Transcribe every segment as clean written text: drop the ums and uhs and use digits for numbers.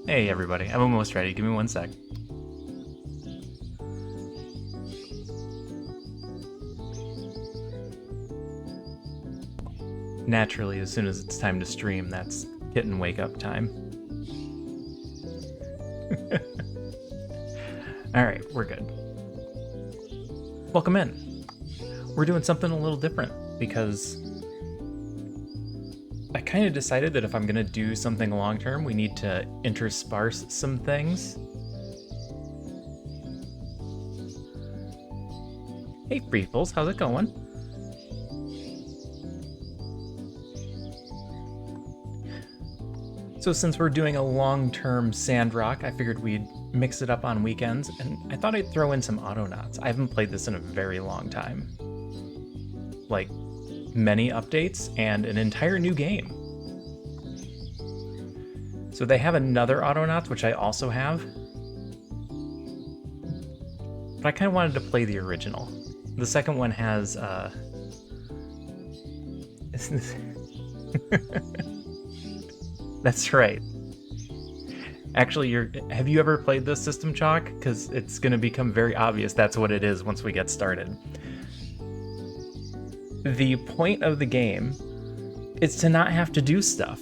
Hey everybody, I'm almost ready. Give me one sec. Naturally, as soon as it's time to stream, that's kitten wake up time. Alright, we're good. Welcome in. We're doing something a little different because I kind of decided that if I'm going to do something long term, we need to intersparse some things. Hey Freefles, how's it going? So since we're doing a long-term Sandrock, I figured we'd mix it up on weekends, and I thought I'd throw in some Autonauts. I haven't played this in a very long time. Like, many updates and an entire new game. So they have another Autonauts, which I also have. But I kind of wanted to play the original. The second one has, That's right. Actually, have you ever played this System Chalk? Because it's going to become very obvious that's what it is once we get started. The point of the game is to not have to do stuff.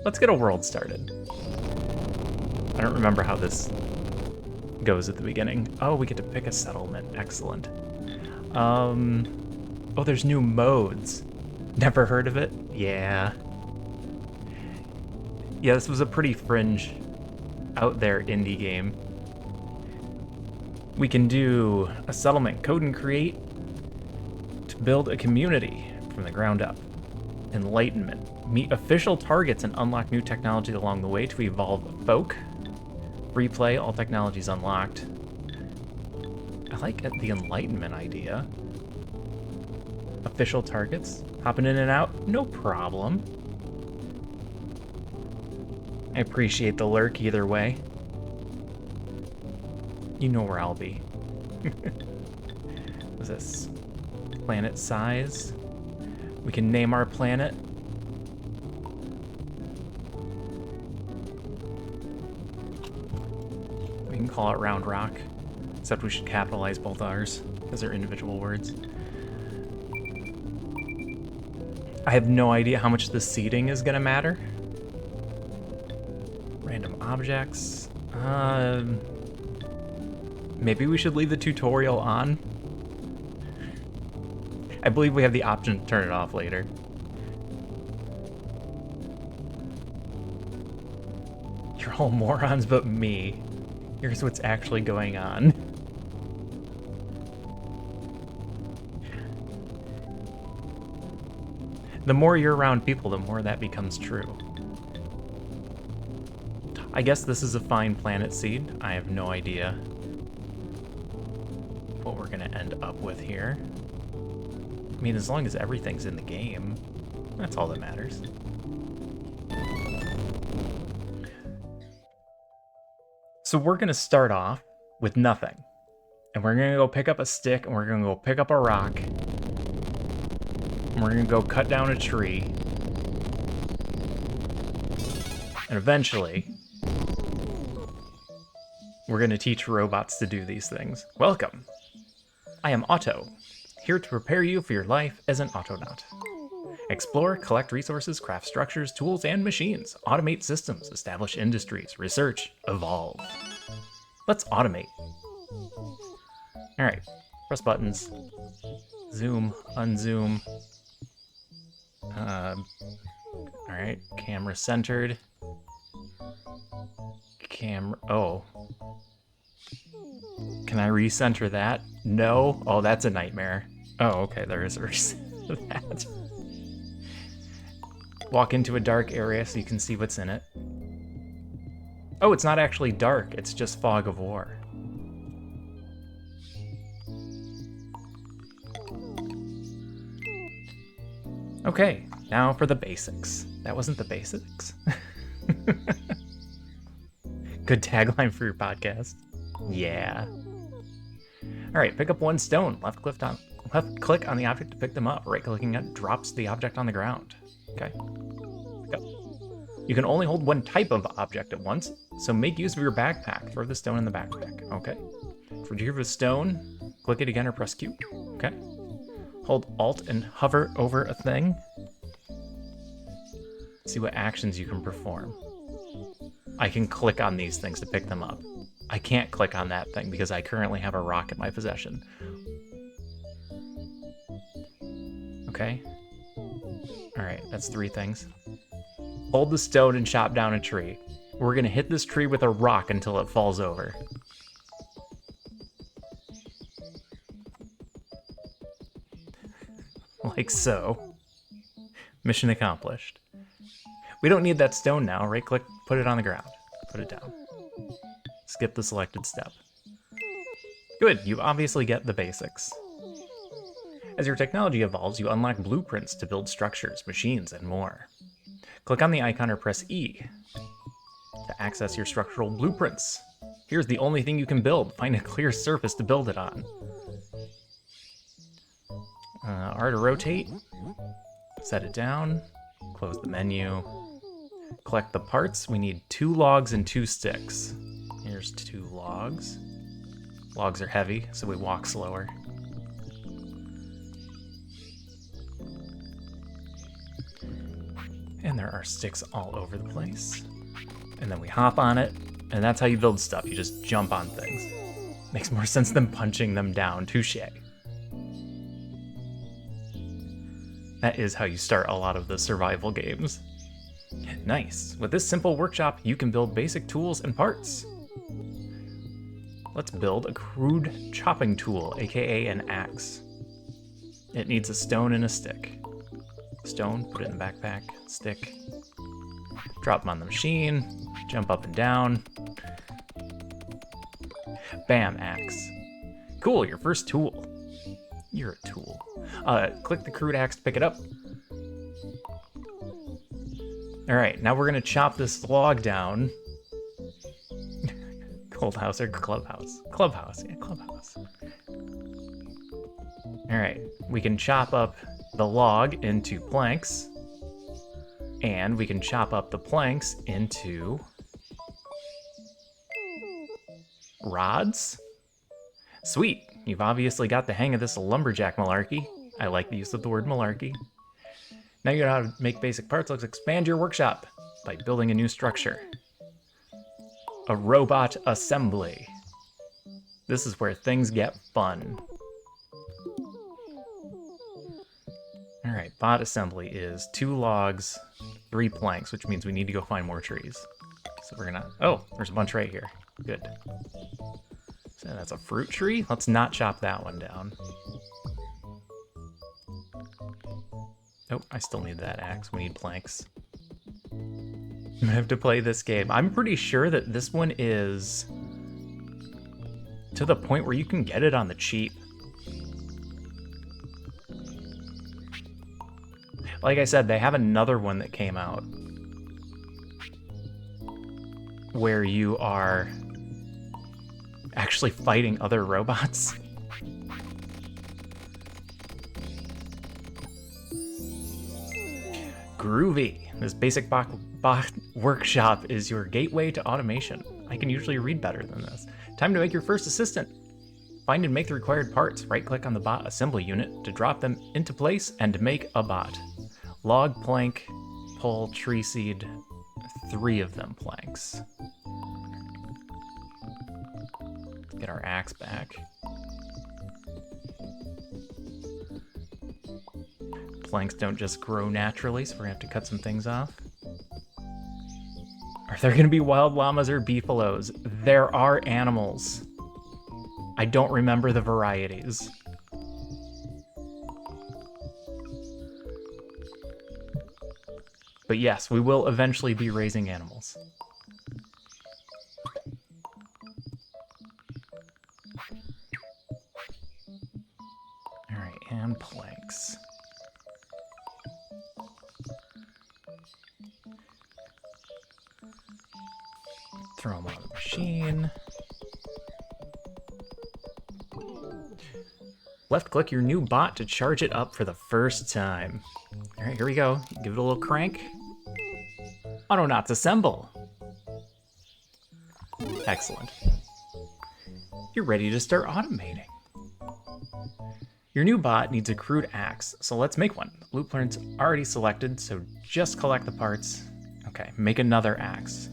Let's get a world started. I don't remember how this goes at the beginning. Oh, we get to pick a settlement. Excellent. Oh, there's new modes. Never heard of it? Yeah. Yeah, this was a pretty fringe, out there indie game. We can do a settlement, code and create to build a community from the ground up. Enlightenment. Meet official targets and unlock new technology along the way to evolve folk. Free play, all technologies unlocked. I like the Enlightenment idea. Official targets. Hopping in and out, no problem. I appreciate the lurk either way. You know where I'll be. What's this? Planet size. We can name our planet. We can call it Round Rock. Except we should capitalize both ours, because they're individual words. I have no idea how much the seating is going to matter. Random objects. Maybe we should leave the tutorial on. I believe we have the option to turn it off later. You're all morons but me. Here's what's actually going on. The more you're around people, the more that becomes true. I guess this is a fine planet seed. I have no idea what we're gonna end up with here. I mean, as long as everything's in the game, that's all that matters. So we're gonna start off with nothing. And we're gonna go pick up a stick, and we're gonna go pick up a rock. And we're gonna go cut down a tree. And eventually, we're going to teach robots to do these things. Welcome! I am Otto, here to prepare you for your life as an Autonaut. Explore, collect resources, craft structures, tools, and machines. Automate systems, establish industries, research, evolve. Let's automate. Alright, press buttons. Zoom, unzoom. Alright, camera centered. Oh. Can I recenter that? No? Oh, that's a nightmare. Oh, okay, there is a recenter for that. Walk into a dark area so you can see what's in it. Oh, it's not actually dark, it's just fog of war. Okay, now for the basics. That wasn't the basics. Good tagline for your podcast. Yeah. All right, pick up one stone. Left click on the object to pick them up. Right-clicking it drops the object on the ground. Okay. Go. You can only hold one type of object at once. So make use of your backpack. Throw the stone in the backpack. Okay. To retrieve a stone, click it again or press Q. Okay. Hold Alt and hover over a thing. See what actions you can perform. I can click on these things to pick them up. I can't click on that thing because I currently have a rock in my possession. Okay. Alright, that's 3 things. Hold the stone and chop down a tree. We're gonna hit this tree with a rock until it falls over. Like so. Mission accomplished. We don't need that stone now. Right click, put it on the ground. Put it down. Skip the selected step. Good, you obviously get the basics. As your technology evolves, you unlock blueprints to build structures, machines, and more. Click on the icon or press E to access your structural blueprints. Here's the only thing you can build. Find a clear surface to build it on. R to rotate. Set it down. Close the menu. Collect the parts. We need 2 logs and 2 sticks. Here's 2 logs. Logs are heavy, so we walk slower. And there are sticks all over the place. And then we hop on it, and that's how you build stuff. You just jump on things. Makes more sense than punching them down. Touché. That is how you start a lot of the survival games. Nice. With this simple workshop, you can build basic tools and parts. Let's build a crude chopping tool, aka an axe. It needs a stone and a stick. Stone, put it in the backpack. Stick. Drop them on the machine. Jump up and down. Bam, axe. Cool, your first tool. You're a tool. Click the crude axe to pick it up. All right, now we're gonna chop this log down. Cold house or clubhouse? Clubhouse, yeah, clubhouse. All right, we can chop up the log into planks, and we can chop up the planks into rods. Sweet, you've obviously got the hang of this lumberjack malarkey. I like the use of the word malarkey. Now you know how to make basic parts. Let's expand your workshop by building a new structure. A robot assembly. This is where things get fun. All right, bot assembly is 2 logs, 3 planks, which means we need to go find more trees. So we're gonna, oh, there's a bunch right here. Good. So that's a fruit tree. Let's not chop that one down. Oh, I still need that axe. We need planks. I'm gonna have to play this game. I'm pretty sure that this one is to the point where you can get it on the cheap. Like I said, they have another one that came out where you are actually fighting other robots. Groovy. This basic bot workshop is your gateway to automation. I can usually read better than this. Time to make your first assistant. Find and make the required parts. Right-click on the bot assembly unit to drop them into place and to make a bot. Log, plank, pole, tree seed, 3 of them planks. Let's get our axe back. Planks don't just grow naturally, so we're gonna have to cut some things off. Are there gonna be wild llamas or beefaloes? There are animals. I don't remember the varieties. But yes, we will eventually be raising animals. All right, and planks. Throw them on the machine. Left-click your new bot to charge it up for the first time. All right, here we go. Give it a little crank. Autonauts assemble. Excellent. You're ready to start automating. Your new bot needs a crude axe, so let's make one. The blueprint's already selected, so just collect the parts. Okay, make another axe.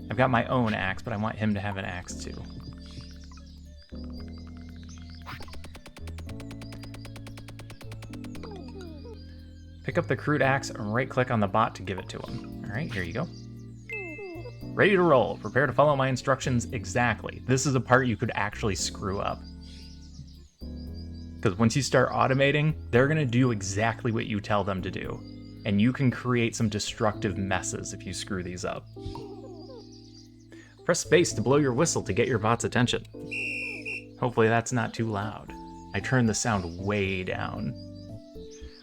I've got my own axe, but I want him to have an axe too. Pick up the crude axe and right-click on the bot to give it to him. All right, here you go. Ready to roll. Prepare to follow my instructions exactly. This is a part you could actually screw up. Because once you start automating, they're going to do exactly what you tell them to do. And you can create some destructive messes if you screw these up. Press space to blow your whistle to get your bot's attention. Hopefully that's not too loud. I turned the sound way down.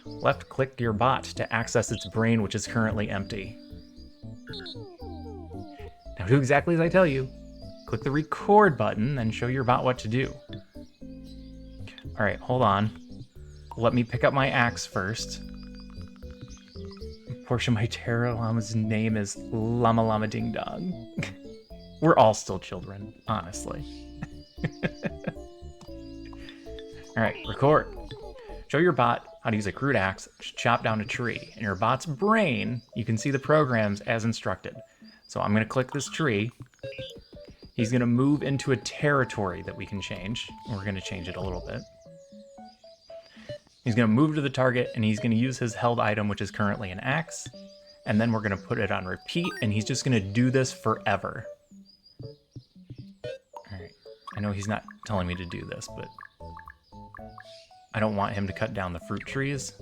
Left-click your bot to access its brain, which is currently empty. Now do exactly as I tell you. Click the record button, then show your bot what to do. All right, hold on. Let me pick up my axe first. Portia, my Terra Llama's name is Llama Llama Ding Dong. We're all still children, honestly. All right, record. Show your bot how to use a crude axe to chop down a tree. In your bot's brain, you can see the programs as instructed. So I'm gonna click this tree. He's gonna move into a territory that we can change. We're gonna change it a little bit. He's gonna move to the target and he's gonna use his held item, which is currently an axe. And then we're gonna put it on repeat and he's just gonna do this forever. All right, I know he's not telling me to do this, but I don't want him to cut down the fruit trees.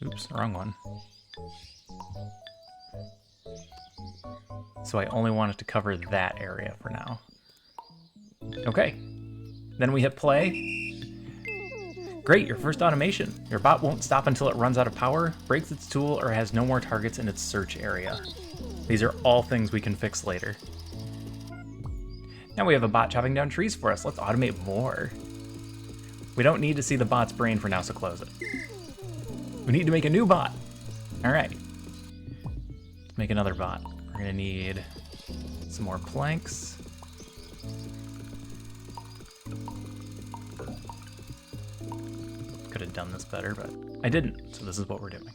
Oops, wrong one. So I only want it to cover that area for now. Okay, then we hit play. Great, your first automation. Your bot won't stop until it runs out of power, breaks its tool, or has no more targets in its search area. These are all things we can fix later. Now we have a bot chopping down trees for us. Let's automate more. We don't need to see the bot's brain for now, so close it. We need to make a new bot. All right. Let's make another bot. We're gonna need some more planks. Could have done this better, but I didn't, so this is what we're doing.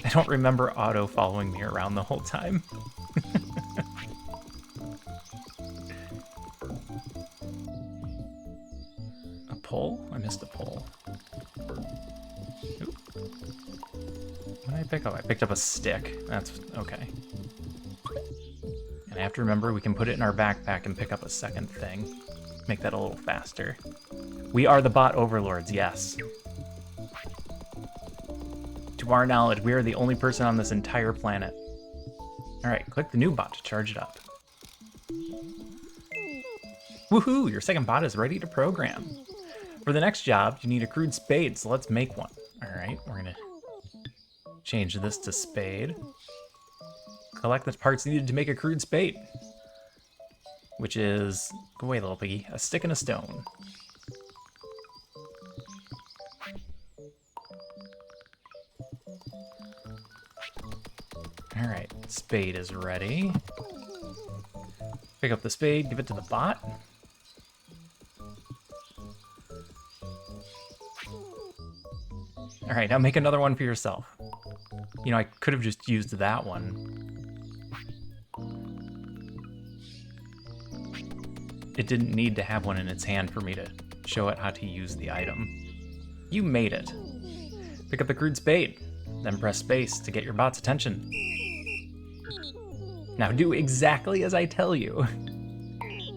I don't remember Auto following me around the whole time. A pole? I missed a pole. Oop. What did I pick up? I picked up a stick. That's okay. And I have to remember we can put it in our backpack and pick up a second thing. Make that a little faster. We are the bot overlords, yes. To our knowledge, we are the only person on this entire planet. All right, click the new bot to charge it up. Woohoo, your second bot is ready to program. For the next job, you need a crude spade, so let's make one. All right, we're gonna change this to spade. Collect the parts needed to make a crude spade, which is, go away little piggy, a stick and a stone. All right, spade is ready. Pick up the spade, give it to the bot. All right, now make another one for yourself. You know, I could have just used that one. It didn't need to have one in its hand for me to show it how to use the item. You made it. Pick up the crude spade, then press space to get your bot's attention. Now do exactly as I tell you.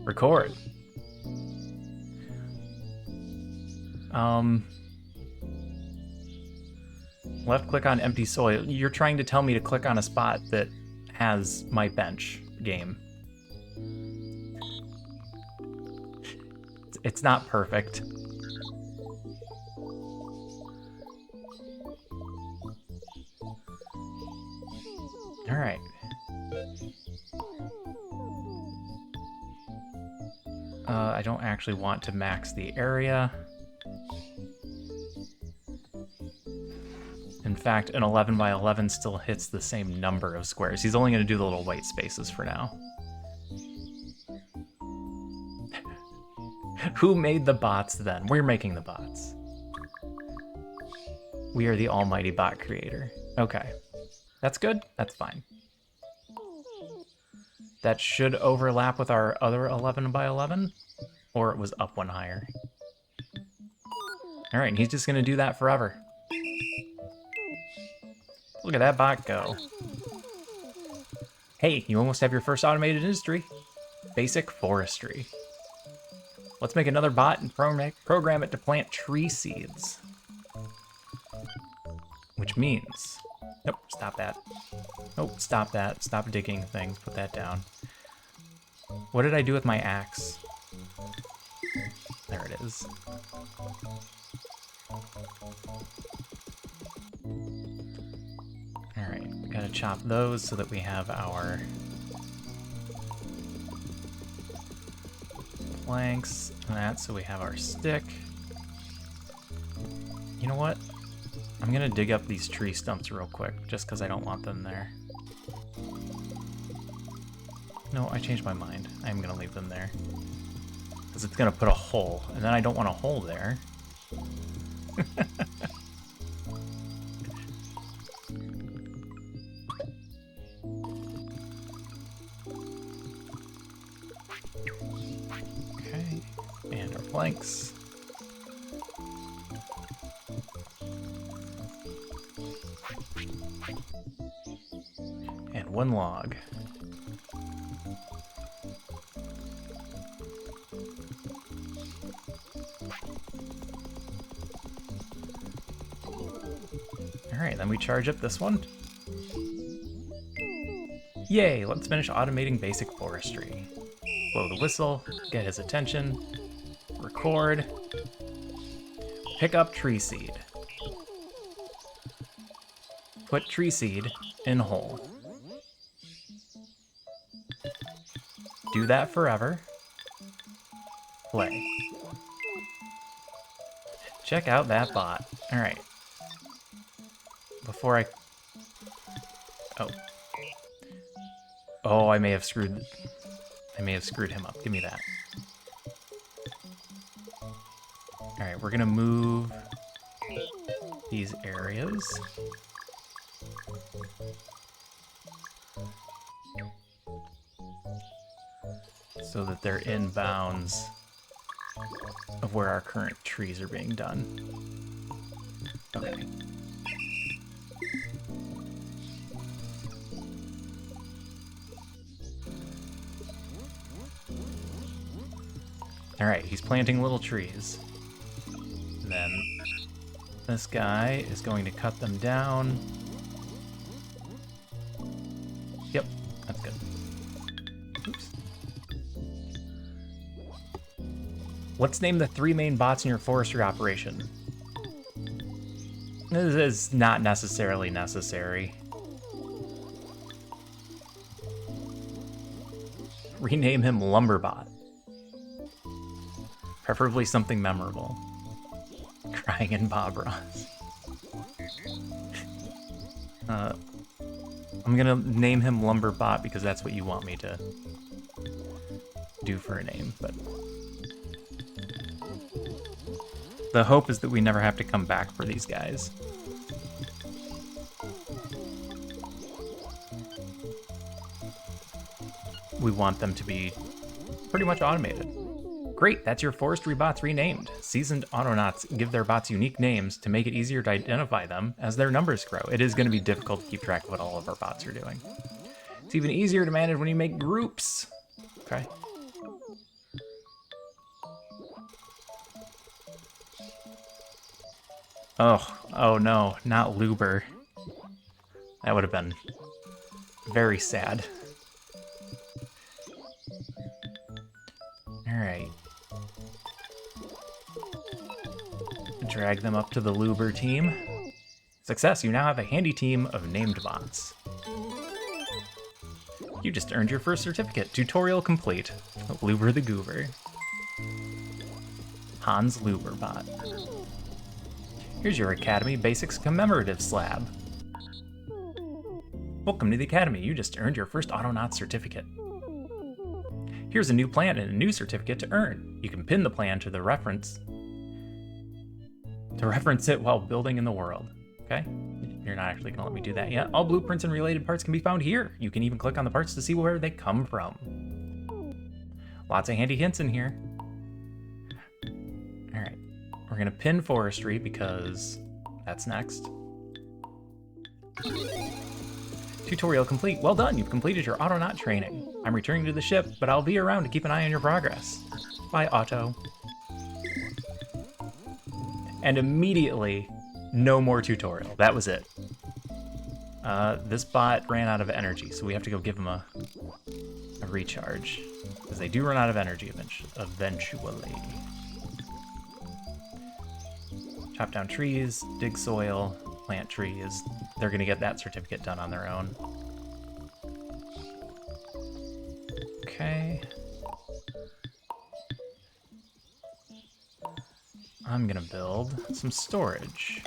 Record. Left click on empty soil. You're trying to tell me to click on a spot that has my bench game. It's not perfect. All right. I don't actually want to max the area. In fact, an 11 by 11 still hits the same number of squares. He's only going to do the little white spaces for now. Who made the bots then? We're making the bots. We are the almighty bot creator. Okay. That's good. That's fine. That should overlap with our other 11 by 11, or it was up one higher. All right, and he's just gonna do that forever. Look at that bot go. Hey, you almost have your first automated industry. Basic forestry. Let's make another bot and program it to plant tree seeds. Which means, nope, stop that. Nope, stop that. Stop digging things. Put that down. What did I do with my axe? There it is. Alright, we gotta chop those so that we have our planks and that, so we have our stick. You know what? I'm gonna dig up these tree stumps real quick, just because I don't want them there. No, I changed my mind. I'm gonna leave them there. Because it's gonna put a hole, and then I don't want a hole there. Okay, and our planks. And one log. Alright, then we charge up this one. Yay, let's finish automating basic forestry. Blow the whistle, get his attention, record, pick up tree seed. Put tree seed in hole. Do that forever. Play. Check out that bot. Alright. Before I... Oh. Oh, I may have screwed him up. Give me that. Alright, we're gonna move these areas. So that they're in bounds of where our current trees are being done. Okay. Alright, he's planting little trees. And then this guy is going to cut them down. Yep, that's good. Oops. Let's name the 3 main bots in your forestry operation. This is not necessarily necessary. Rename him Lumberbot. Preferably something memorable. Crying in Bob Ross. I'm gonna name him Lumberbot because that's what you want me to do for a name, but the hope is that we never have to come back for these guys. We want them to be pretty much automated. Great, that's your forestry bots renamed. Seasoned Autonauts give their bots unique names to make it easier to identify them as their numbers grow. It is going to be difficult to keep track of what all of our bots are doing. It's even easier to manage when you make groups. Okay. Oh no, not Luber. That would have been very sad. Alright. Drag them up to the Luber team. Success, you now have a handy team of named bots. You just earned your first certificate. Tutorial complete. Luber the Goober. Hans Luberbot. Here's your Academy Basics commemorative slab. Welcome to the Academy. You just earned your first Autonauts certificate. Here's a new plan and a new certificate to earn. You can pin the plan to reference it while building in the world. Okay? You're not actually gonna let me do that yet. All blueprints and related parts can be found here. You can even click on the parts to see where they come from. Lots of handy hints in here. All right, we're gonna pin forestry because that's next. Tutorial complete. Well done, you've completed your Autonaut training. I'm returning to the ship, but I'll be around to keep an eye on your progress. Bye, Auto. And immediately, no more tutorial. That was it. This bot ran out of energy, so we have to go give him a recharge. Because they do run out of energy eventually. Chop down trees, dig soil, plant trees. They're gonna get that certificate done on their own. Okay. I'm gonna build some storage.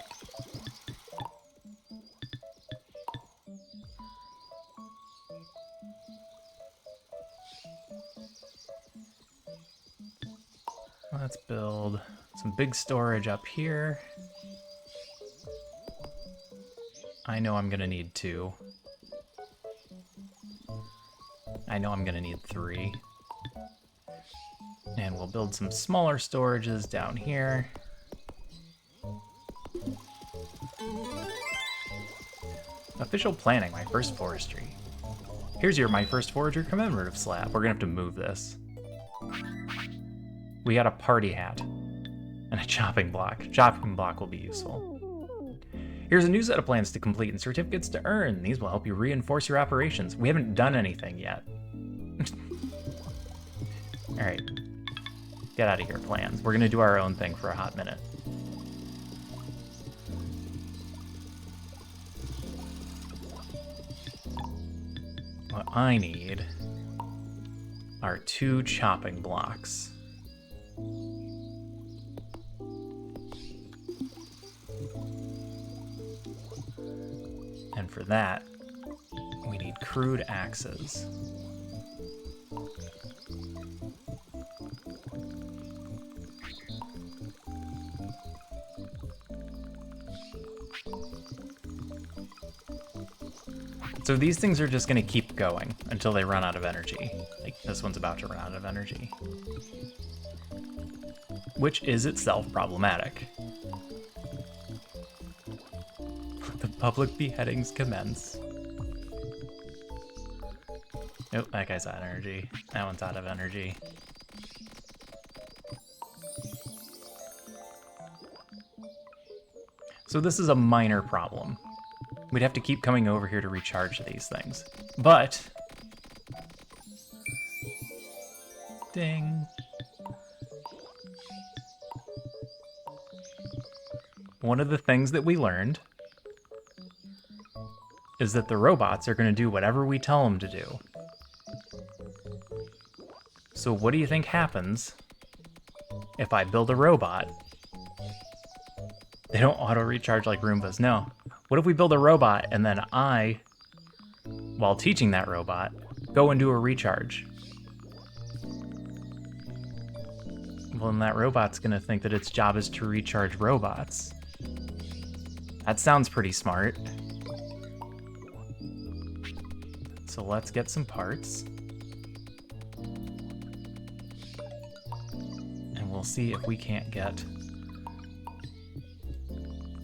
Let's build some big storage up here. I know I'm gonna need 2. I know I'm gonna need 3. And we'll build some smaller storages down here. Official planning, my first forestry. Here's your My First Forager commemorative slab. We're gonna have to move this. We got a party hat and a chopping block. Chopping block will be useful. Here's a new set of plans to complete and certificates to earn. These will help you reinforce your operations. We haven't done anything yet. All right, get out of here, plans. We're gonna do our own thing for a hot minute. What I need are 2 chopping blocks. And for that, we need crude axes. So these things are just gonna keep going until they run out of energy. Like this one's about to run out of energy. Which is itself problematic. The public beheadings commence. Nope, that guy's out of energy. That one's out of energy. So this is a minor problem. We'd have to keep coming over here to recharge these things. But... ding. One of the things that we learned is that the robots are going to do whatever we tell them to do. So what do you think happens if I build a robot? They don't auto-recharge like Roombas, no. What if we build a robot and then I, while teaching that robot, go and do a recharge? Well, then that robot's gonna think that its job is to recharge robots. That sounds pretty smart. So let's get some parts. And we'll see if we can't get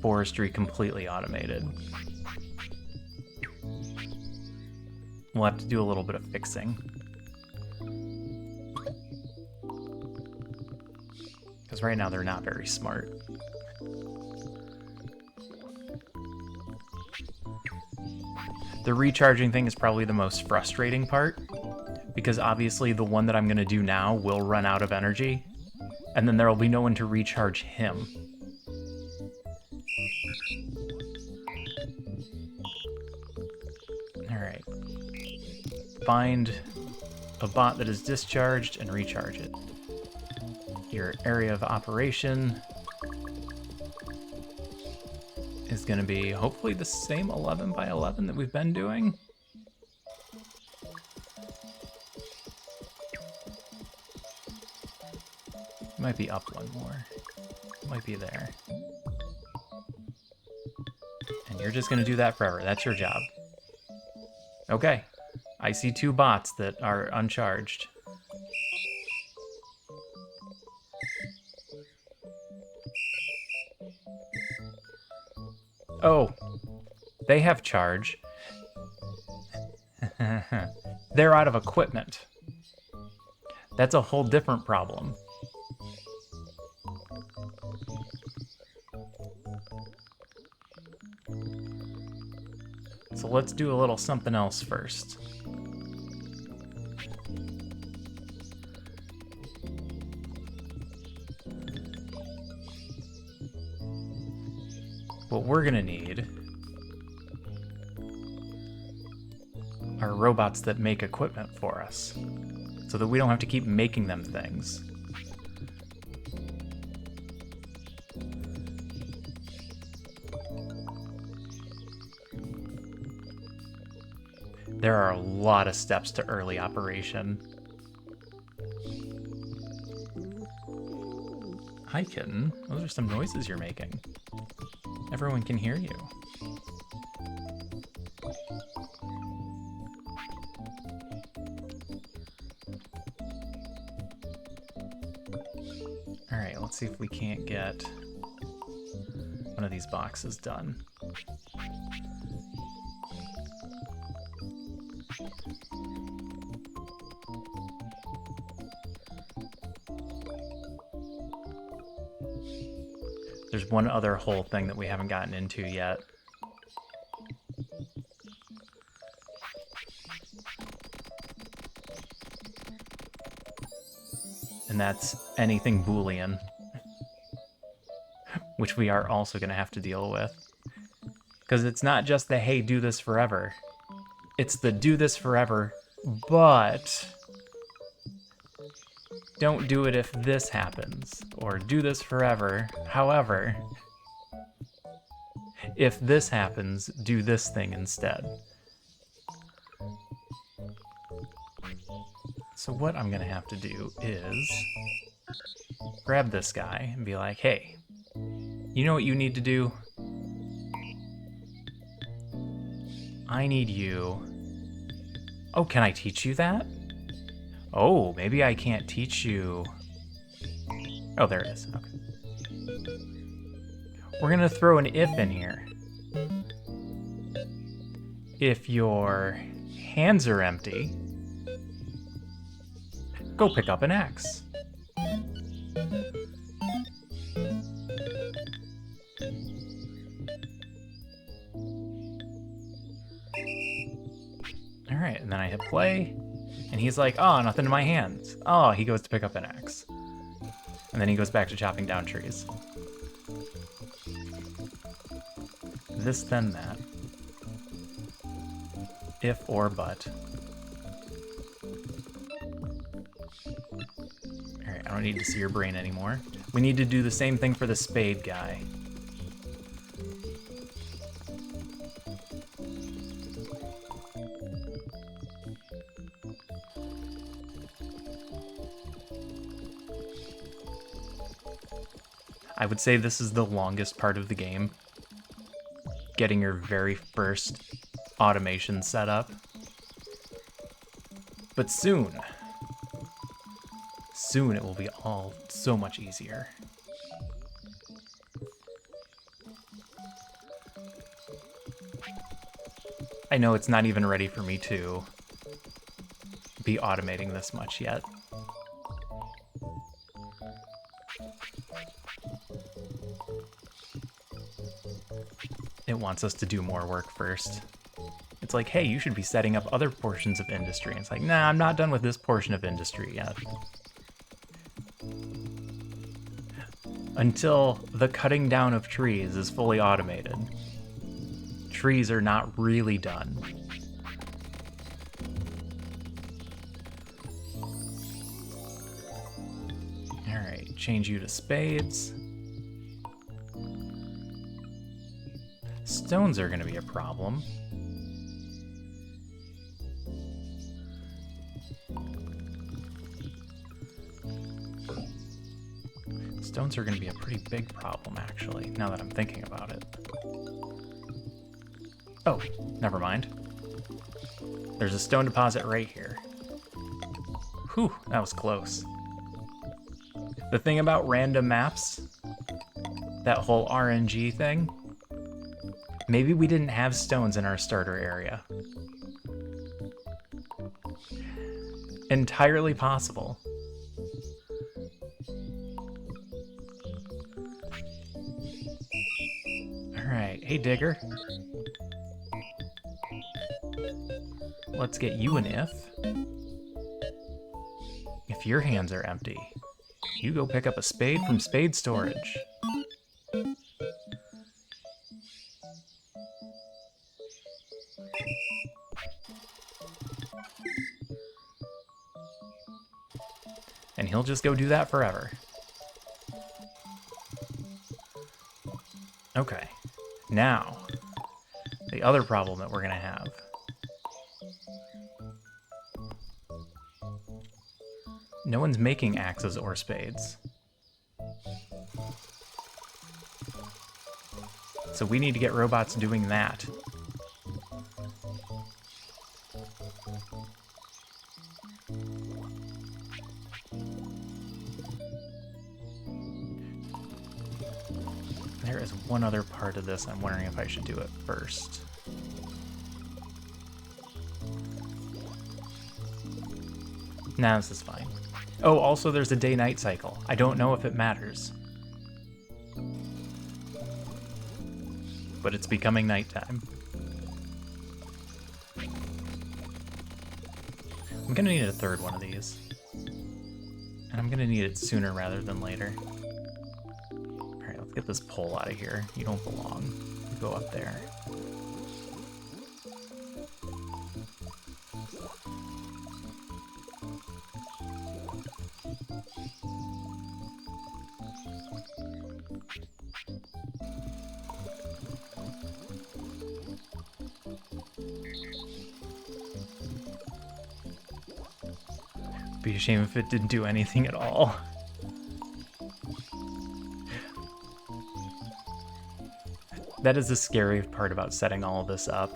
forestry completely automated. We'll have to do a little bit of fixing. Because right now they're not very smart. The recharging thing is probably the most frustrating part, because obviously the one that I'm going to do now will run out of energy, and then there will be no one to recharge him. Alright. Find a bot that is discharged and recharge it. Your area of operation. is going to be hopefully the same 11 by 11 that we've been doing. Might be up one more. Might be there. And you're just going to do that forever. That's your job. Okay. I see 2 bots that are uncharged. Oh, they have charge. They're out of equipment. That's a whole different problem. So let's do a little something else first. What we're gonna need are robots that make equipment for us, so that we don't have to keep making them things. There are a lot of steps to early operation. Hi, kitten. Those are some noises you're making. Everyone can hear you. All right, let's see if we can't get one of these boxes done. There's one other whole thing that we haven't gotten into yet. And that's anything Boolean, which we are also going to have to deal with. Because it's not just the, hey, do this forever. It's the do this forever, but don't do it if this happens. Or do this forever, however, if this happens, do this thing instead. So what I'm gonna have to do is grab this guy and be like, hey, you know what you need to do? I need you. Oh, can I teach you that? Oh, maybe I can't teach you. Oh, there it is. Okay. We're gonna throw an if in here. If your hands are empty, go pick up an X. All right, and then I hit play, and he's like, oh, nothing in my hands. Oh, he goes to pick up an X. And then he goes back to chopping down trees. This, then that. If or but. Alright, I don't need to see your brain anymore. We need to do the same thing for the spade guy. I would say this is the longest part of the game. Getting your very first automation set up. But soon it will be all so much easier. I know it's not even ready for me to be automating this much yet. It wants us to do more work first. It's like, hey, you should be setting up other portions of industry. And it's like, nah, I'm not done with this portion of industry yet. Until the cutting down of trees is fully automated, trees are not really done. All right, change you to spades. stones are going to be a problem. Stones are going to be a pretty big problem, actually, now that I'm thinking about it. Oh, never mind. There's a stone deposit right here. Whew, that was close. The thing about random maps, that whole RNG thing, maybe we didn't have stones in our starter area. Entirely possible. Alright, hey Digger. Let's get you an if. If your hands are empty, you go pick up a spade from spade storage. And he'll just go do that forever. Okay, now, the other problem that we're gonna have. No one's making axes or spades. So we need to get robots doing that. There is one other part of this I'm wondering if I should do it first. Nah, this is fine. Oh, also there's a day-night cycle. I don't know if it matters. But it's becoming nighttime. I'm gonna need a third one of these. And I'm gonna need it sooner rather than later. Alright, let's get this pole out of here. You don't belong. You go up there. Be a shame if it didn't do anything at all. That is the scary part about setting all of this up.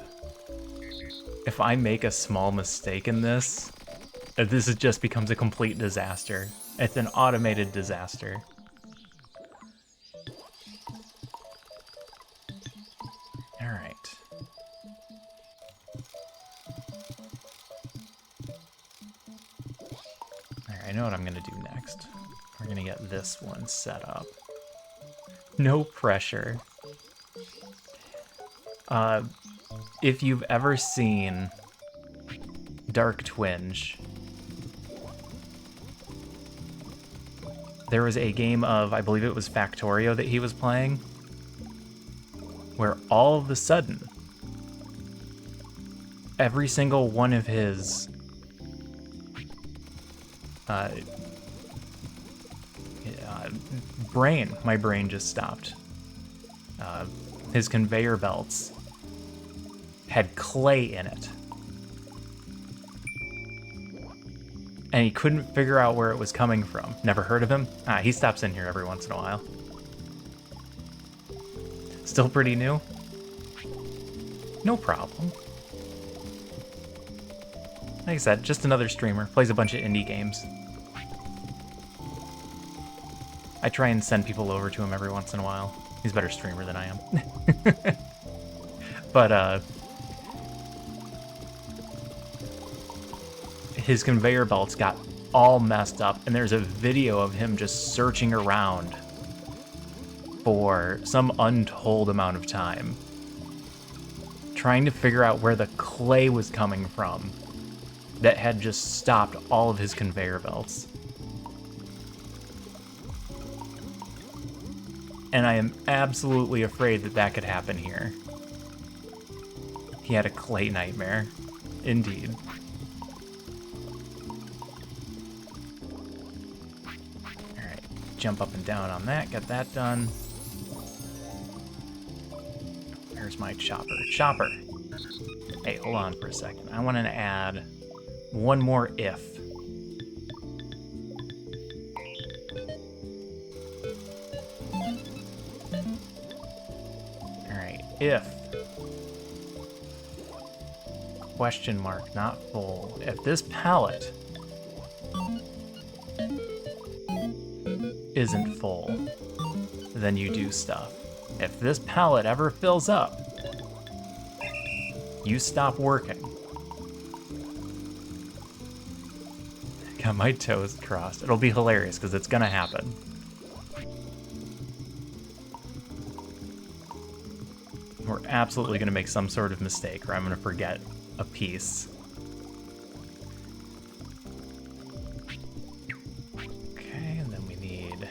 If I make a small mistake in this, this just becomes a complete disaster. It's an automated disaster. Alright. I know what I'm gonna do next. We're gonna get this one set up. No pressure. If you've ever seen Dark Twinge, there was a game of, I believe it was Factorio that he was playing, where all of a sudden, every single one of his my brain just stopped. His conveyor belts had clay in it. And he couldn't figure out where it was coming from. Never heard of him? He stops in here every once in a while. Still pretty new? No problem. Like I said, just another streamer. Plays a bunch of indie games. I try and send people over to him every once in a while. He's a better streamer than I am. But, his conveyor belts got all messed up, and there's a video of him just searching around for some untold amount of time, trying to figure out where the clay was coming from that had just stopped all of his conveyor belts. And I am absolutely afraid that that could happen here. He had a clay nightmare. Indeed. Alright, jump up and down on that, get that done. There's Where's my chopper? Chopper! Hey, hold on for a second. I want to add one more if. Alright, if. Question mark, not full. If this pallet isn't full, then you do stuff. If this pallet ever fills up, you stop working. Got my toes crossed. It'll be hilarious because it's gonna happen. We're absolutely gonna make some sort of mistake or I'm gonna forget a piece. Okay, and then we need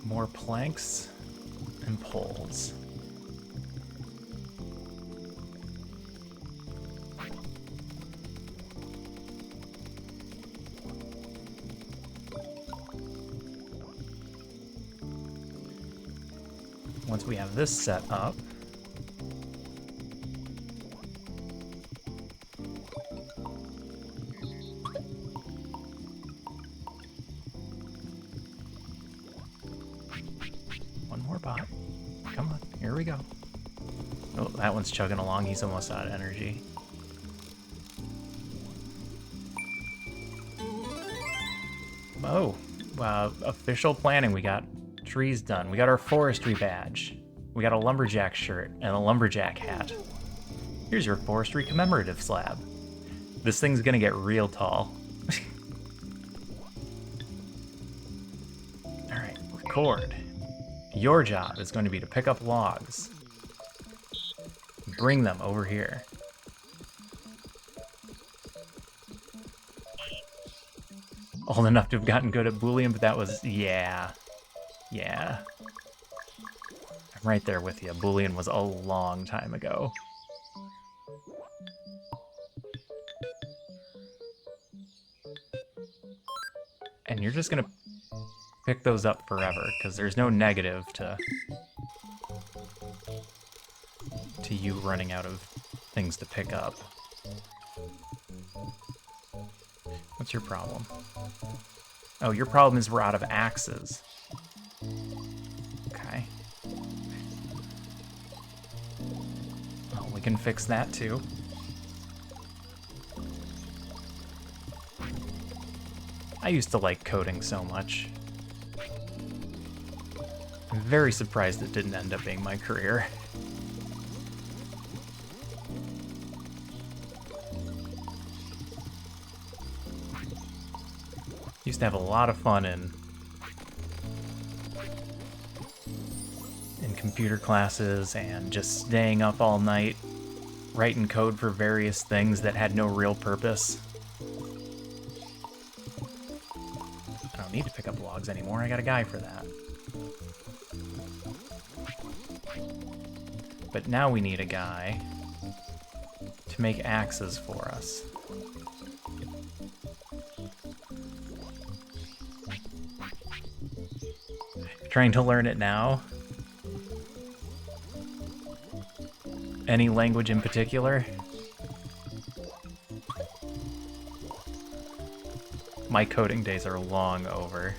more planks and poles. Once we have this set up, one more bot. Come on, here we go. Oh, that one's chugging along. He's almost out of energy. Oh, official planning. We got trees done. We got our forestry badge. We got a lumberjack shirt and a lumberjack hat. Here's your forestry commemorative slab. This thing's gonna get real tall. Alright, record. Your job is going to be to pick up logs. Bring them over here. Old enough to have gotten good at Boolean, but that was, yeah. Yeah. I'm right there with you. Boolean was a long time ago. And you're just gonna pick those up forever, because there's no negative to you running out of things to pick up. What's your problem? Oh, your problem is we're out of axes. Okay. Well, we can fix that too. I used to like coding so much. I'm very surprised it didn't end up being my career. Used to have a lot of fun in computer classes and just staying up all night writing code for various things that had no real purpose. I don't need to pick up logs anymore. I got a guy for that. But now we need a guy to make axes for us. Trying to learn it now. Any language in particular? My coding days are long over.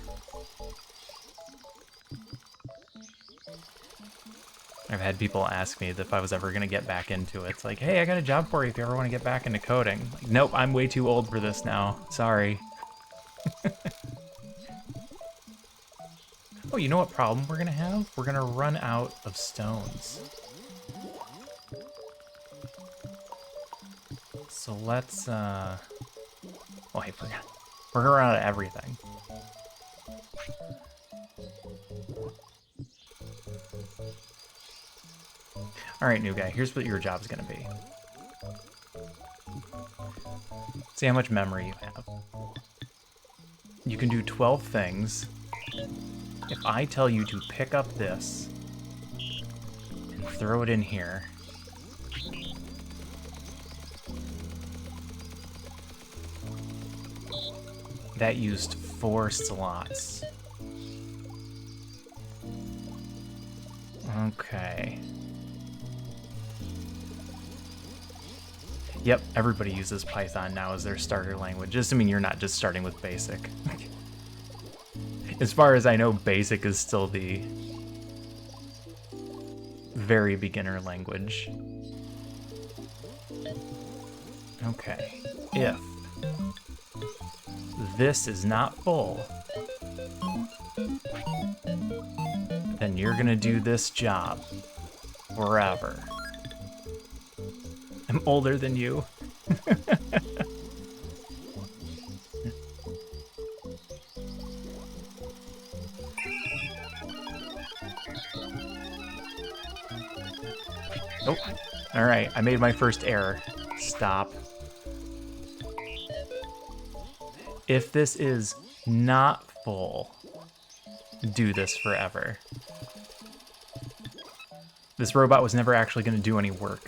I've had people ask me if I was ever going to get back into it. It's like, hey, I got a job for you if you ever want to get back into coding. Like, nope, I'm way too old for this now. Sorry. Oh, you know what problem we're going to have? We're going to run out of stones. So let's, oh, I forgot. We're going to run out of everything. Alright, new guy, here's what your job's gonna be. See how much memory you have. You can do 12 things. If I tell you to pick up this and throw it in here, that used 4 slots. Okay. Yep, everybody uses Python now as their starter language, assuming you're not just starting with BASIC. As far as I know, BASIC is still the very beginner language. Okay, if this is not full, then you're gonna do this job forever. I'm older than you. Oh, all right, I made my first error. Stop. If this is not full, do this forever. This robot was never actually going to do any work.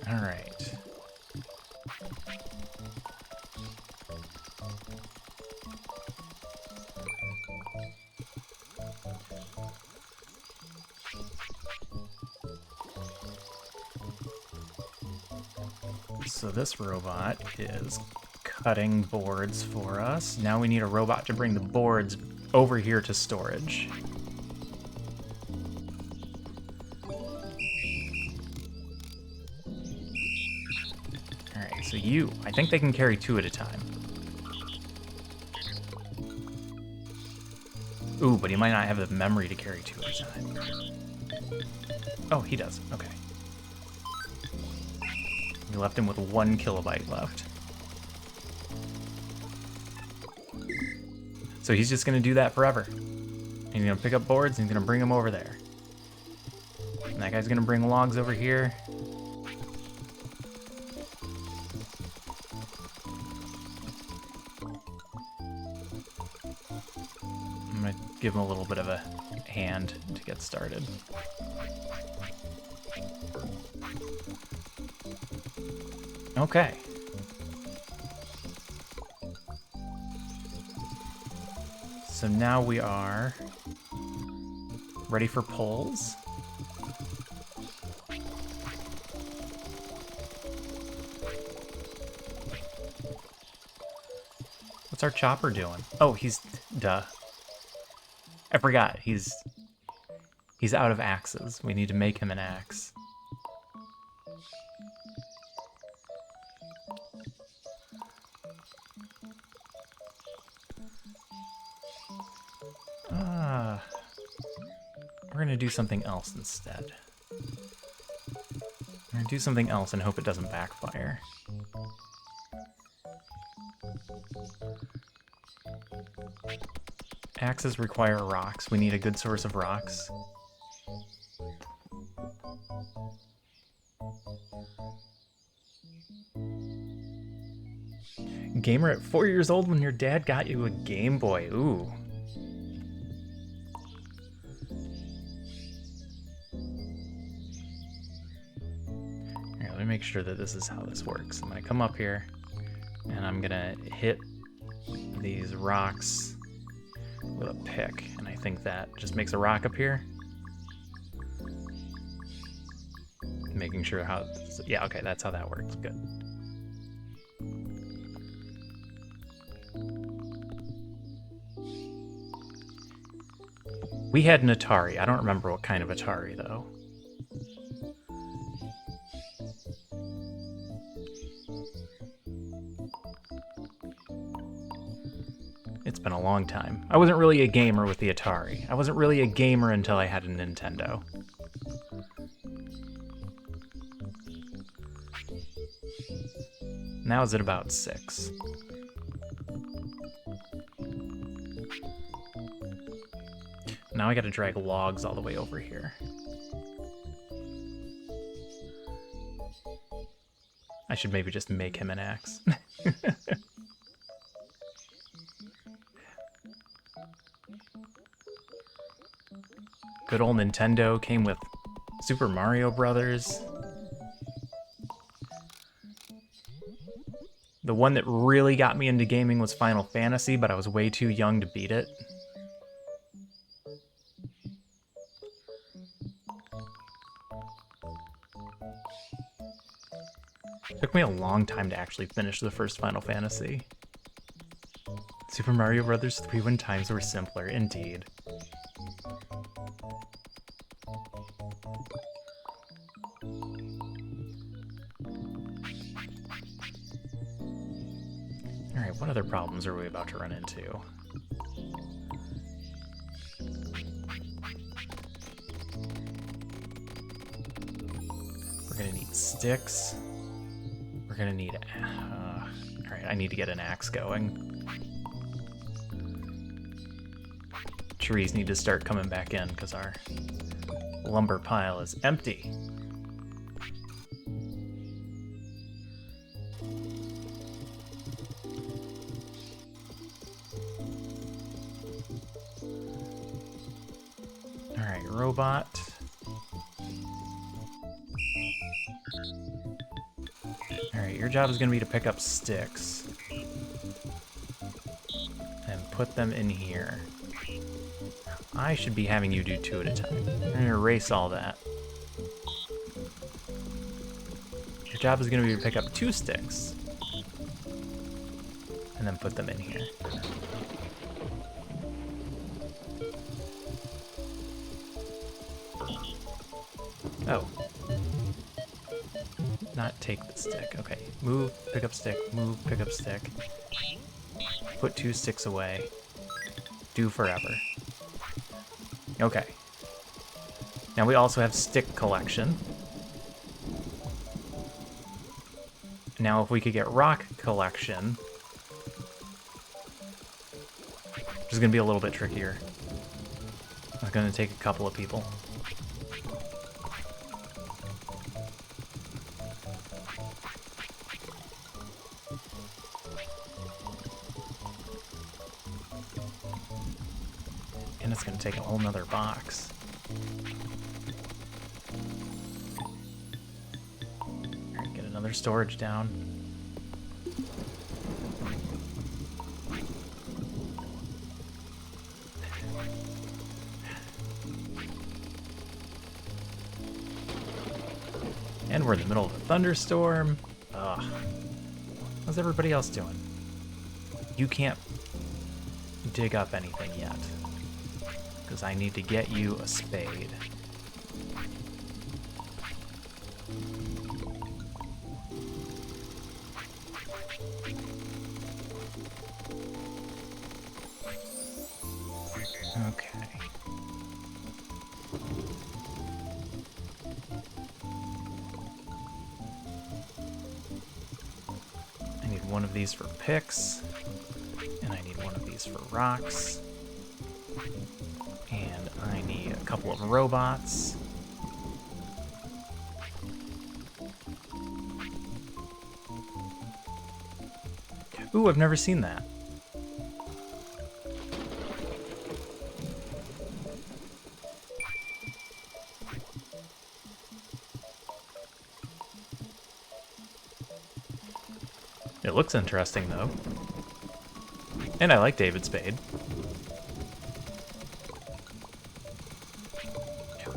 All right. So this robot is cutting boards for us. Now we need a robot to bring the boards over here to storage. Alright, so I think they can carry 2 at a time. Ooh, but he might not have the memory to carry 2 at a time. Oh, he does, okay. We left him with 1 kilobyte left. So he's just gonna do that forever. He's gonna pick up boards and he's gonna bring them over there. And that guy's gonna bring logs over here. I'm gonna give him a little bit of a hand to get started. Okay. So now we are ready for polls. What's our chopper doing? Oh, duh. I forgot, he's out of axes. We need to make him an axe. We're gonna do something else instead. We're gonna do something else and hope it doesn't backfire. Axes require rocks. We need a good source of rocks. Gamer at 4 years old when your dad got you a Game Boy. Ooh. Here, let me make sure that this is how this works. I'm gonna come up here and I'm gonna hit these rocks with a pick, and I think that just makes a rock appear. Making sure how, yeah, okay, that's how that works, good. We had an Atari. I don't remember what kind of Atari, though. It's been a long time. I wasn't really a gamer with the Atari. I wasn't really a gamer until I had a Nintendo. Now is it about 6? Now I gotta drag logs all the way over here. I should maybe just make him an axe. Good old Nintendo came with Super Mario Brothers. The one that really got me into gaming was Final Fantasy, but I was way too young to beat it. Took me a long time to actually finish the first Final Fantasy. Super Mario Bros. 3 when times were simpler, indeed. Alright, what other problems are we about to run into? We're gonna need sticks. We're gonna need... Alright, I need to get an axe going. Trees need to start coming back in because our lumber pile is empty. Alright, robot. Alright, your job is going to be to pick up sticks and put them in here. I should be having you do 2 at a time. I'm going to erase all that. Your job is going to be to pick up 2 sticks and then put them in here. Oh. Not take the stick. Okay. Move, pick up stick, move, pick up stick. Put 2 sticks away. Do forever. Okay. Now we also have stick collection. Now if we could get rock collection, which is going to be a little bit trickier. It's going to take a couple of people. And it's going to take a whole nother box. Alright, get another storage down. And we're in the middle of a thunderstorm. Ugh. How's everybody else doing? You can't dig up anything yet, because I need to get you a spade. Okay. I need one of these for picks, and I need one of these for rocks. And I need a couple of robots. Ooh, I've never seen that. It looks interesting, though. And I like David Spade.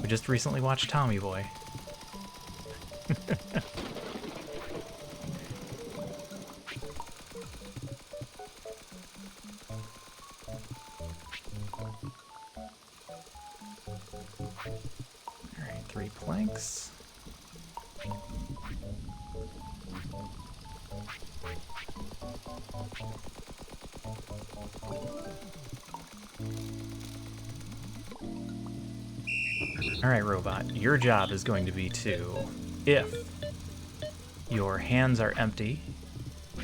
We just recently watched Tommy Boy. Alright, 3 planks. Alright, robot, your job is going to be to, if your hands are empty,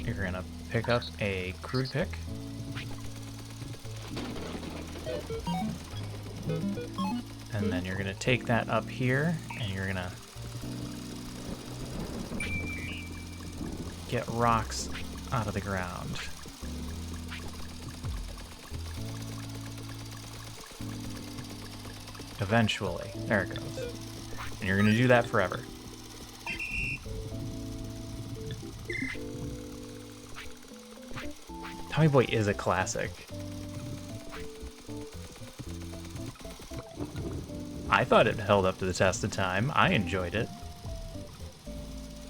you're going to pick up a crude pick. And then you're going to take that up here, and you're going to get rocks out of the ground. Eventually. There it goes. And you're going to do that forever. Tommy Boy is a classic. I thought it held up to the test of time. I enjoyed it.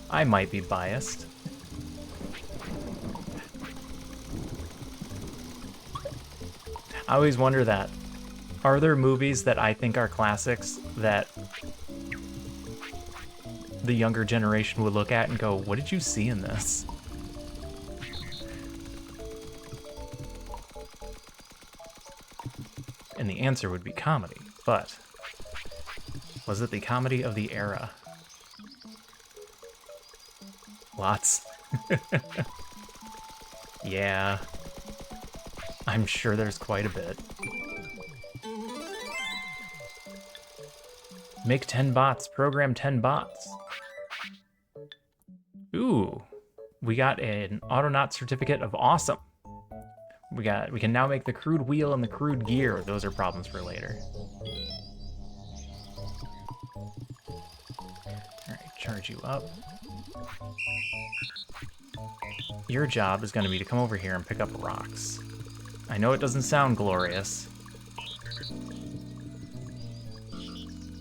I might be biased. I always wonder that. Are there movies that I think are classics that the younger generation would look at and go, what did you see in this? And the answer would be comedy, but was it the comedy of the era? Lots. Yeah. I'm sure there's quite a bit. Make 10 bots, program 10 bots. Ooh, we got an Autonaut certificate of awesome. We can now make the crude wheel and the crude gear. Those are problems for later. Alright, charge you up. Your job is going to be to come over here and pick up rocks. I know it doesn't sound glorious.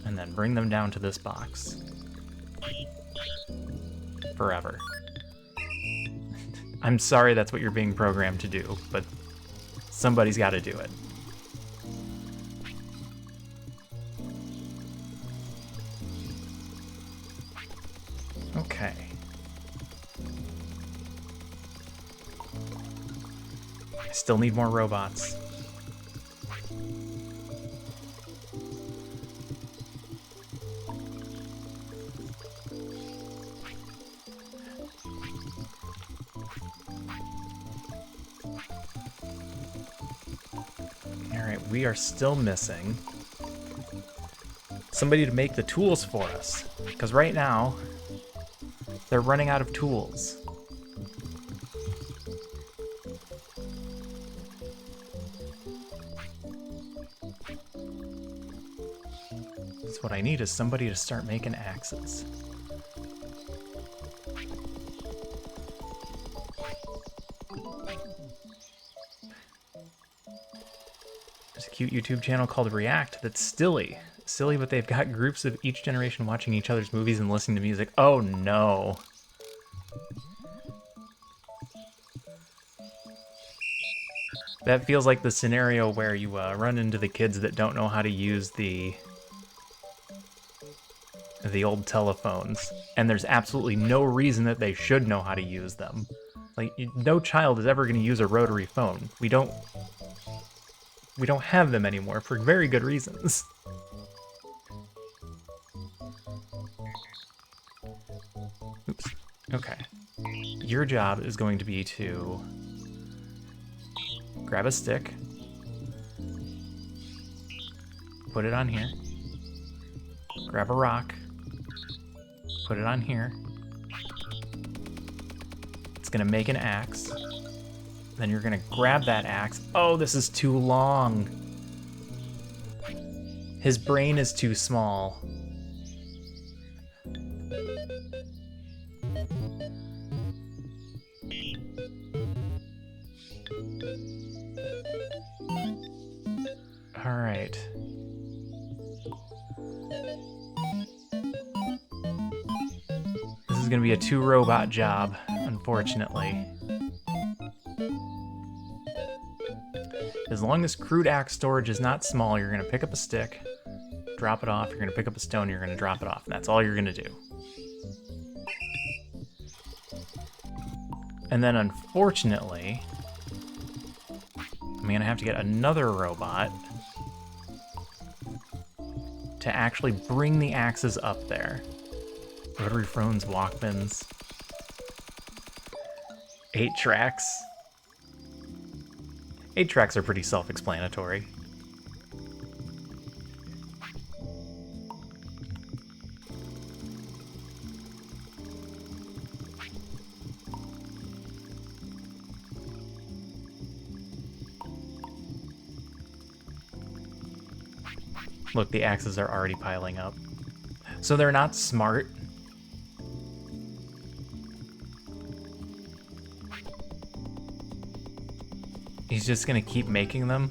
And then bring them down to this box. Forever. I'm sorry that's what you're being programmed to do, but somebody's got to do it. Okay. I still need more robots. Alright, we are still missing somebody to make the tools for us. Because right now, they're running out of tools. So what I need is somebody to start making axes. There's a cute YouTube channel called React that's silly. Silly, but they've got groups of each generation watching each other's movies and listening to music. Oh no. That feels like the scenario where you run into the kids that don't know how to use the old telephones, and there's absolutely no reason that they should know how to use them. Like, no child is ever going to use a rotary phone. We don't have them anymore for very good reasons. Oops. Okay. Your job is going to be to grab a stick, put it on here, grab a rock, put it on here. It's gonna make an axe. Then you're gonna grab that axe. Oh, this is too long. His brain is too small. All right. This is gonna be a 2-robot job, unfortunately. As long as crude axe storage is not small, you're gonna pick up a stick, drop it off, you're gonna pick up a stone, you're gonna drop it off, and that's all you're gonna do. And then unfortunately, I'm gonna have to get another robot to actually bring the axes up there. Rotary phones, Walkmans, 8-tracks. 8-tracks are pretty self-explanatory. Look, the axes are already piling up. So they're not smart. He's just gonna keep making them.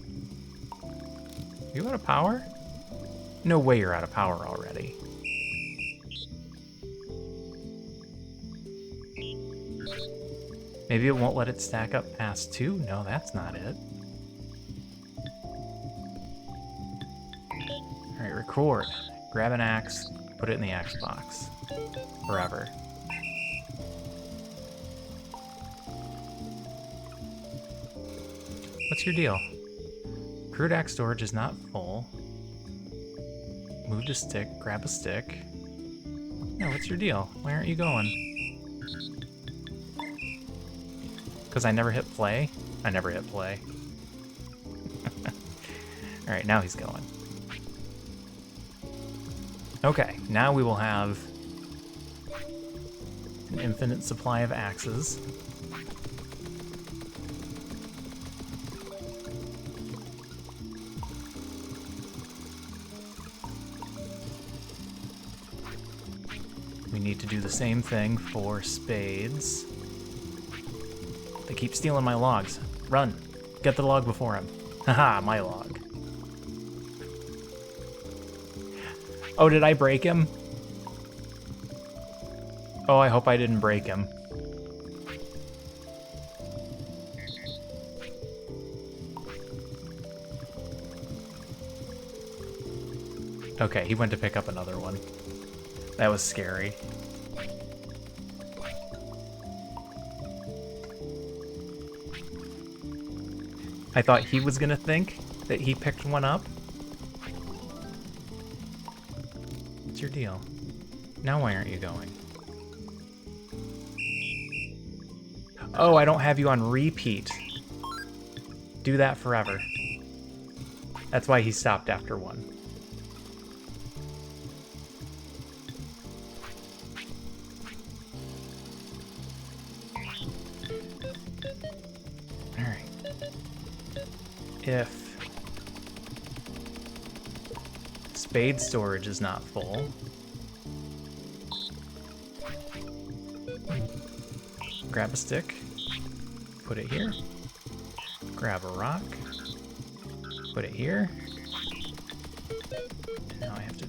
You out of power? No way you're out of power already. Maybe it won't let it stack up past 2? No, that's not it. Alright, record. Grab an axe, put it in the axe box. Forever. What's your deal? Crude axe storage is not full. Move to stick, grab a stick. No, what's your deal? Why aren't you going? Because I never hit play? I never hit play. Alright, now he's going. Okay, now we will have an infinite supply of axes. We need to do the same thing for spades. They keep stealing my logs. Run! Get the log before him. Haha, my log. Oh, did I break him? Oh, I hope I didn't break him. Okay, he went to pick up another one. That was scary. I thought he was gonna think that he picked one up. What's your deal? Now why aren't you going? Oh, I don't have you on repeat. Do that forever. That's why he stopped after one. If spade storage is not full, grab a stick, put it here, grab a rock, put it here. Now I have to,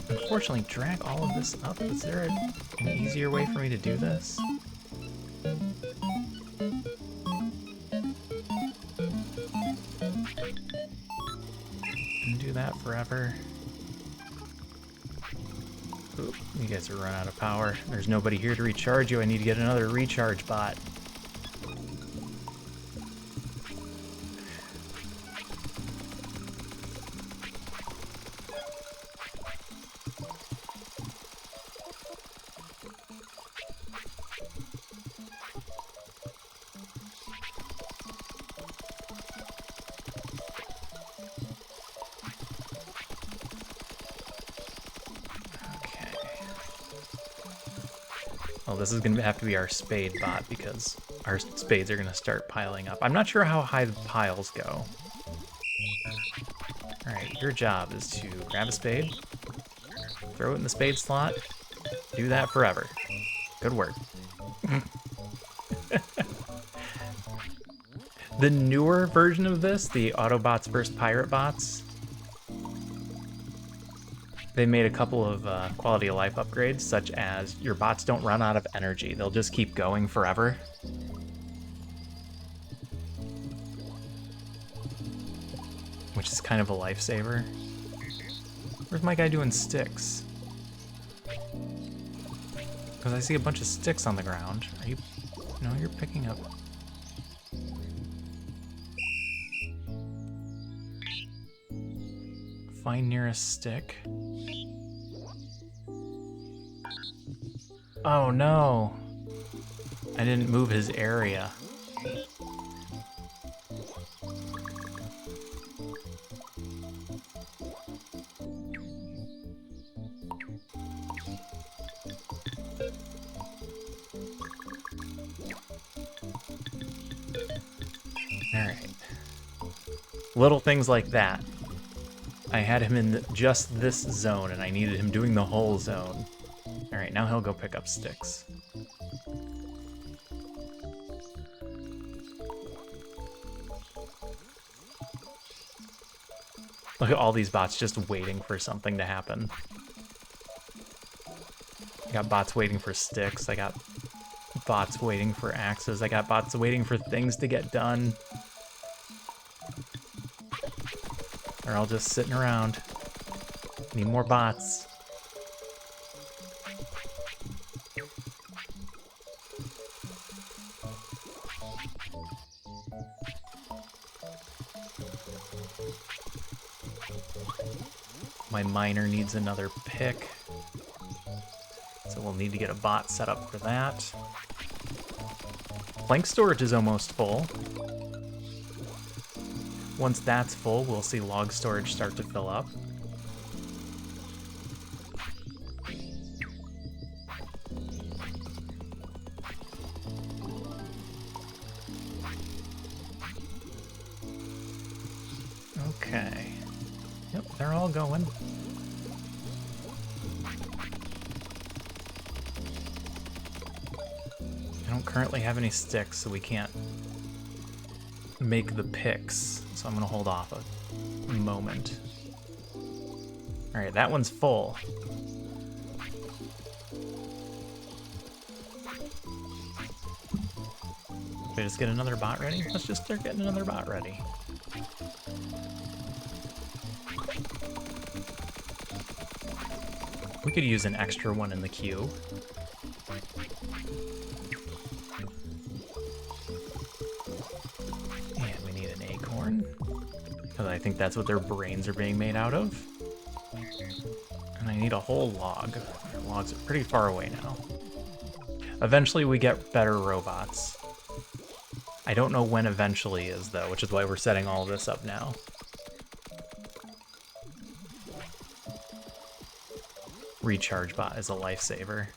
unfortunately, drag all of this up. Is there an easier way for me to do this? Do that forever. Oop, you guys are running out of power. There's nobody here to recharge you. I need to get another recharge bot. Well, this is going to have to be our spade bot because our spades are going to start piling up. I'm not sure how high the piles go. Alright, your job is to grab a spade, throw it in the spade slot, do that forever. Good work. The newer version of this, the Autobots vs. Pirate Bots, they made a couple of quality of life upgrades, such as your bots don't run out of energy. They'll just keep going forever. Which is kind of a lifesaver. Where's my guy doing sticks? Because I see a bunch of sticks on the ground. Are you... No, you're picking up... Find nearest stick. Oh no! I didn't move his area. Alright. Little things like that. I had him in just this zone, and I needed him doing the whole zone. Alright, now he'll go pick up sticks. Look at all these bots just waiting for something to happen. I got bots waiting for sticks. I got bots waiting for axes. I got bots waiting for things to get done. They're all just sitting around. Need more bots. My miner needs another pick, so we'll need to get a bot set up for that. Plank storage is almost full. Once that's full, we'll see log storage start to fill up. Okay. Yep, they're all going. I don't currently have any sticks, so we can't make the picks. So I'm gonna hold off a moment. All right, that one's full. Did I just get another bot ready? Let's just start getting another bot ready. We could use an extra one in the queue. And we need an acorn, because I think that's what their brains are being made out of. And I need a whole log. Our logs are pretty far away now. Eventually we get better robots. I don't know when eventually is, though, which is why we're setting all this up now. Recharge bot is a lifesaver.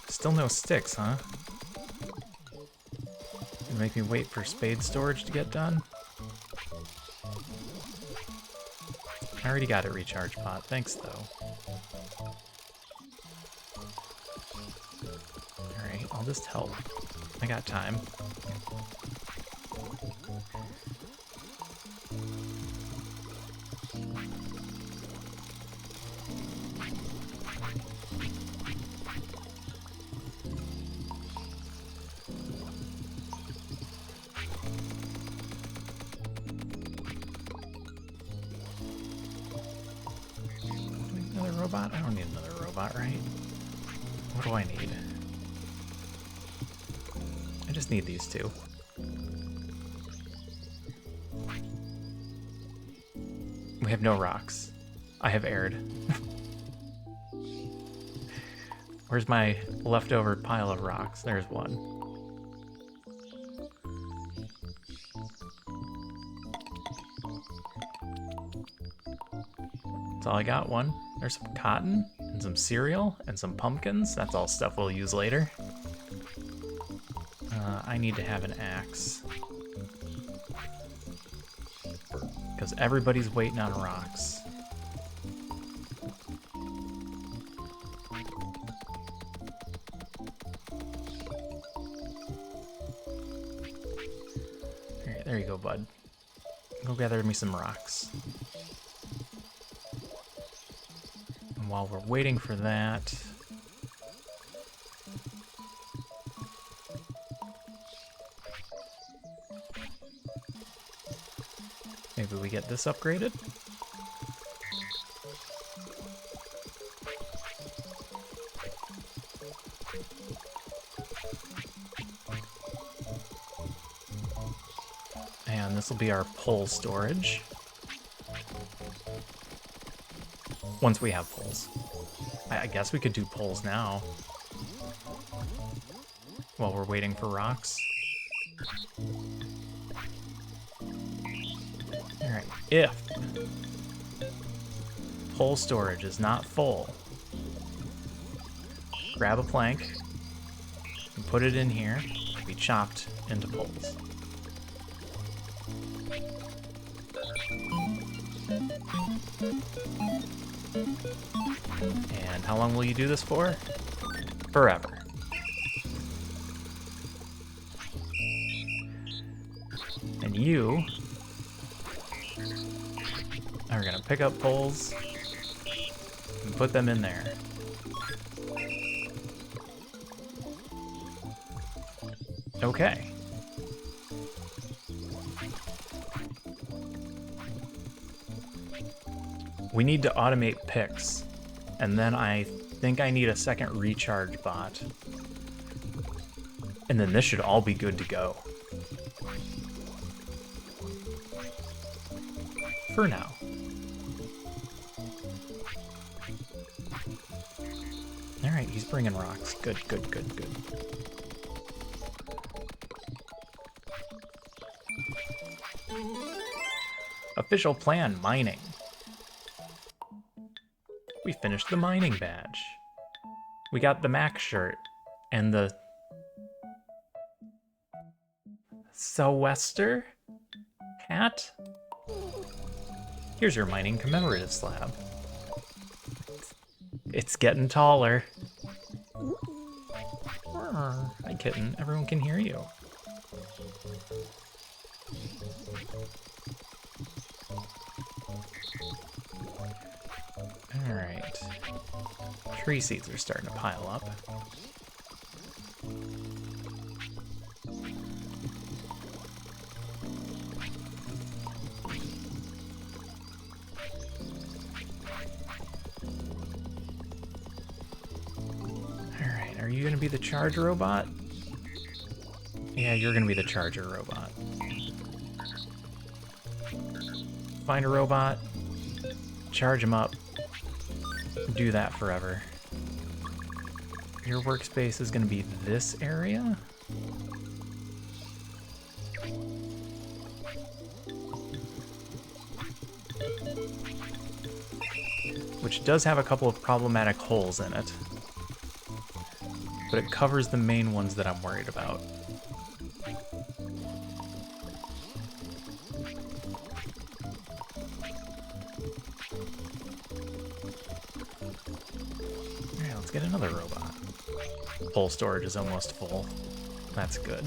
Still no sticks, huh? Gonna make me wait for spade storage to get done? I already got a recharge bot, thanks though. Alright, I'll just help. I got time. Another robot? I don't need another robot, right? What do I need? I just need these two. We have no rocks. I have aired. Where's my leftover pile of rocks? There's one. That's all I got, one. There's some cotton and some cereal and some pumpkins. That's all stuff we'll use later. I need to have an axe. Because everybody's waiting on rocks. Alright, there you go, bud. Go gather me some rocks. And while we're waiting for that... maybe we get this upgraded? And this will be our pole storage. Once we have poles. I guess we could do poles now. While we're waiting for rocks. Alright, if pole storage is not full, grab a plank and put it in here to be chopped into poles. And how long will you do this for? forever. And you are gonna pick up poles and put them in there. Okay. We need to automate picks, and then I think I need a second recharge bot. And then this should all be good to go. For now. Alright, he's bringing rocks. Good, good, good, good. Official plan, mining. We finished the mining badge. We got the Mac shirt and the Sou'wester hat. Here's your mining commemorative slab. It's getting taller. Hi, kitten. Everyone can hear you. Alright. Tree seeds are starting to pile up. Alright, are you gonna be the charge robot? Yeah, you're gonna be the charger robot. Find a robot, charge him up, do that forever. Your workspace is gonna be this area? Which does have a couple of problematic holes in it. But it covers the main ones that I'm worried about. Alright, let's get another robot. Pole storage is almost full. That's good.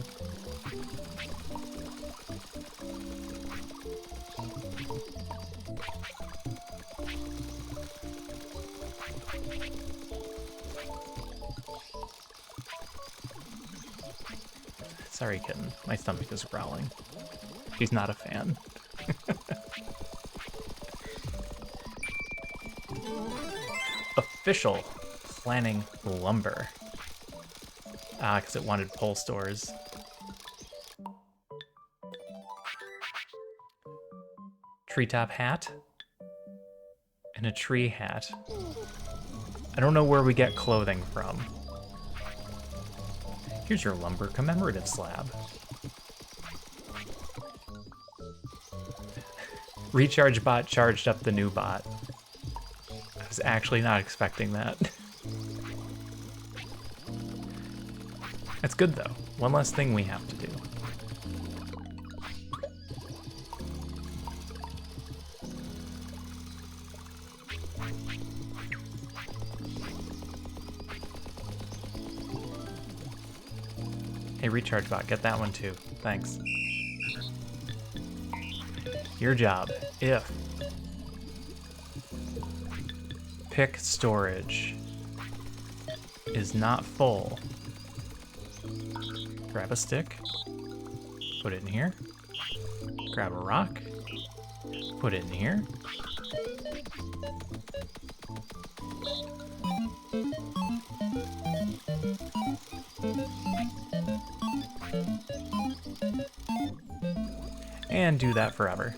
Sorry, kitten. My stomach is growling. He's not a fan. Official planning lumber. Ah, because it wanted pole stores. Treetop hat. And a tree hat. I don't know where we get clothing from. Here's your lumber commemorative slab. Recharge bot charged up the new bot. I was actually not expecting that. That's good though. One less thing we have to do. Hey, recharge bot, get that one too. Thanks. Your job. If pick storage is not full, grab a stick, put it in here, grab a rock, put it in here, and do that forever.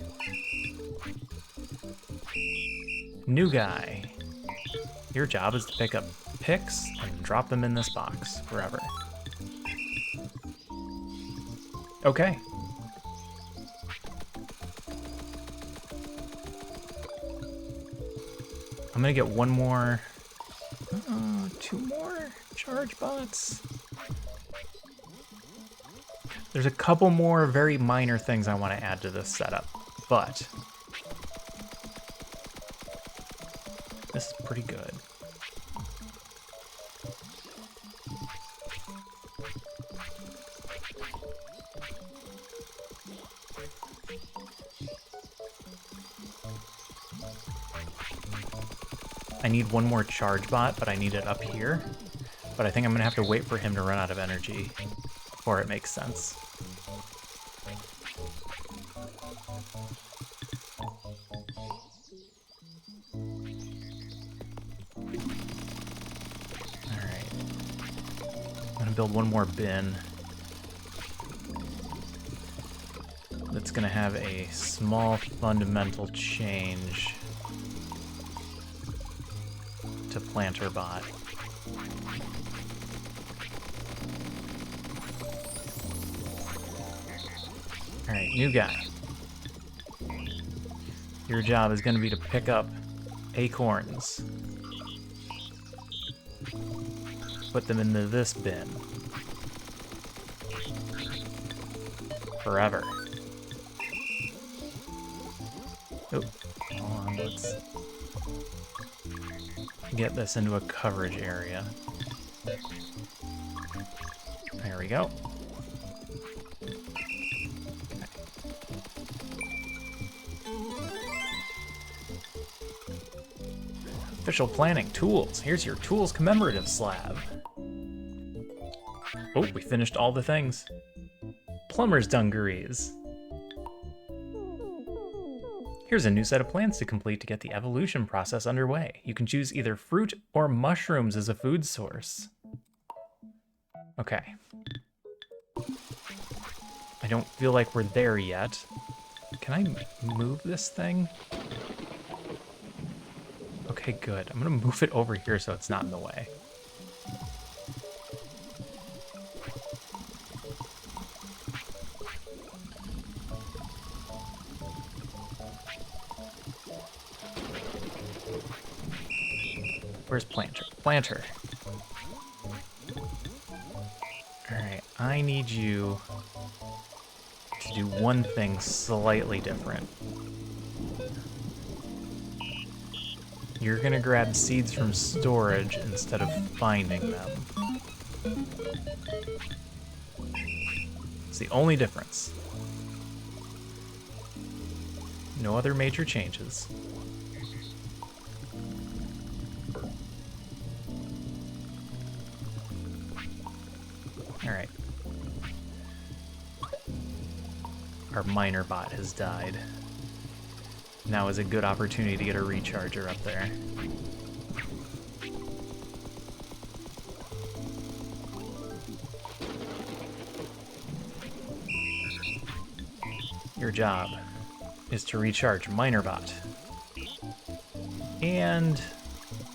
New guy. Your job is to pick up picks and drop them in this box forever. Okay. I'm gonna get one more, two more charge bots. There's a couple more very minor things I want to add to this setup, but this is pretty good. I need one more charge bot, but I need it up here. But I think I'm gonna have to wait for him to run out of energy before it makes sense. Alright. I'm gonna build one more bin. That's gonna have a small fundamental change to planter bot. Alright, new guy. Your job is gonna be to pick up acorns. Put them into this bin. Forever. Oh, hold on, let's get this into a coverage area. There we go. Official planning, tools. Here's your tools commemorative slab. Oh, we finished all the things. Plumber's dungarees. Here's a new set of plans to complete to get the evolution process underway. You can choose either fruit or mushrooms as a food source. Okay. I don't feel like we're there yet. Can I move this thing? Okay, good. I'm gonna move it over here so it's not in the way. Where's Planter? Planter. Alright, I need you to do one thing slightly different. You're gonna grab seeds from storage instead of finding them. It's the only difference. No other major changes. Alright. Our miner bot has died. Now is a good opportunity to get a recharger up there. Your job is to recharge Minerbot and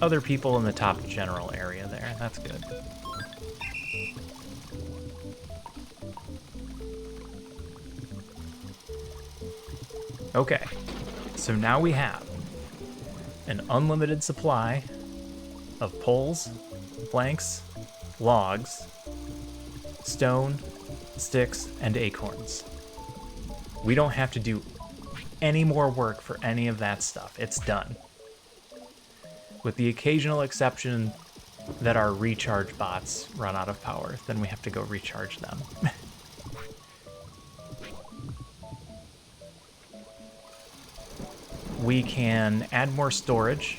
other people in the top general area there. That's good. Okay, so now we have an unlimited supply of poles, planks, logs, stone, sticks, and acorns. We don't have to do any more work for any of that stuff. It's done. With the occasional exception that our recharge bots run out of power, then we have to go recharge them. We can add more storage.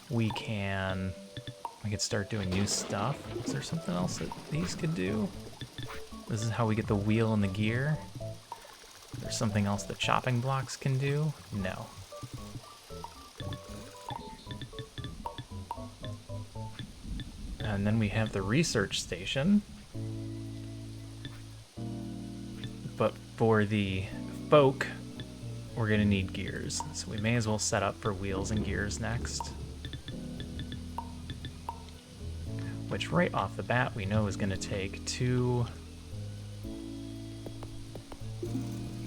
We could start doing new stuff. Is there something else that these could do? This is how we get the wheel and the gear. There's something else that chopping blocks can do? No. And then we have the research station. But for the folk, we're gonna need gears. So we may as well set up for wheels and gears next. Which right off the bat we know is gonna take 2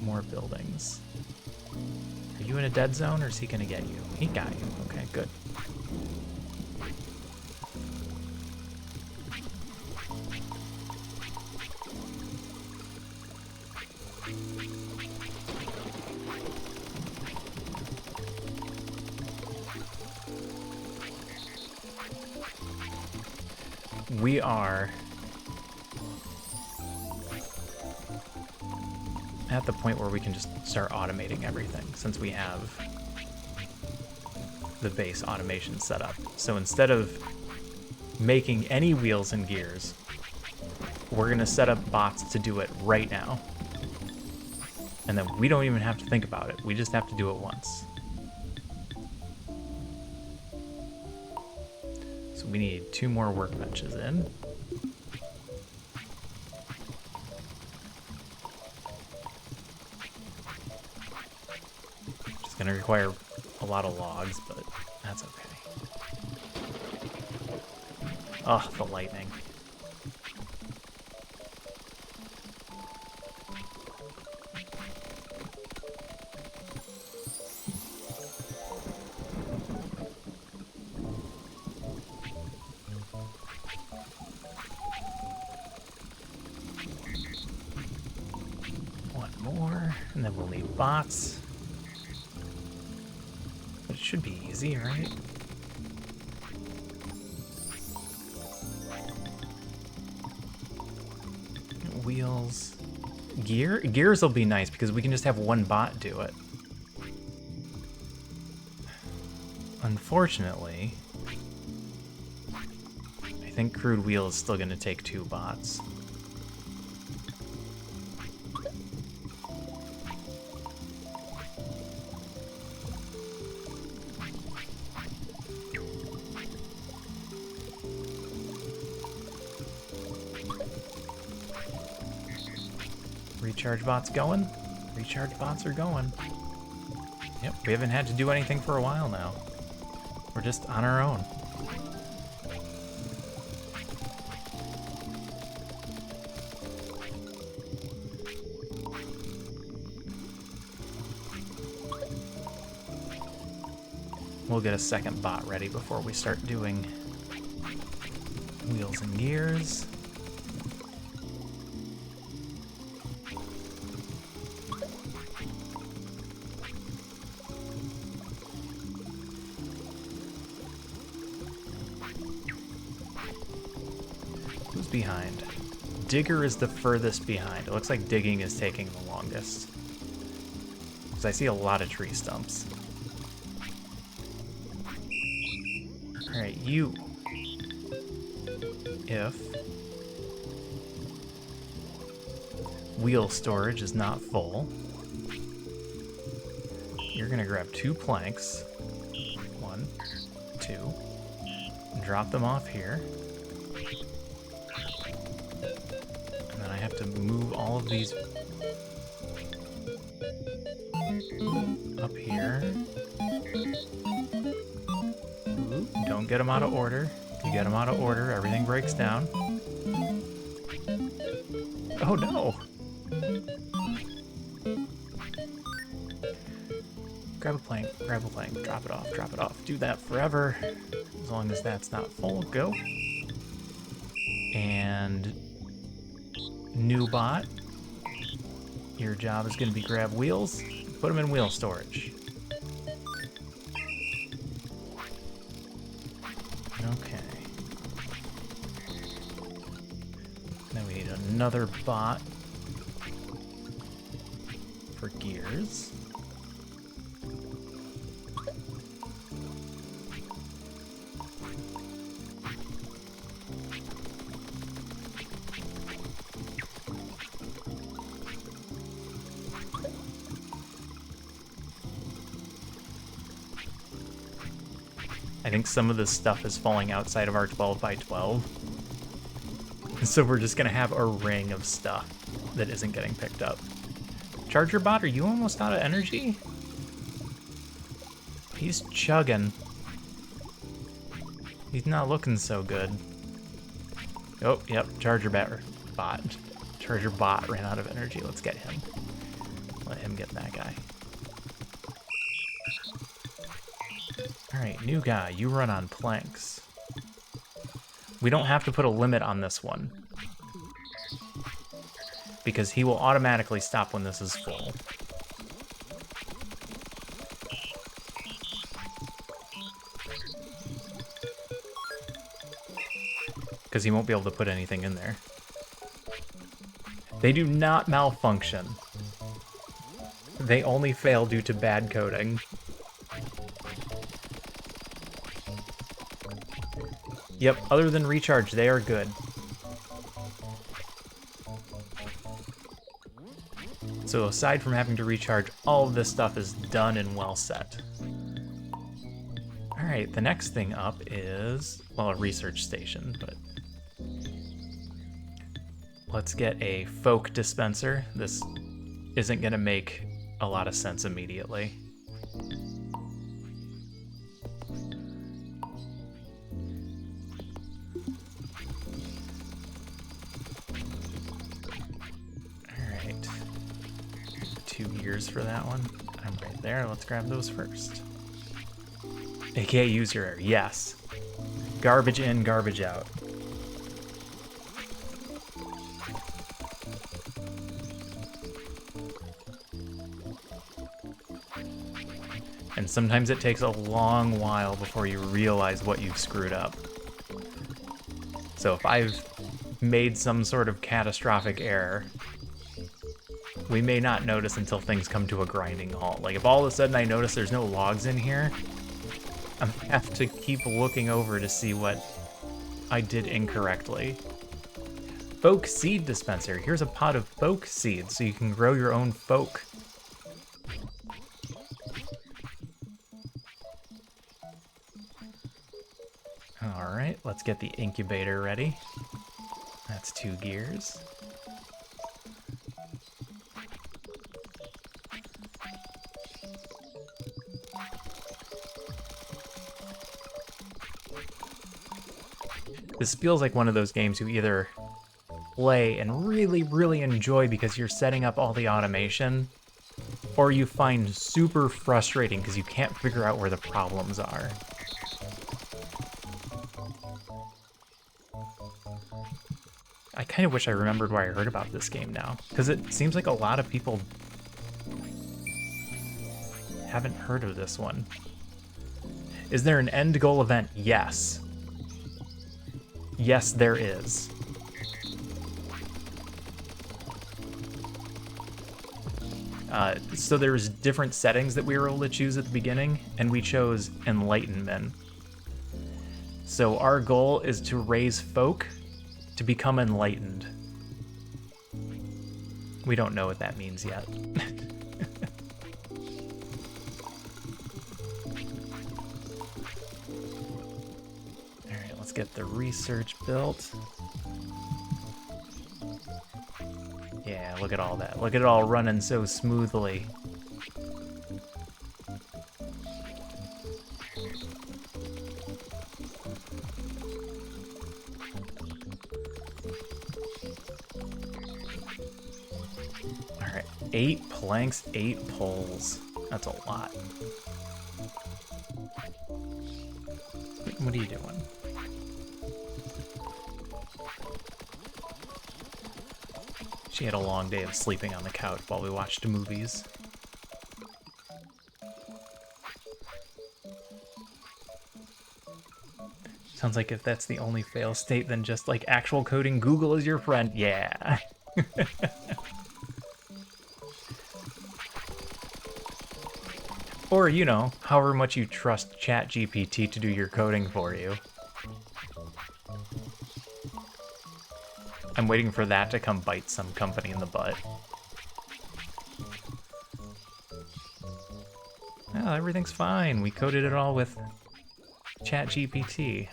more buildings. Are you in a dead zone or is he gonna get you? He got you, okay, good. We are at the point where we can just start automating everything, since we have the base automation setup. So instead of making any wheels and gears, we're gonna set up bots to do it right now. And then we don't even have to think about it. We just have to do it once. So we need 2 more workbenches in. It's gonna require a lot of logs, but that's okay. Oh, the lightning. One more, and then we'll need bots. But it should be easy, right? Wheels. Gears will be nice because we can just have one bot do it. Unfortunately, I think crude wheel is still going to take 2 bots. Recharge bots going? Recharge bots are going. Yep, we haven't had to do anything for a while now. We're just on our own. We'll get a second bot ready before we start doing wheels and gears. Who's behind? Digger is the furthest behind. It looks like digging is taking the longest. Because I see a lot of tree stumps. Alright, you. If wheel storage is not full, you're gonna grab 2 planks. 1, 2. And drop them off here. And then I have to move all of these up here. Ooh, don't get them out of order. If you get them out of order, everything breaks down. Oh no! Grab a plank, drop it off. Do that forever, as long as that's not full. Go. And new bot, your job is going to be grab wheels, put them in wheel storage. Okay. Now we need another bot for gears. I think some of this stuff is falling outside of our 12 by 12. So we're just gonna have a ring of stuff that isn't getting picked up. Charger bot, are you almost out of energy? He's chugging. He's not looking so good. Oh, yep, Charger bot. Charger bot ran out of energy. Let's get him. Let him get that guy. Alright, new guy, you run on planks. We don't have to put a limit on this one, because he will automatically stop when this is full. Because he won't be able to put anything in there. They do not malfunction. They only fail due to bad coding. Yep, other than recharge, they are good. So aside from having to recharge, all of this stuff is done and well set. All right, the next thing up is, well, a research station, but let's get a folk dispenser. This isn't gonna make a lot of sense immediately. All right, 2 gears for that one. I'm right there, let's grab those first. AKA user error, yes. Garbage in, garbage out. And sometimes it takes a long while before you realize what you've screwed up. So if I've made some sort of catastrophic error, we may not notice until things come to a grinding halt. Like if all of a sudden I notice there's no logs in here, I'm gonna have to keep looking over to see what I did incorrectly. Folk seed dispenser. Here's a pot of folk seeds so you can grow your own folk. All right, let's get the incubator ready. That's 2 gears. This feels like one of those games you either play and really, really enjoy because you're setting up all the automation, or you find super frustrating because you can't figure out where the problems are. I kind of wish I remembered where I heard about this game now, because it seems like a lot of people haven't heard of this one. Is there an end goal event? Yes. Yes, there is. So there's different settings that we were able to choose at the beginning, and we chose Enlightenment. So our goal is to raise folk to become enlightened. We don't know what that means yet. Alright, let's get the research built. Yeah, look at all that. Look at it all running so smoothly. Alright, 8 planks, 8 poles. That's a lot. What are you doing? She had a long day of sleeping on the couch while we watched movies. Sounds like if that's the only fail state, then just like actual coding, Google is your friend. Yeah. Or, you know, however much you trust ChatGPT to do your coding for you. I'm waiting for that to come bite some company in the butt. Oh, everything's fine. We coded it all with ChatGPT.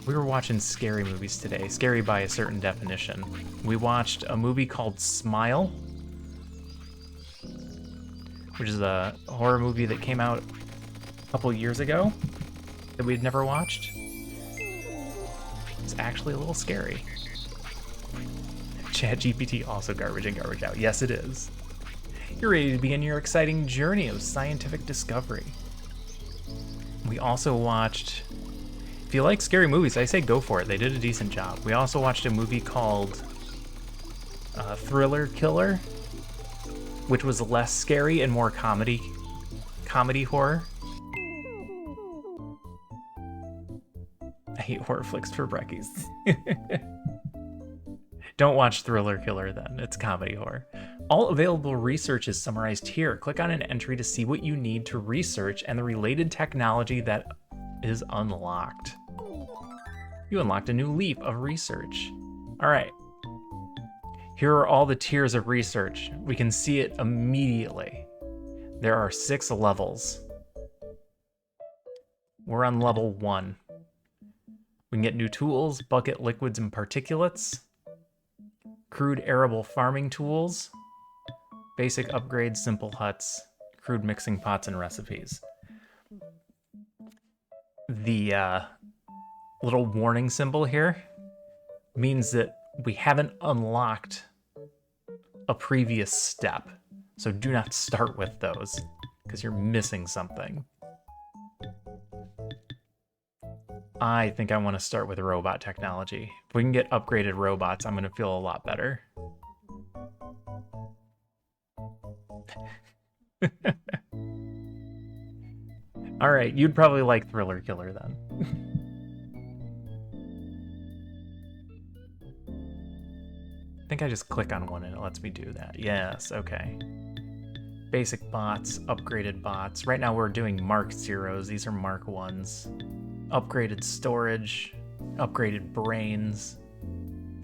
We were watching scary movies today. Scary by a certain definition. We watched a movie called Smile, which is a horror movie that came out a couple years ago that we'd never watched. It's actually a little scary. ChatGPT also garbage in, garbage out. Yes, it is. You're ready to begin your exciting journey of scientific discovery. We also watched... If you like scary movies, I say go for it. They did a decent job. We also watched a movie called Thriller Killer, which was less scary and more comedy horror. I hate horror flicks for breckies. Don't watch Thriller Killer then. It's comedy horror. All available research is summarized here. Click on an entry to see what you need to research and the related technology that is unlocked. You unlocked a new leap of research. All right. Here are all the tiers of research. We can see it immediately. There are 6 levels. We're on level 1. We can get new tools, bucket liquids and particulates, crude arable farming tools, basic upgrades, simple huts, crude mixing pots and recipes. The little warning symbol here means that we haven't unlocked a previous step. So do not start with those, because you're missing something. I think I want to start with robot technology. If we can get upgraded robots, I'm going to feel a lot better. All right, you'd probably like Thriller Killer then. I think I just click on one and it lets me do that. Yes, okay. Basic bots, upgraded bots. Right now we're doing Mark Zeros. These are Mark 1s. Upgraded storage, upgraded brains.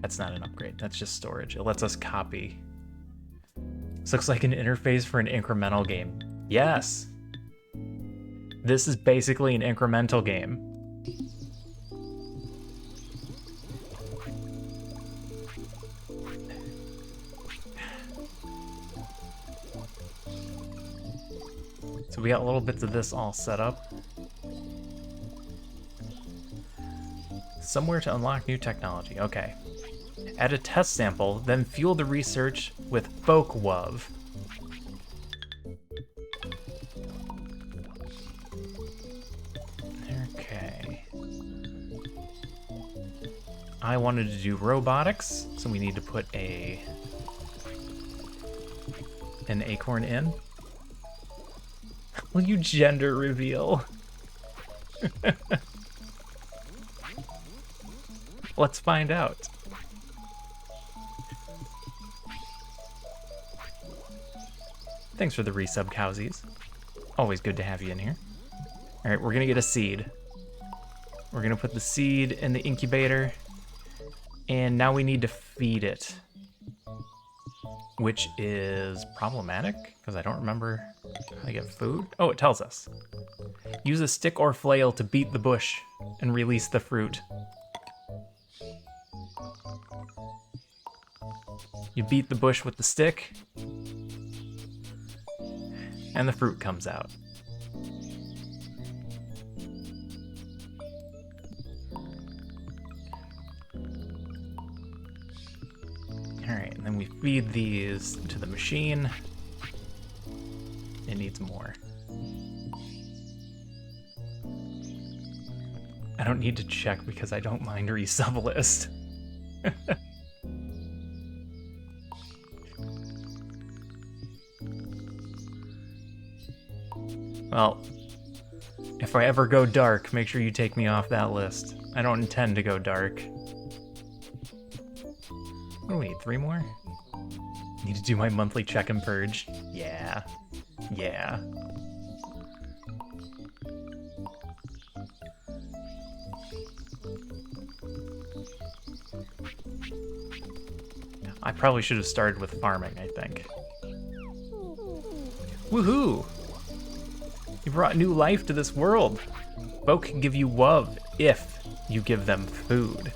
That's not an upgrade, that's just storage. It lets us copy. This looks like an interface for an incremental game. Yes! This is basically an incremental game. So we got little bits of this all set up. Somewhere to unlock new technology, okay. Add a test sample, then fuel the research with folk wov. Okay. I wanted to do robotics, so we need to put an acorn in. Will you gender reveal? Let's find out. Thanks for the resub, Cowsies. Always good to have you in here. All right, we're gonna get a seed. We're gonna put the seed in the incubator, and now we need to feed it, which is problematic because I don't remember how to get food. Oh, it tells us. Use a stick or flail to beat the bush and release the fruit. You beat the bush with the stick, and the fruit comes out. All right, and then we feed these to the machine. It needs more. I don't need to check because I don't mind resub list. Well, if I ever go dark, make sure you take me off that list. I don't intend to go dark. What do we need, 3 more? Need to do my monthly check and purge. Yeah. Yeah. I probably should have started with farming, I think. Woohoo! You brought new life to this world. Folk can give you love if you give them food.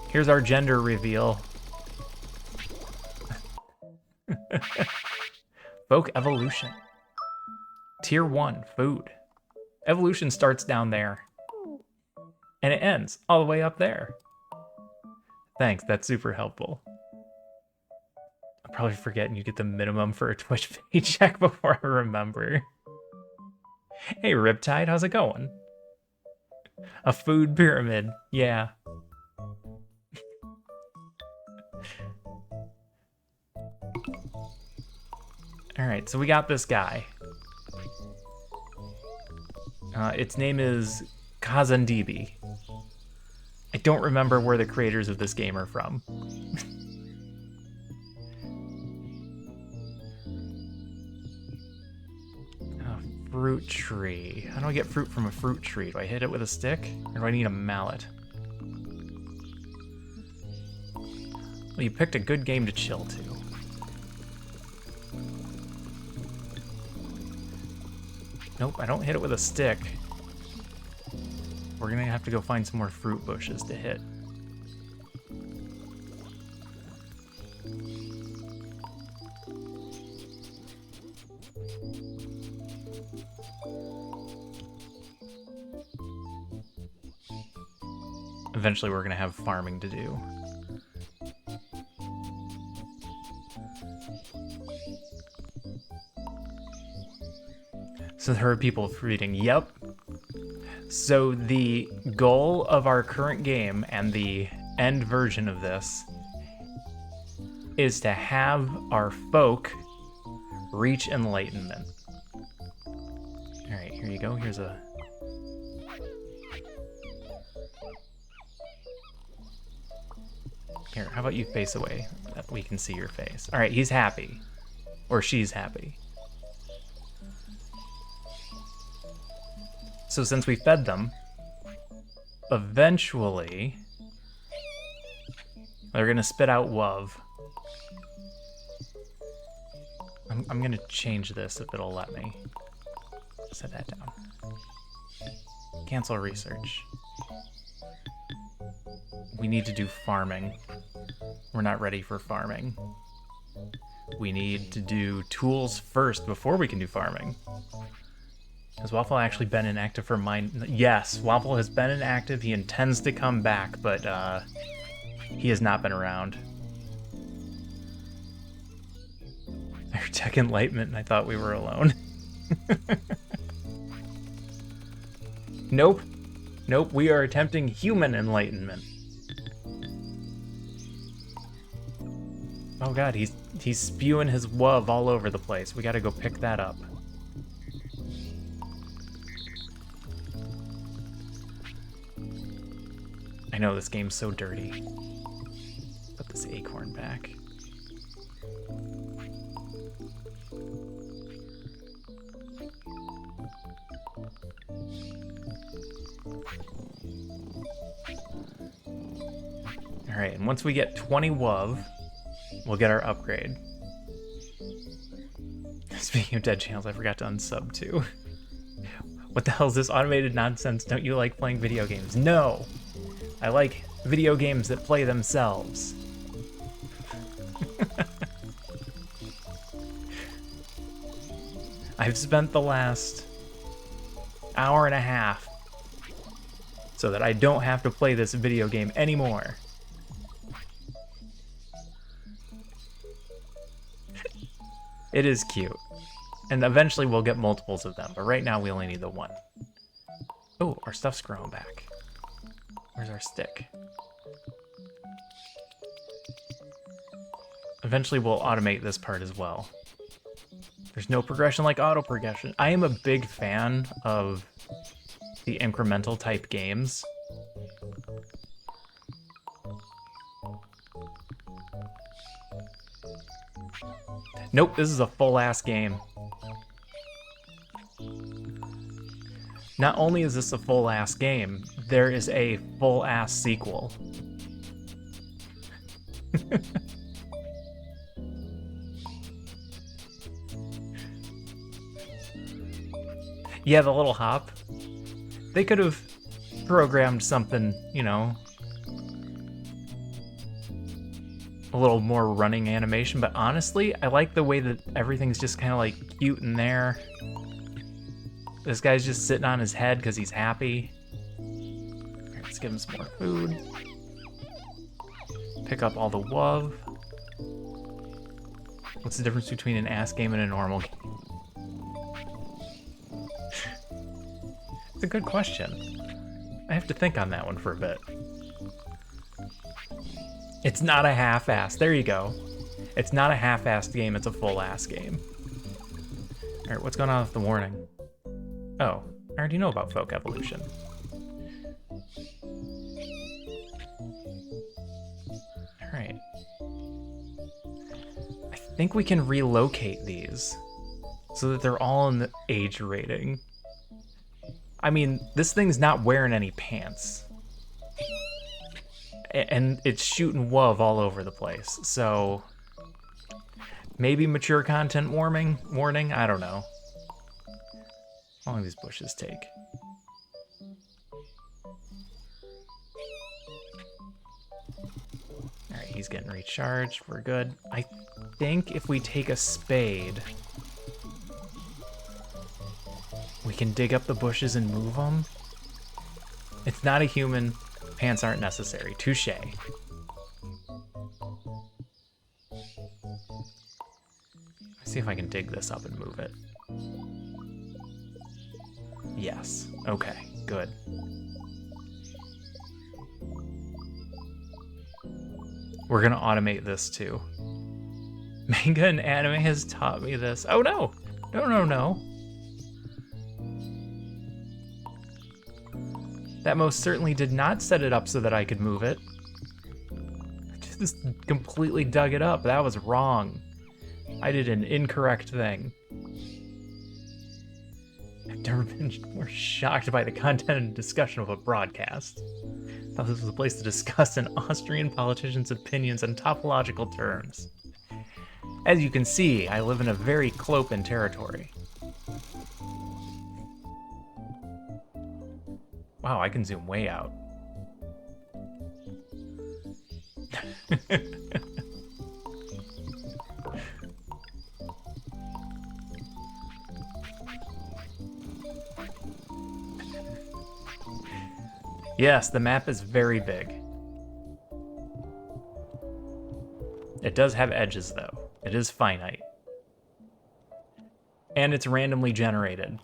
Here's our gender reveal. Folk evolution. Tier 1, food. Evolution starts down there. And it ends all the way up there. Thanks, that's super helpful. I'll probably forget and you get the minimum for a Twitch paycheck before I remember. Hey Riptide, how's it going? A food pyramid, yeah. Alright, so we got this guy. Its name is Kazandibi. I don't remember where the creators of this game are from. fruit tree. How do I get fruit from a fruit tree? Do I hit it with a stick? Or do I need a mallet? Well, you picked a good game to chill to. Nope, I don't hit it with a stick. We're gonna have to go find some more fruit bushes to hit. Eventually we're gonna have farming to do. So there are people reading, yep. So the goal of our current game and the end version of this is to have our folk reach enlightenment. All right, here you go. Here's a... Here, how about you face away that we can see your face? All right, he's happy. Or she's happy. So since we fed them, eventually they're gonna spit out love. I'm gonna change this if it'll let me. Set that down. Cancel research. We need to do farming. We're not ready for farming. We need to do tools first before we can do farming. Has Waffle actually been inactive for mine? Yes, Waffle has been inactive. He intends to come back, but he has not been around. I heard tech enlightenment and I thought we were alone. Nope. Nope, we are attempting human enlightenment. Oh god, he's spewing his love all over the place. We gotta go pick that up. I know this game's so dirty. Put this acorn back. All right, and once we get 20 WUV, we'll get our upgrade. Speaking of dead channels, I forgot to unsub too. What the hell is this automated nonsense? Don't you like playing video games? No! I like video games that play themselves. I've spent the last hour and a half so that I don't have to play this video game anymore. It is cute. And eventually we'll get multiples of them, but right now we only need the one. Oh, our stuff's growing back. Where's our stick? Eventually we'll automate this part as well. There's no progression like auto progression. I am a big fan of the incremental type games. Nope, this is a full-ass game. Not only is this a full-ass game, there is a full-ass sequel. Yeah, the little hop. They could have programmed something, you know, a little more running animation, but honestly, I like the way that everything's just kind of like cute in there. This guy's just sitting on his head because he's happy. Right, let's give him some more food. Pick up all the WUV. What's the difference between an ass game and a normal game? It's a good question. I have to think on that one for a bit. It's not a half-assed. There you go. It's not a half-assed game, it's a full-ass game. Alright, what's going on with the warning? Oh, I already know about folk evolution. Alright. I think we can relocate these. so that they're all in the age rating. I mean, this thing's not wearing any pants. And it's shooting WUV all over the place, so maybe mature content warning? I don't know. How long do these bushes take? Alright, he's getting recharged. We're good. I think if we take a spade, we can dig up the bushes and move them. It's not a human. Pants aren't necessary. Touche. Let's see if I can dig this up and move it. Yes. Okay, good. We're gonna automate this too. Manga and anime has taught me this. Oh no! No. That most certainly did not set it up so that I could move it. I just completely dug it up. That was wrong. I did an incorrect thing. I've never been more shocked by the content and discussion of a broadcast. I thought this was a place to discuss an Austrian politician's opinions in topological terms. As you can see, I live in a very clopen territory. Wow, I can zoom way out. Yes, the map is very big. It does have edges, though. It is finite. And it's randomly generated.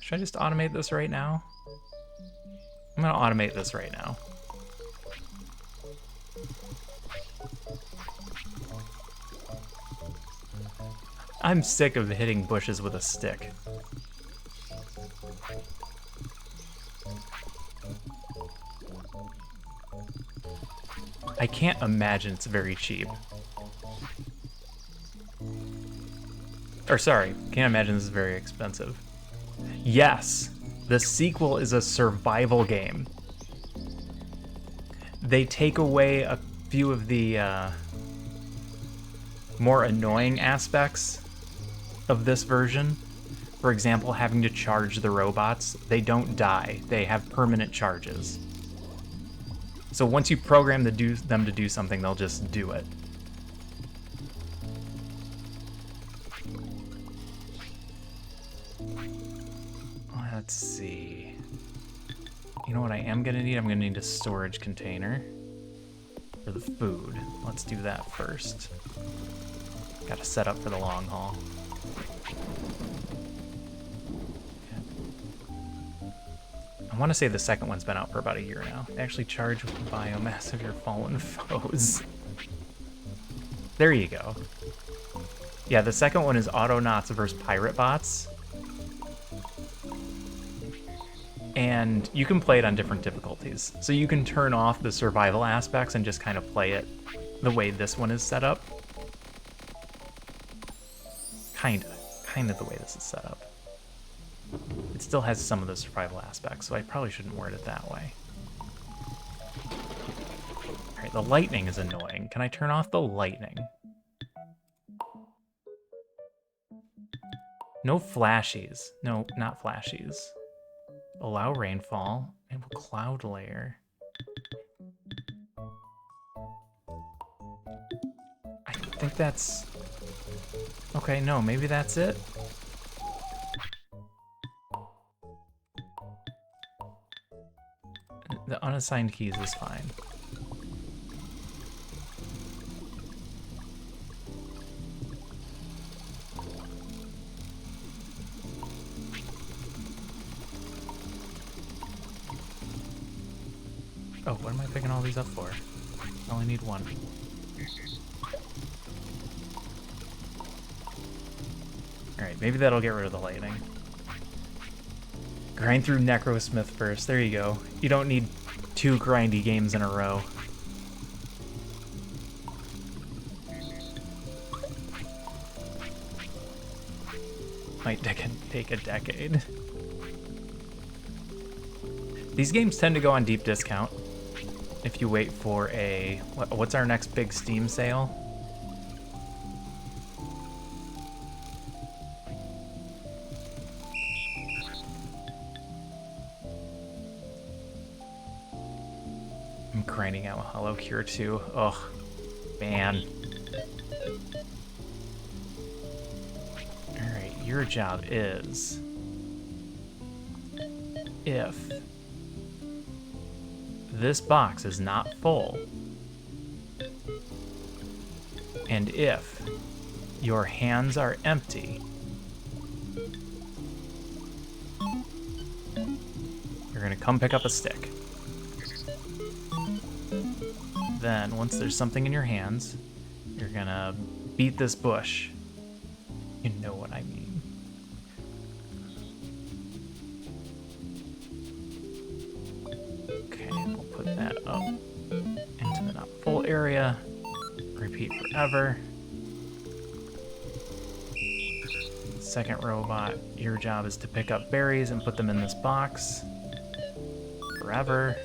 Should I just automate this right now? I'm gonna automate this right now. I'm sick of hitting bushes with a stick. I can't imagine it's very cheap. Or sorry, can't imagine this is very expensive. Yes, the sequel is a survival game. They take away a few of the more annoying aspects of this version. For example, having to charge the robots. They don't die. They have permanent charges. So once you program them to do something, they'll just do it. Let's see. You know what I am gonna need? I'm gonna need a storage container for the food. Let's do that first. Gotta set up for the long haul. I want to say the second one's been out for about a year now. They actually charge with the biomass of your fallen foes. There you go. Yeah, the second one is Autonauts versus Pirate Bots. And you can play it on different difficulties. So you can turn off the survival aspects and just kind of play it the way this one is set up. Kinda the way this is set up. It still has some of the survival aspects, so I probably shouldn't word it that way. Alright, the lightning is annoying. Can I turn off the lightning? No flashies. No, not flashies. Allow rainfall. Enable cloud layer. I think that's... Okay, no, maybe that's it. The unassigned keys is fine. Oh, what am I picking all these up for? I only need one. Alright, maybe that'll get rid of the lightning. Grind through Necrosmith first. There you go. You don't need 2 grindy games in a row. Might take a decade. These games tend to go on deep discount if you wait for a... What's our next big Steam sale? I'm grinding out Hollow Cure 2. Ugh, man. Alright, your job is... if this box is not full, and if your hands are empty, you're gonna come pick up a stick. Then, once there's something in your hands, you're gonna beat this bush. You know what I mean. Okay, we'll put that up into the not full area. Repeat forever. Second robot, your job is to pick up berries and put them in this box. Forever.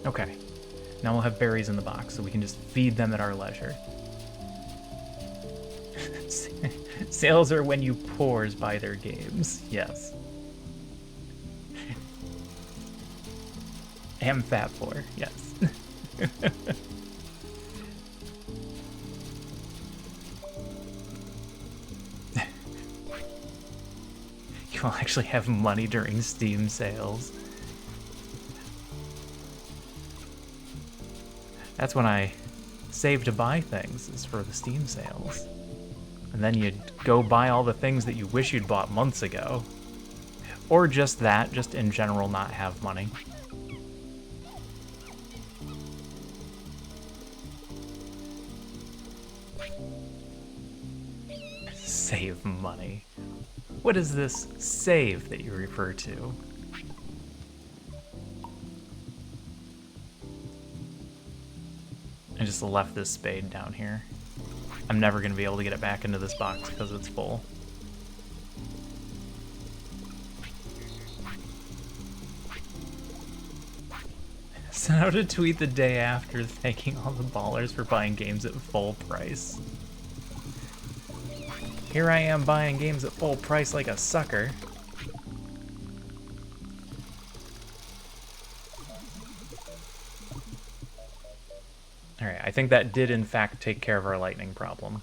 Okay, now we'll have berries in the box, so we can just feed them at our leisure. Sales are when you poors buy their games, yes. And fat poor, yes. You will actually have money during Steam sales. That's when I save to buy things, is for the Steam sales. And then you'd go buy all the things that you wish you'd bought months ago. Or just that, just in general not have money. Save money. What is this save that you refer to? I just left this spade down here. I'm never going to be able to get it back into this box because it's full. Sent out a tweet the day after thanking all the ballers for buying games at full price. Here I am buying games at full price like a sucker. Alright, I think that did in fact take care of our lightning problem.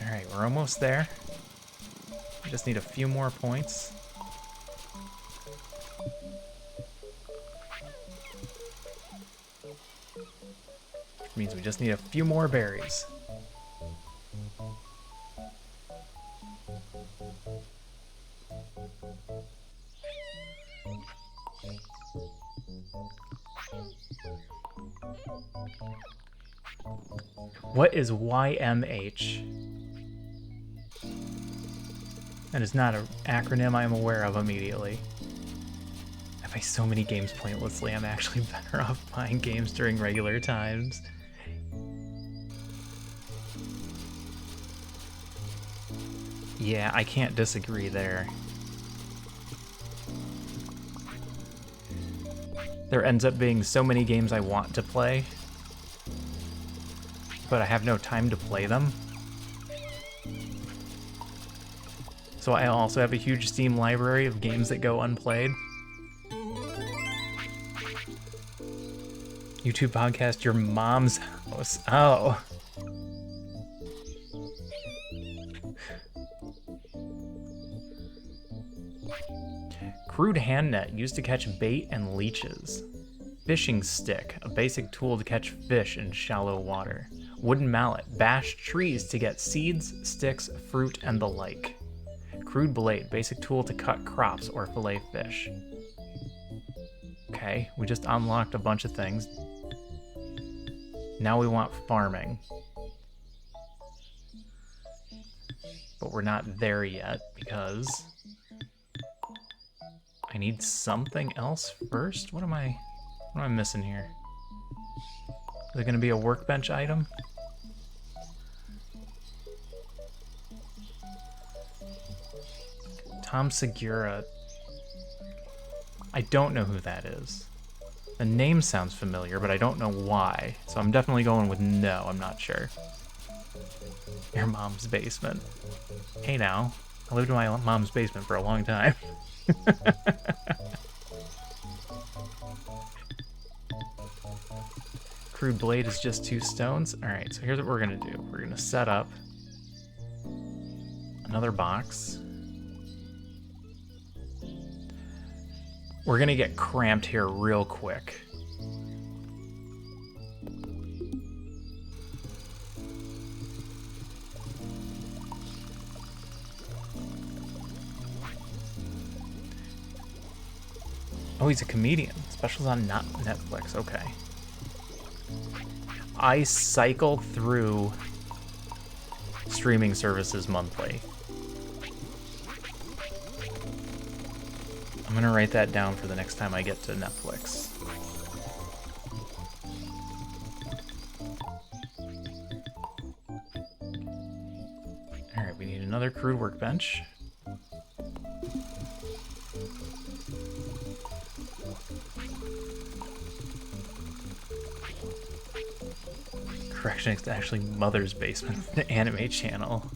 Alright, we're almost there. We just need a few more points. Which means we just need a few more berries. What is YMH? That is not an acronym I am aware of immediately. I buy so many games pointlessly, I'm actually better off buying games during regular times. Yeah, I can't disagree there. There ends up being so many games I want to play, but I have no time to play them. So I also have a huge Steam library of games that go unplayed. YouTube podcast, your mom's house. Oh. Crude hand net used to catch bait and leeches. Fishing stick, a basic tool to catch fish in shallow water. Wooden mallet, bash trees to get seeds, sticks, fruit, and the like. Crude blade, basic tool to cut crops or fillet fish. Okay, we just unlocked a bunch of things. Now we want farming. But we're not there yet because I need something else first. What am I missing here? Is there gonna be a workbench item? Tom Segura. I don't know who that is. The name sounds familiar, but I don't know why. So I'm definitely going with no, I'm not sure. Your mom's basement. Hey now, I lived in my mom's basement for a long time. Crude blade is just 2 stones. All right, so here's what we're gonna do. We're gonna set up another box. We're gonna get cramped here real quick. Oh, he's a comedian. Specials on not Netflix, okay. I cycle through streaming services monthly. I'm gonna write that down for the next time I get to Netflix. All right, we need another crude workbench. Correction, it's actually Mother's Basement, the anime channel.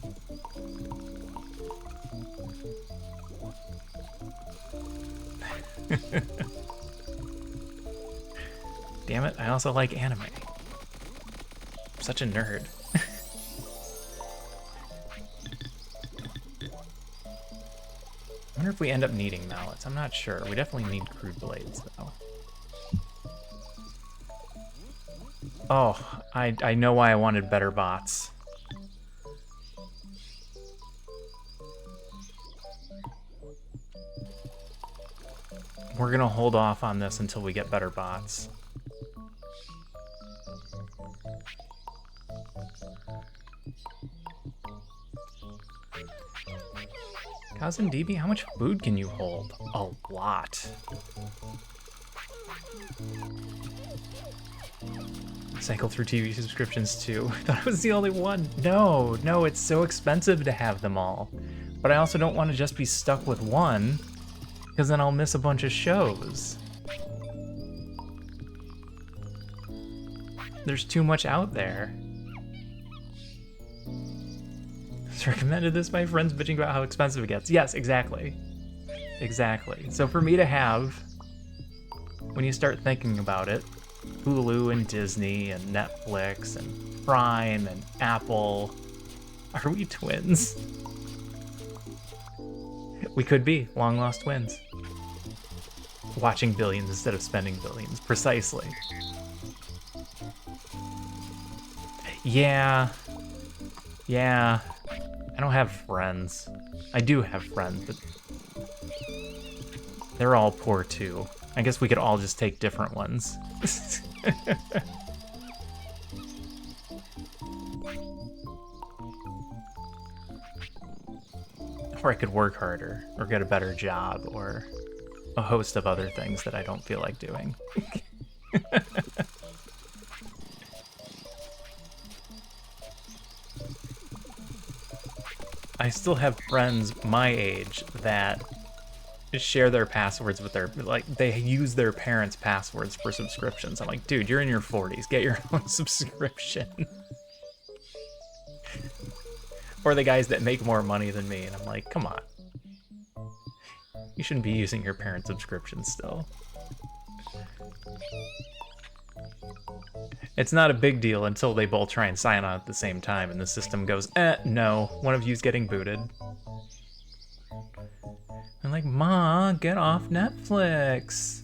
Damn it, I also like anime. I'm such a nerd. I wonder if we end up needing mallets. I'm not sure. We definitely need crude blades, though. Oh, I know why I wanted better bots. We're gonna hold off on this until we get better bots. Cousin DB, how much food can you hold? A lot. Cycle through TV subscriptions too. I thought it was the only one. No, it's so expensive to have them all. But I also don't want to just be stuck with one, because then I'll miss a bunch of shows. There's too much out there. It's recommended this by friends bitching about how expensive it gets. Yes, exactly. Exactly. So for me to have, when you start thinking about it, Hulu and Disney and Netflix and Prime and Apple, are we twins? We could be long lost twins. Watching billions instead of spending billions, precisely. Yeah. I don't have friends. I do have friends, but they're all poor too. I guess we could all just take different ones. Or I could work harder, or get a better job, or a host of other things that I don't feel like doing. I still have friends my age that share their passwords with their, like, they use their parents' passwords for subscriptions. I'm like, dude, you're in your 40s, get your own subscription. Or the guys that make more money than me, and I'm like, come on. You shouldn't be using your parents' subscription still. It's not a big deal until they both try and sign on at the same time and the system goes, no, one of you's getting booted. I'm like, Ma, get off Netflix.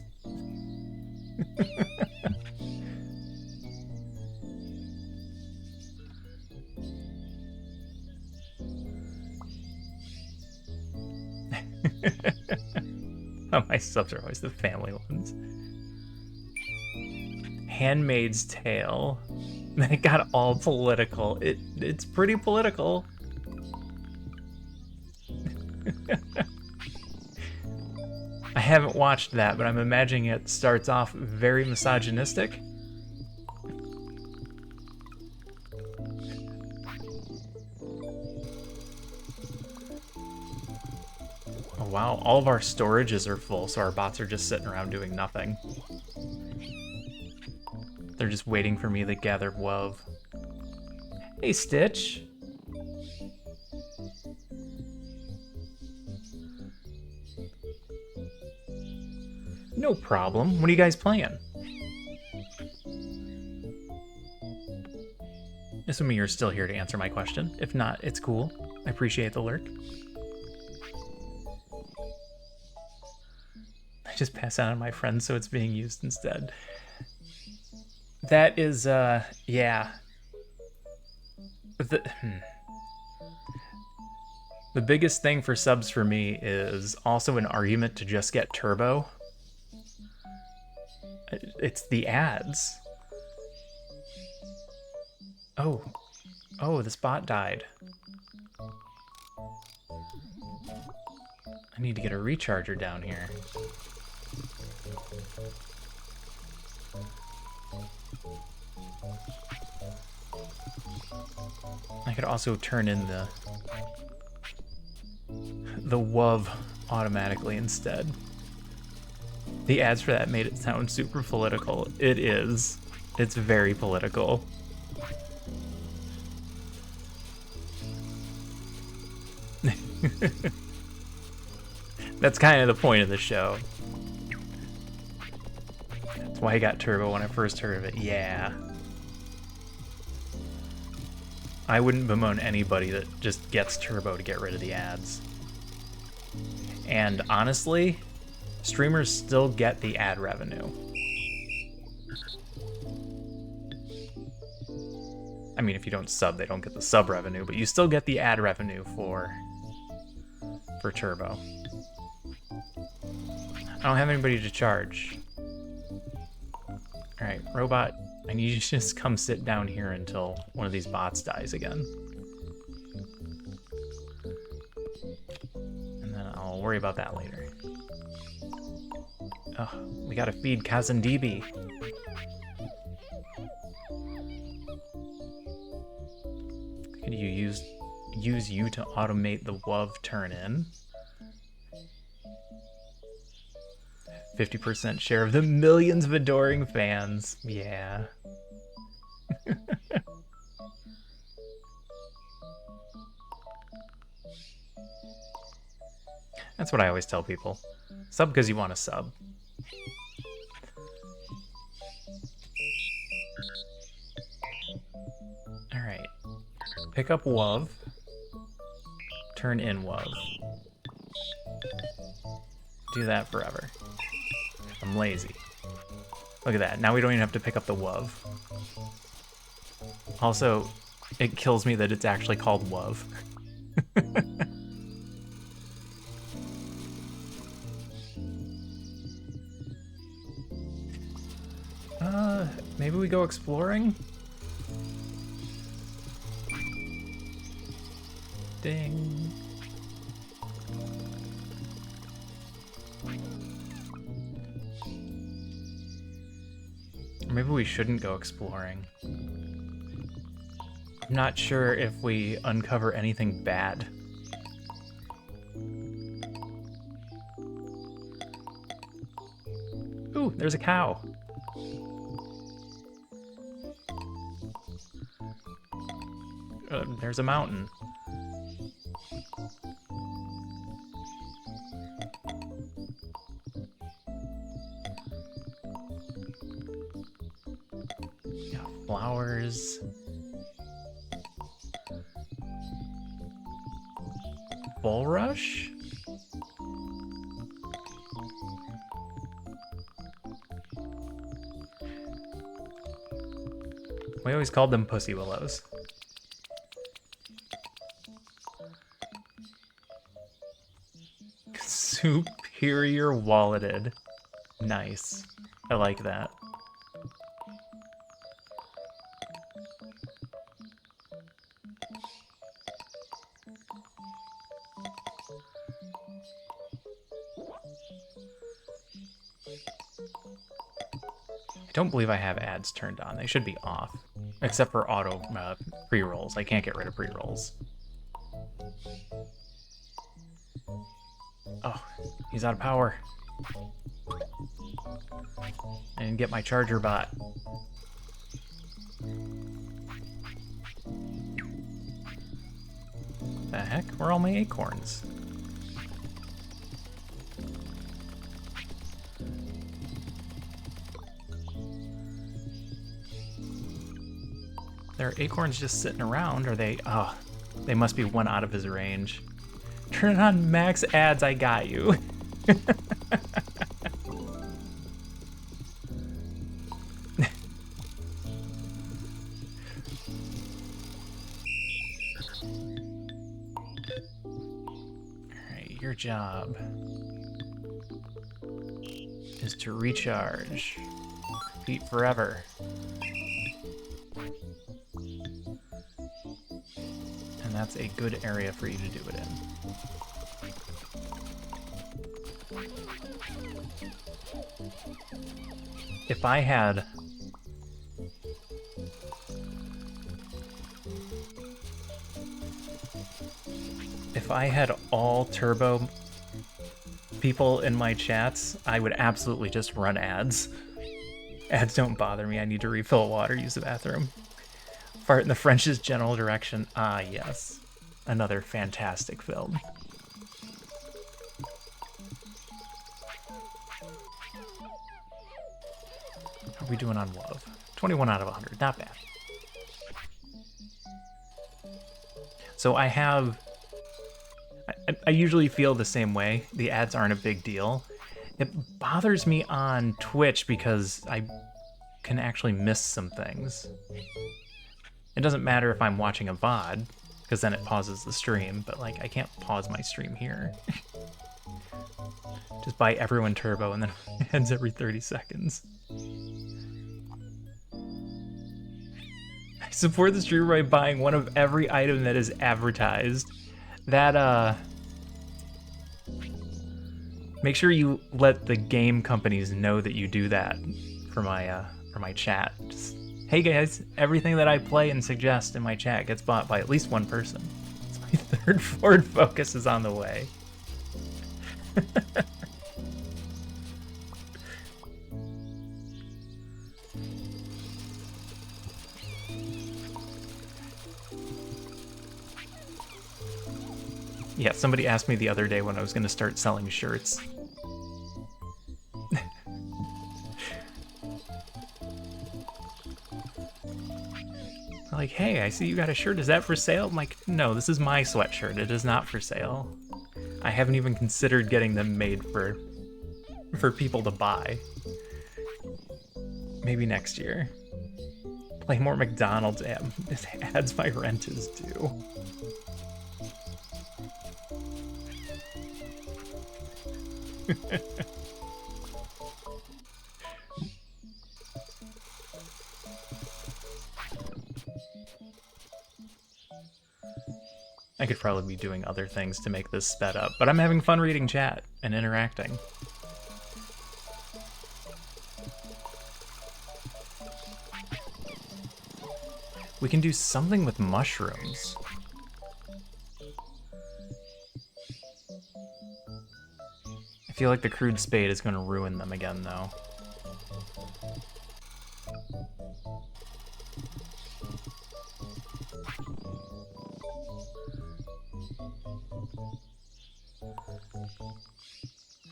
Oh, my subs are always the family ones. Handmaid's Tale. It got all political. It's pretty political. I haven't watched that, but I'm imagining it starts off very misogynistic. Oh wow, all of our storages are full, so our bots are just sitting around doing nothing. They're just waiting for me to gather WoW. Hey, Stitch. No problem. What are you guys playing? Assuming you're still here to answer my question. If not, it's cool. I appreciate the lurk. I just pass out on my friends so it's being used instead. That is, yeah. The biggest thing for subs for me is also an argument to just get turbo. It's the ads. Oh. Oh, this bot died. I need to get a recharger down here. I could also turn in the WoW automatically instead. The ads for that made it sound super political. It is. It's very political. That's kind of the point of the show. That's why I got turbo when I first heard of it. Yeah. I wouldn't bemoan anybody that just gets turbo to get rid of the ads. And honestly, streamers still get the ad revenue. I mean, if you don't sub, they don't get the sub revenue, but you still get the ad revenue for turbo. I don't have anybody to charge. Alright, robot, I need you to just come sit down here until one of these bots dies again. And then I'll worry about that later. Oh, we gotta feed Kazandibi. Could you use you to automate the WoW turn-in? 50% share of the millions of adoring fans. Yeah. That's what I always tell people. Sub because you want to sub. Alright. Pick up WoW. Turn in WoW. Do that forever. I'm lazy. Look at that. Now we don't even have to pick up the WoW. Also, it kills me that it's actually called WoW. Maybe we go exploring? Ding. Or maybe we shouldn't go exploring. I'm not sure if we uncover anything bad. Ooh, there's a cow. There's a mountain. Yeah, flowers. Bulrush? We always called them pussy willows. Superior walleted. Nice. I like that. I don't believe I have ads turned on. They should be off. Except for auto pre-rolls. I can't get rid of pre-rolls. Oh, he's out of power. I didn't get my charger bot. The heck? Where are all my acorns? There are acorns just sitting around, or they... Oh, they must be one out of his range. Turn it on max ads, I got you. Alright, your job is to recharge. Repeat forever. And that's a good area for you to do it in. If I had... If I had all turbo people in my chats, I would absolutely just run ads. Ads don't bother me. I need to refill water, use the bathroom. Fart in the French's general direction. Ah, yes. Another fantastic film. How are we doing on love? 21 out of 100. Not bad. So I have... I usually feel the same way. The ads aren't a big deal. It bothers me on Twitch because I can actually miss some things. It doesn't matter if I'm watching a VOD, because then it pauses the stream, but like I can't pause my stream here. Just buy everyone turbo and then it ends every 30 seconds. I support the streamer by buying one of every item that is advertised. That, make sure you let the game companies know that you do that for my chat. Just, hey guys, everything that I play and suggest in my chat gets bought by at least one person. It's my third Ford Focus is on the way. Yeah, somebody asked me the other day when I was going to start selling shirts. Like, hey, I see you got a shirt. Is that for sale? I'm like, no, this is my sweatshirt. It is not for sale. I haven't even considered getting them made for people to buy. Maybe next year. Play more McDonald's ads. My rent is due. I could probably be doing other things to make this sped up, but I'm having fun reading chat and interacting. We can do something with mushrooms. I feel like the crude spade is going to ruin them again, though.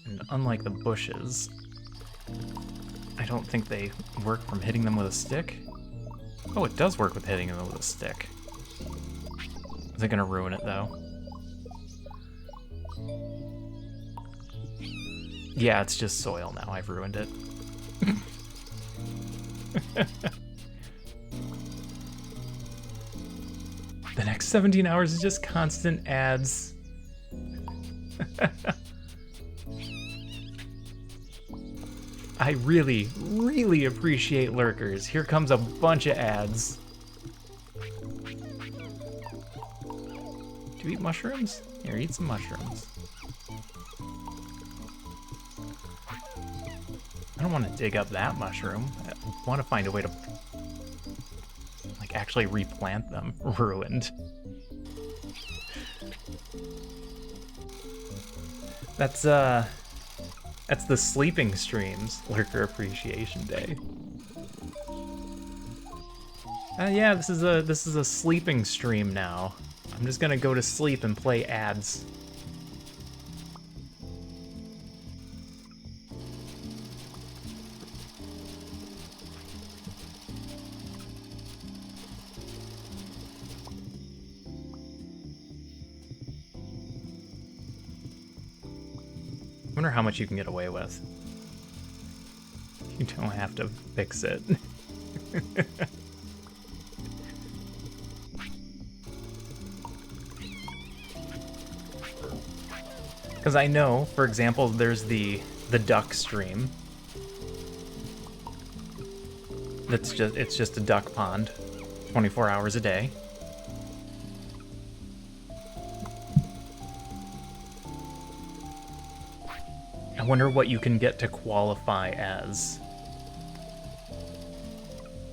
And unlike the bushes, I don't think they work from hitting them with a stick. Oh, it does work with hitting them with a stick. Is it going to ruin it, though? Yeah, it's just soil now. I've ruined it. The next 17 hours is just constant ads. I really, really appreciate lurkers. Here comes a bunch of ads. Do you eat mushrooms? Here, eat some mushrooms. I don't want to dig up that mushroom. I want to find a way to, like, actually replant them. Ruined. That's the sleeping streams Lurker Appreciation Day. Yeah, this is a sleeping stream now. I'm just gonna go to sleep and play ads. I wonder how much you can get away with. You don't have to fix it. Because I know, for example, there's the duck stream. It's just a duck pond, 24 hours a day. I wonder what you can get to qualify as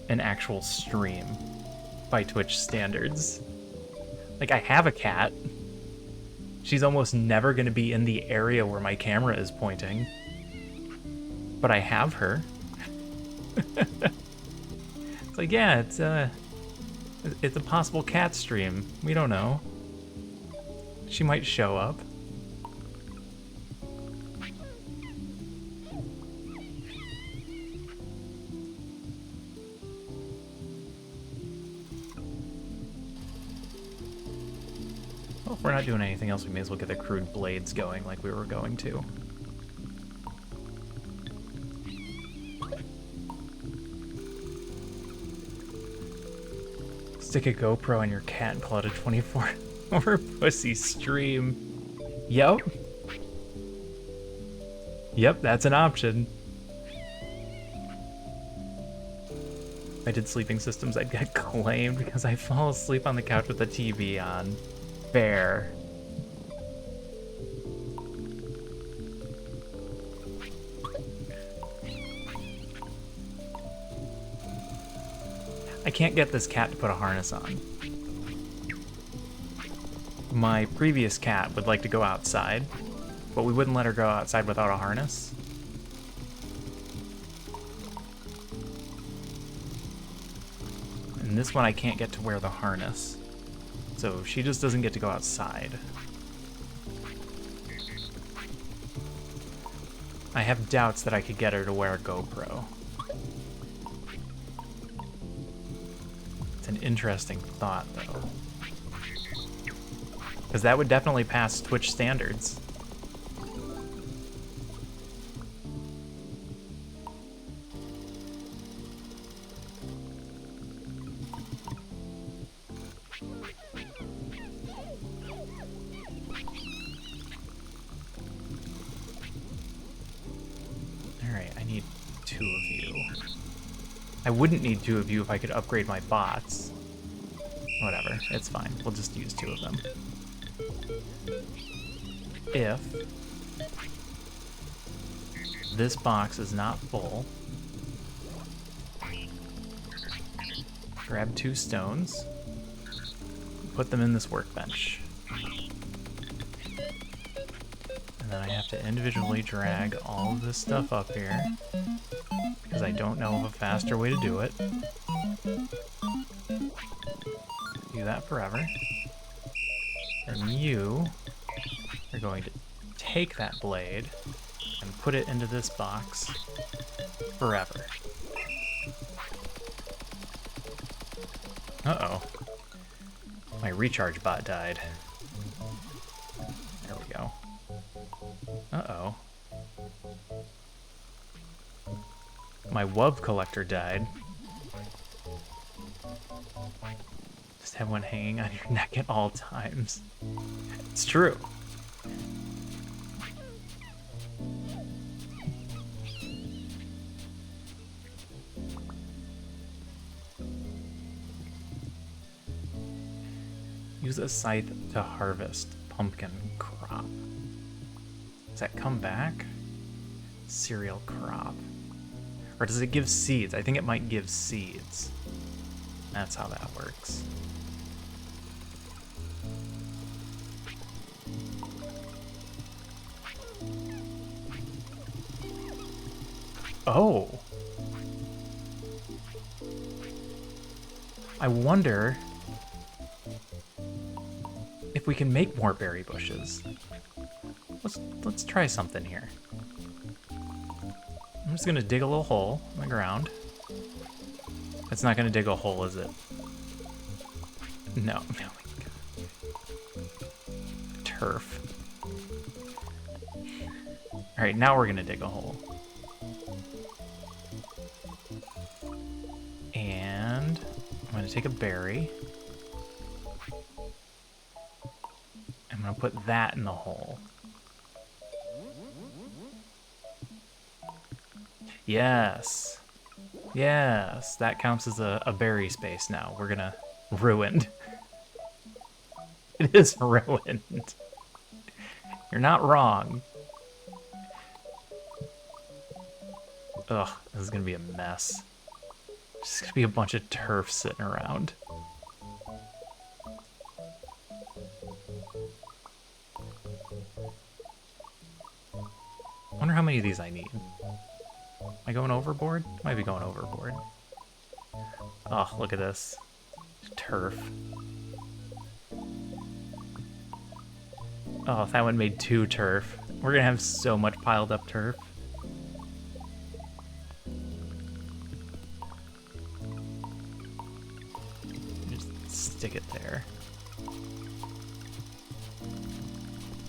an actual stream by Twitch standards. Like, I have a cat. She's almost never going to be in the area where my camera is pointing. But I have her. It's like, yeah, it's a possible cat stream. We don't know. She might show up. Well, if we're not doing anything else, we may as well get the crude blades going like we were going to. Stick a GoPro on your cat and call it a 24-hour pussy stream. Yep. Yep, that's an option. If I did sleeping systems, I'd get claimed because I fall asleep on the couch with the TV on. Fair. I can't get this cat to put a harness on. My previous cat would like to go outside, but we wouldn't let her go outside without a harness. And this one I can't get to wear the harness. So she just doesn't get to go outside. I have doubts that I could get her to wear a GoPro. It's an interesting thought, though. Because that would definitely pass Twitch standards. I wouldn't need 2 of you if I could upgrade my bots. Whatever, it's fine. We'll just use 2 of them. If this box is not full, grab 2 stones, put them in this workbench. And then I have to individually drag all of this stuff up here, because I don't know of a faster way to do it. Do that forever. And you are going to take that blade and put it into this box forever. Uh-oh. My recharge bot died. There we go. Uh-oh. My WUV collector died. Just have one hanging on your neck at all times. It's true. Use a scythe to harvest pumpkin crop. Does that come back? Cereal crop. Or does it give seeds? I think it might give seeds. That's how that works. Oh. I wonder if we can make more berry bushes. Let's try something here. I'm just gonna dig a little hole in the ground. It's not gonna dig a hole, is it? No. Oh my God. Turf. Alright, now we're gonna dig a hole. And I'm gonna take a berry. I'm gonna put that in the hole. Yes. Yes, that counts as a berry space now. We're gonna... Ruined. It is ruined. You're not wrong. Ugh, this is gonna be a mess. Just gonna be a bunch of turf sitting around. I wonder how many of these I need. Am I going overboard? Might be going overboard. Oh, look at this. Turf. Oh, that one made 2 turf. We're gonna have so much piled up turf. Just stick it there.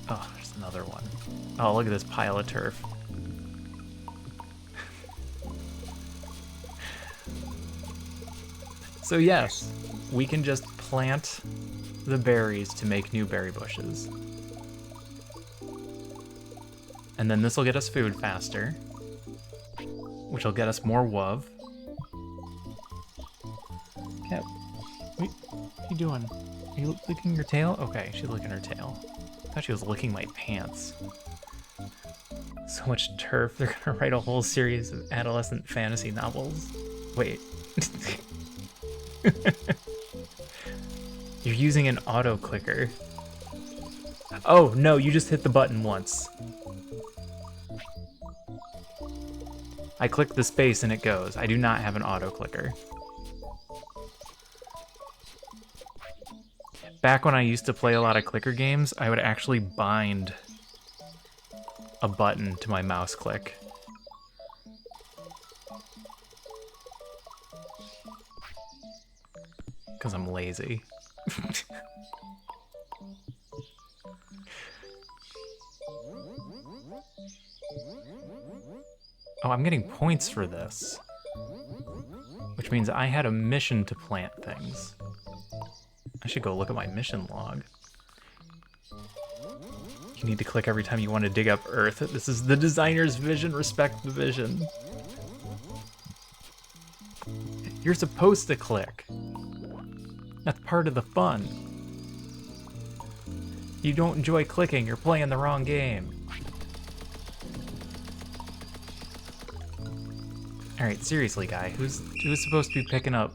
Oh, there's another one. Oh, look at this pile of turf. So yes, we can just plant the berries to make new berry bushes. And then this will get us food faster, which will get us more WUV. Cat, what are you doing? Are you licking your tail? Okay, she's licking her tail. I thought she was licking my pants. So much turf, they're gonna write a whole series of adolescent fantasy novels. Wait. You're using an auto clicker. Oh, no, you just hit the button once. I click the space and it goes. I do not have an auto clicker. Back when I used to play a lot of clicker games, I would actually bind a button to my mouse click. Because I'm lazy. Oh, I'm getting points for this. Which means I had a mission to plant things. I should go look at my mission log. You need to click every time you want to dig up earth. This is the designer's vision. Respect the vision. You're supposed to click. That's part of the fun. You don't enjoy clicking, you're playing the wrong game. Alright, seriously, guy, who's supposed to be picking up?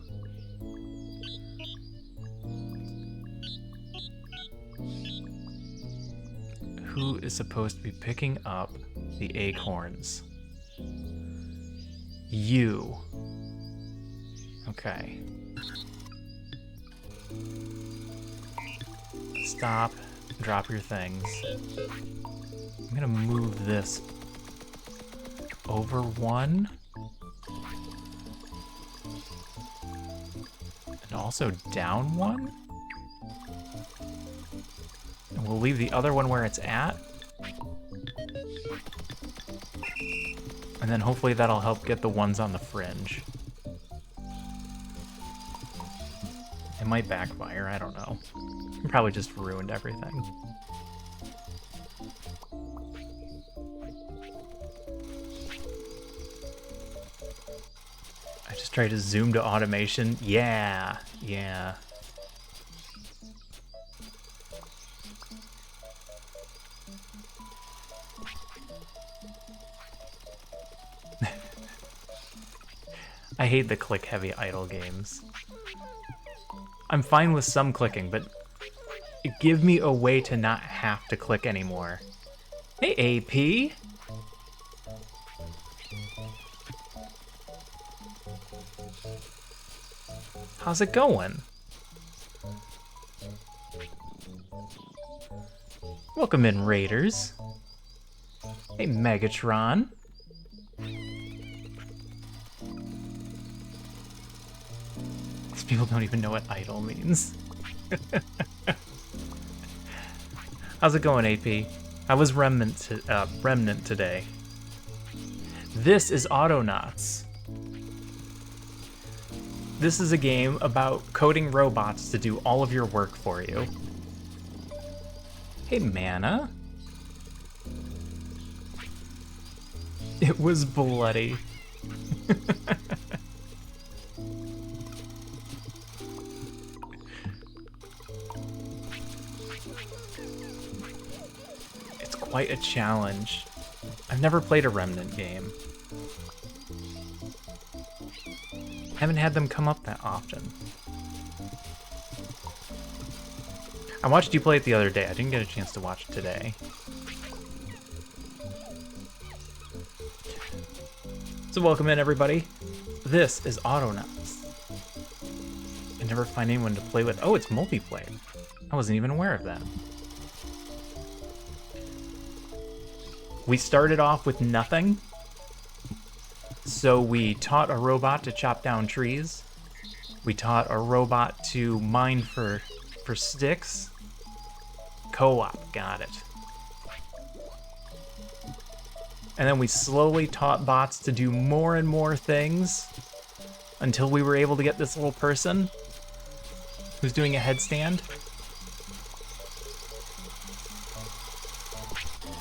Who is supposed to be picking up the acorns? You. Okay. Stop. Drop your things. I'm gonna move this over 1. And also down 1. And we'll leave the other one where it's at. And then hopefully that'll help get the ones on the fringe. It might backfire, I don't know. Probably just ruined everything. I just tried to zoom to automation. Yeah, yeah. I hate the click-heavy idle games. I'm fine with some clicking, but give me a way to not have to click anymore. Hey, AP! How's it going? Welcome in, Raiders. Hey, Megatron. These people don't even know what idle means. How's it going, AP? How was Remnant today? This is Autonauts. This is a game about coding robots to do all of your work for you. Hey, Mana. It was bloody. It's quite a challenge. I've never played a Remnant game. Haven't had them come up that often. I watched you play it the other day. I didn't get a chance to watch it today. So welcome in, everybody. This is Autonauts. I never find anyone to play with. Oh, it's multiplayer. I wasn't even aware of that. We started off with nothing. So we taught a robot to chop down trees. We taught a robot to mine for sticks. Co-op, got it. And then we slowly taught bots to do more and more things until we were able to get this little person who's doing a headstand.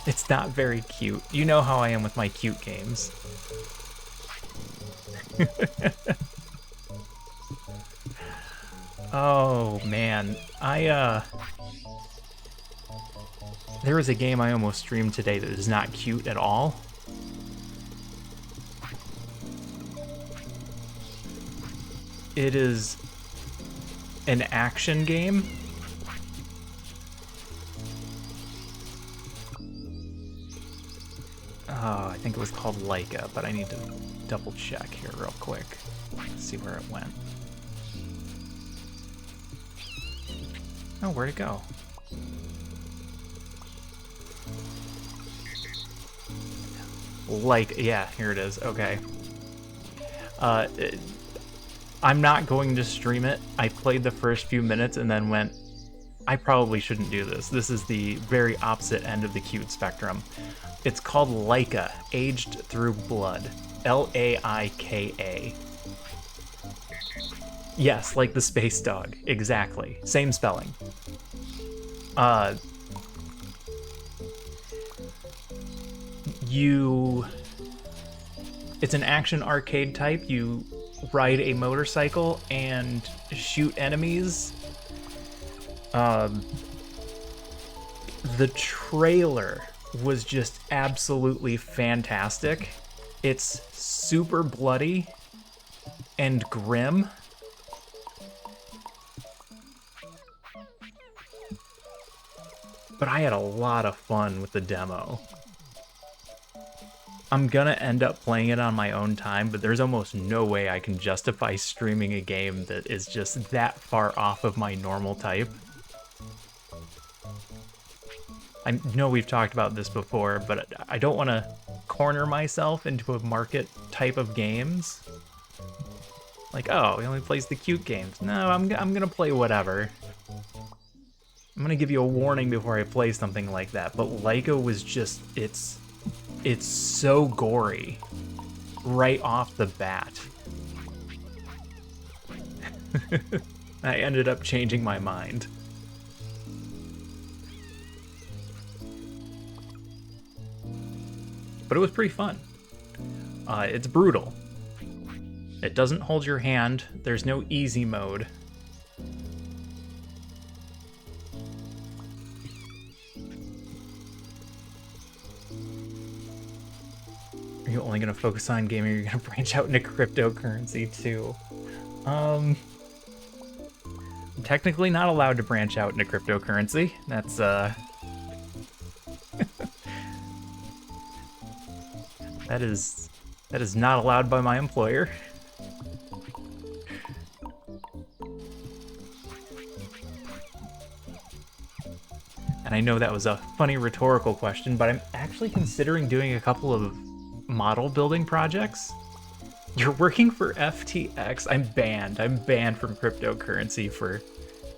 It's not very cute. You know how I am with my cute games. Oh man, there was a game I almost streamed today that is not cute at all. It is an action game. Oh, I think it was called Leica, but I need to double check here real quick. See where it went. Oh, where'd it go? Yeah, here it is. Okay. I'm not going to stream it. I played the first few minutes and then went, I probably shouldn't do this. This is the very opposite end of the cute spectrum. It's called Laika, Aged Through Blood. Laika. Yes, like the space dog. Exactly. Same spelling. It's an action arcade type. You ride a motorcycle and shoot enemies. The trailer was just absolutely fantastic. It's super bloody and grim. But I had a lot of fun with the demo. I'm gonna end up playing it on my own time, but there's almost no way I can justify streaming a game that is just that far off of my normal type. I know we've talked about this before, but I don't want to corner myself into a market type of games. Like, oh, he only plays the cute games. No, I'm gonna play whatever. I'm gonna give you a warning before I play something like that, but Leica was just, it's so gory right off the bat. I ended up changing my mind. But it was pretty fun. It's brutal. It doesn't hold your hand. There's no easy mode. You only only going to focus on gaming, you're going to branch out into cryptocurrency too. I'm technically not allowed to branch out into cryptocurrency. That's, that is not allowed by my employer. And I know that was a funny rhetorical question, but I'm actually considering doing a couple of model building projects. You're working for FTX. I'm banned. I'm banned from cryptocurrency for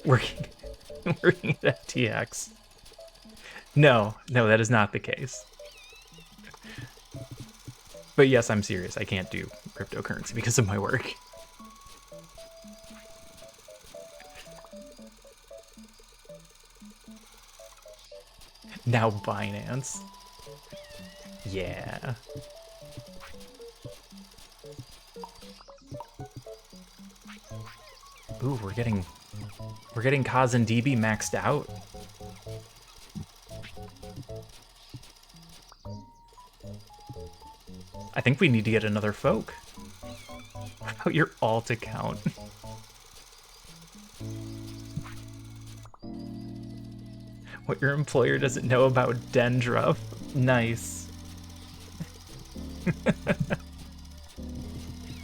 working at FTX. No, that is not the case. But yes, I'm serious. I can't do cryptocurrency because of my work. Now Binance. Yeah. Ooh, we're getting Kaz and DB maxed out. I think we need to get another folk. What about your alt account? What your employer doesn't know about Dendra. Nice.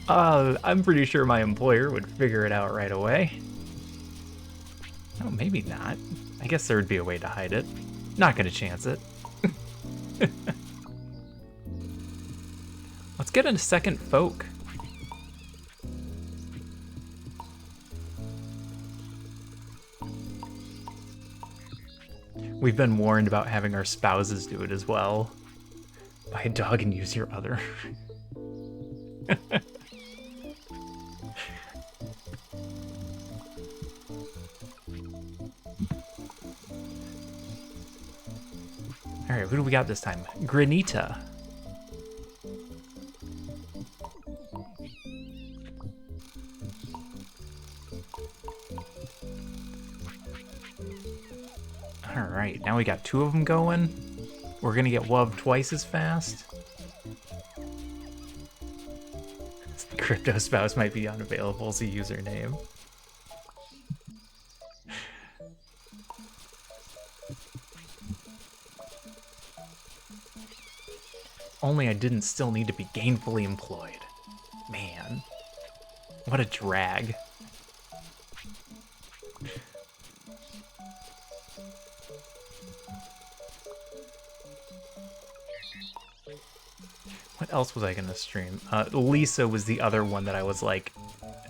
I'm pretty sure my employer would figure it out right away. Oh, maybe not. I guess there would be a way to hide it. Not gonna chance it. Let's get a second folk. We've been warned about having our spouses do it as well. Buy a dog and use your other. Alright, who do we got this time? Granita. Alright, now we got two of them going. We're gonna get WUV twice as fast. The crypto spouse might be unavailable as a username. Only I didn't still need to be gainfully employed. Man, what a drag. What else was I gonna stream? Lisa was the other one that I was like,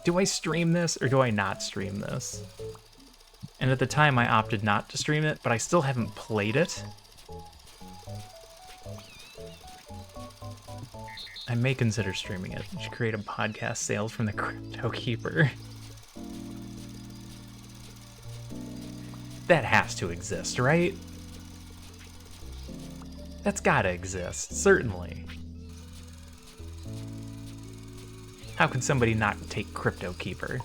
do I stream this or do I not stream this? And at the time I opted not to stream it, but I still haven't played it. I may consider streaming it. You should create a podcast sales from the Crypto Keeper. That has to exist, right? That's gotta exist, certainly. How can somebody not take Crypto Keeper?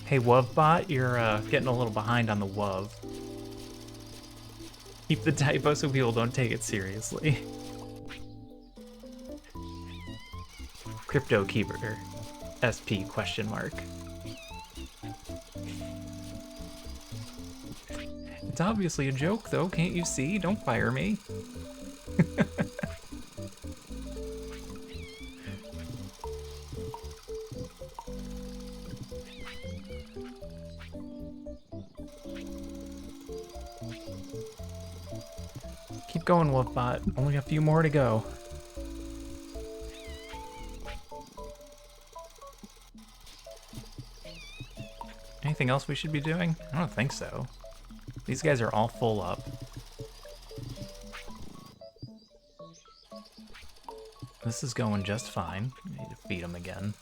Hey WUVbot, you're getting a little behind on the WUV. Keep the typo so people don't take it seriously. Crypto Keeper, SP question mark. It's obviously a joke though, can't you see? Don't fire me. Keep going, WUVbot. Only a few more to go. Anything else we should be doing? I don't think so. These guys are all full up. This is going just fine. I need to feed them again.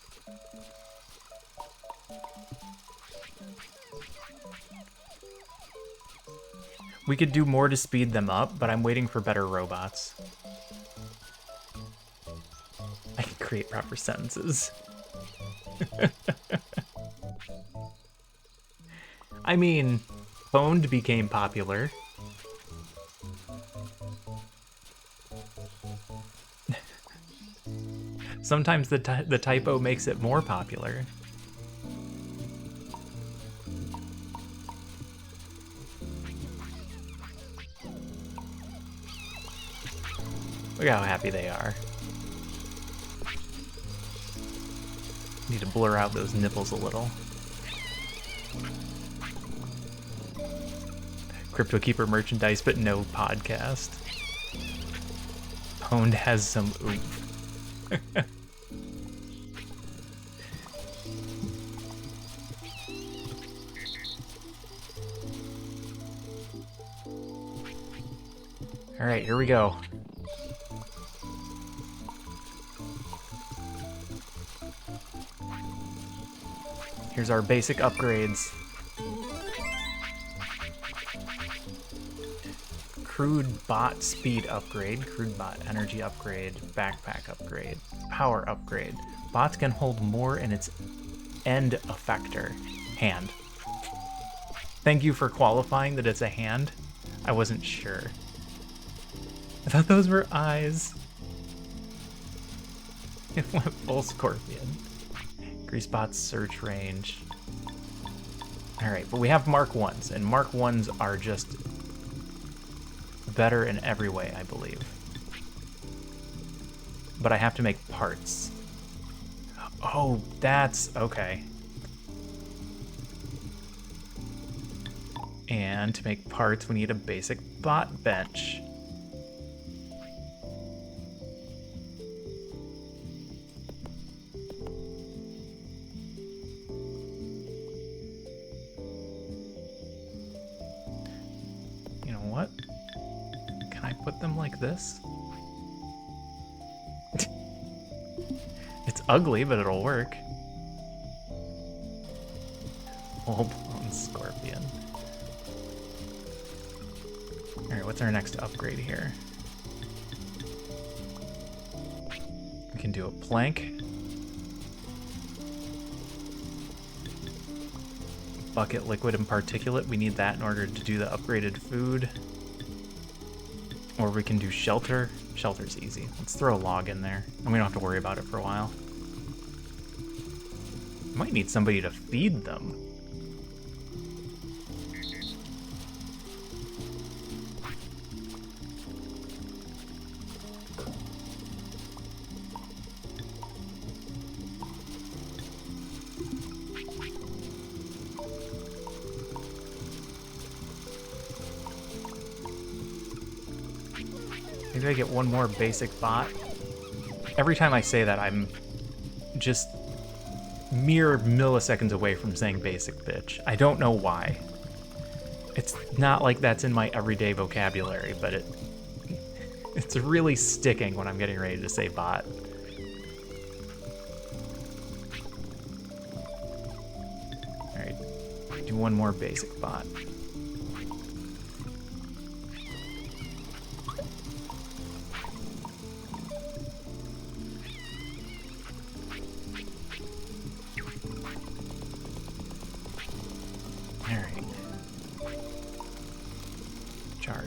We could do more to speed them up, but I'm waiting for better robots. create proper sentences. I mean, pwned became popular. Sometimes the typo makes it more popular. Look how happy they are. Need to blur out those nipples a little. Crypto Keeper merchandise, but no podcast. Pwned has some oomph. All right, here we go. Here's our basic upgrades. Crude bot speed upgrade, crude bot energy upgrade, backpack upgrade, power upgrade. Bots can hold more in its end effector, hand. Thank you for qualifying that it's a hand. I wasn't sure. I thought those were eyes. It went full scorpion. Increase bot's search range. Alright, but we have Mark 1s, and Mark 1s are just better in every way, I believe. But I have to make parts. Oh, that's okay. And to make parts, we need a basic bot bench. Put them like this. It's ugly, but it'll work. Full-blown scorpion. Alright, what's our next upgrade here? We can do a plank. Bucket, liquid, and particulate. We need that in order to do the upgraded food. Or we can do shelter. Shelter's easy. Let's throw a log in there, and we don't have to worry about it for a while. Might need somebody to feed them. Maybe I get one more basic bot. Every time I say that, I'm just mere milliseconds away from saying basic bitch. I don't know why. It's not like that's in my everyday vocabulary, but it's really sticking when I'm getting ready to say bot. Alright, do one more basic bot.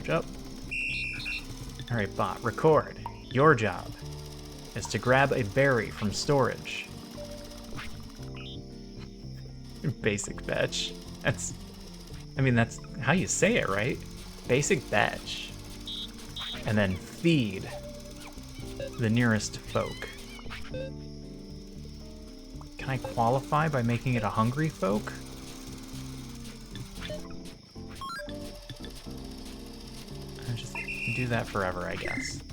Up. All right, bot, record. Your job is to grab a berry from storage. Basic batch. That's how you say it, right? Basic batch. And then feed the nearest folk. Can I qualify by making it a hungry folk? Do that forever, I guess.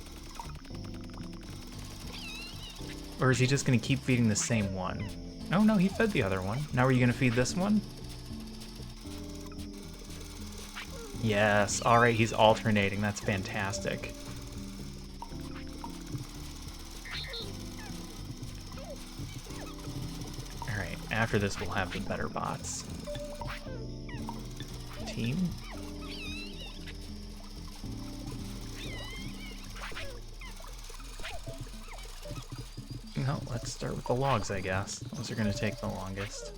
Or is he just gonna keep feeding the same one? Oh no, he fed the other one. Now are you gonna feed this one? Yes, alright, he's alternating. That's fantastic. Alright, after this we'll have the better bots. Team? No, let's start with the logs, I guess. Those are going to take the longest.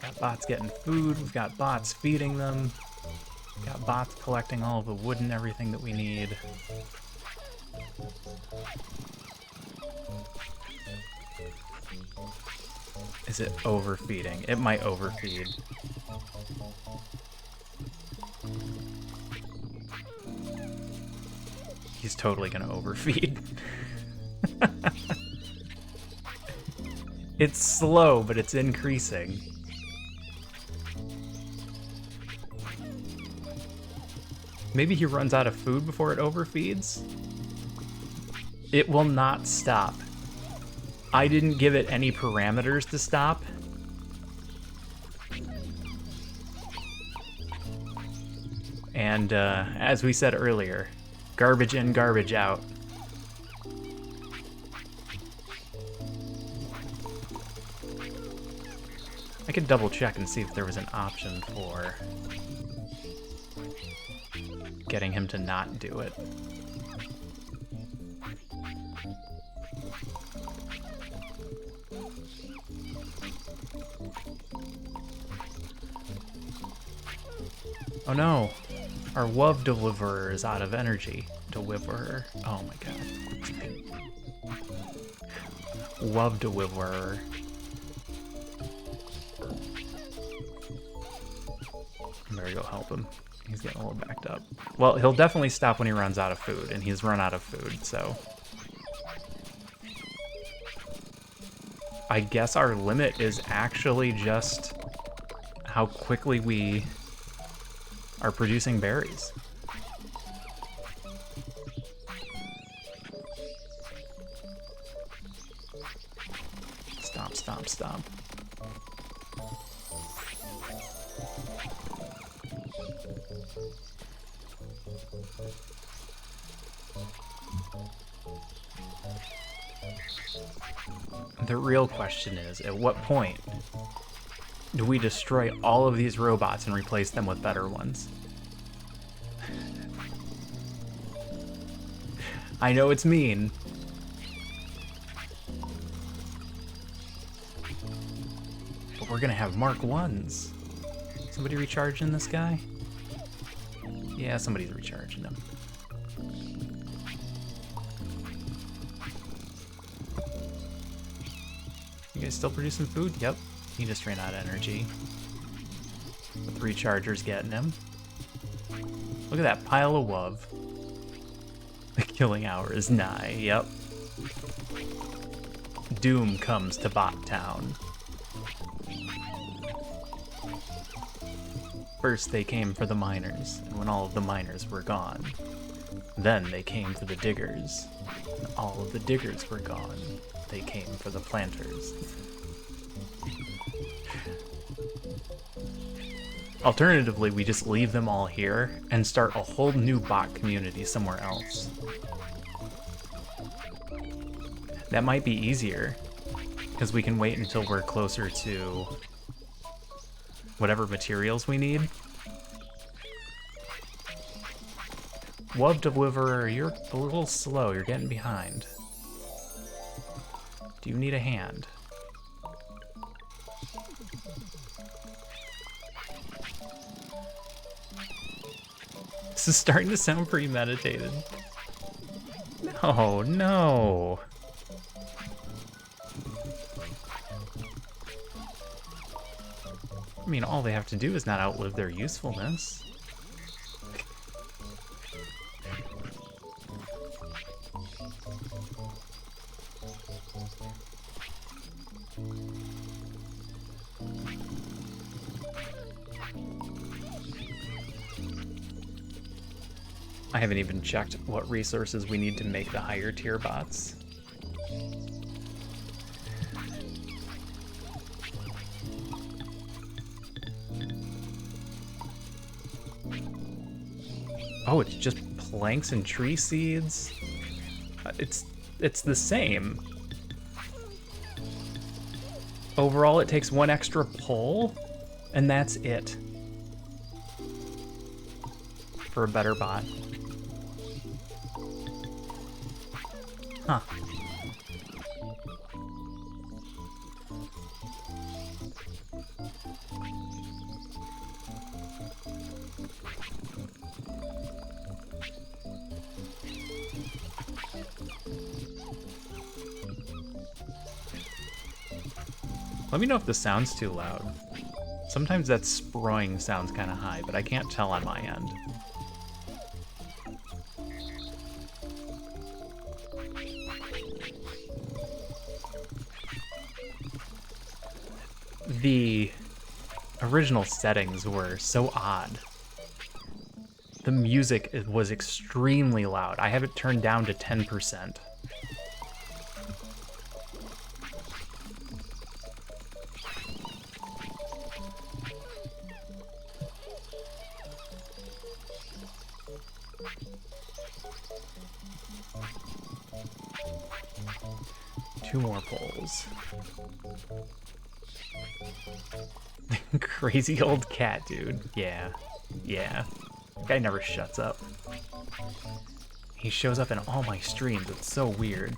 Got bots getting food, we've got bots feeding them. Got bots collecting all of the wood and everything that we need. Is it overfeeding? It might overfeed. He's totally gonna overfeed. It's slow, but it's increasing. Maybe he runs out of food before it overfeeds? It will not stop. I didn't give it any parameters to stop. And as we said earlier, garbage in, garbage out. I could double check and see if there was an option for getting him to not do it. Oh no, our WUV deliverer is out of energy. Deliverer, oh my god. WUV deliverer. I better go help him. He's getting a little backed up. Well, he'll definitely stop when he runs out of food, and he's run out of food, so. I guess our limit is actually just how quickly we are producing berries. Stomp, stomp, stomp. The real question is, at what point do we destroy all of these robots and replace them with better ones? I know it's mean. But we're gonna have Mark 1s. Somebody recharging this guy? Yeah, somebody's recharging him. You guys still producing food? Yep. He just ran out of energy. With rechargers getting him. Look at that pile of WUV. The killing hour is nigh, yep. Doom comes to Bot Town. First they came for the miners, and when all of the miners were gone, then they came for the diggers. And all of the diggers were gone. They came for the planters. Alternatively, we just leave them all here and start a whole new bot community somewhere else. That might be easier, because we can wait until we're closer to whatever materials we need. WUV Deliverer, you're a little slow, you're getting behind. Do you need a hand? This is starting to sound premeditated. No, no. I mean, all they have to do is not outlive their usefulness. I haven't even checked what resources we need to make the higher tier bots. Oh, it's just planks and tree seeds? it's the same. Overall, it takes one extra pull, and that's it. For a better bot. Huh. Let me know if the sound's too loud. Sometimes that sproing sounds kind of high, but I can't tell on my end. The original settings were so odd. The music was extremely loud. I have it turned down to 10%. Two more polls. Crazy old cat, dude. Yeah. Yeah. Guy never shuts up. He shows up in all my streams. It's so weird.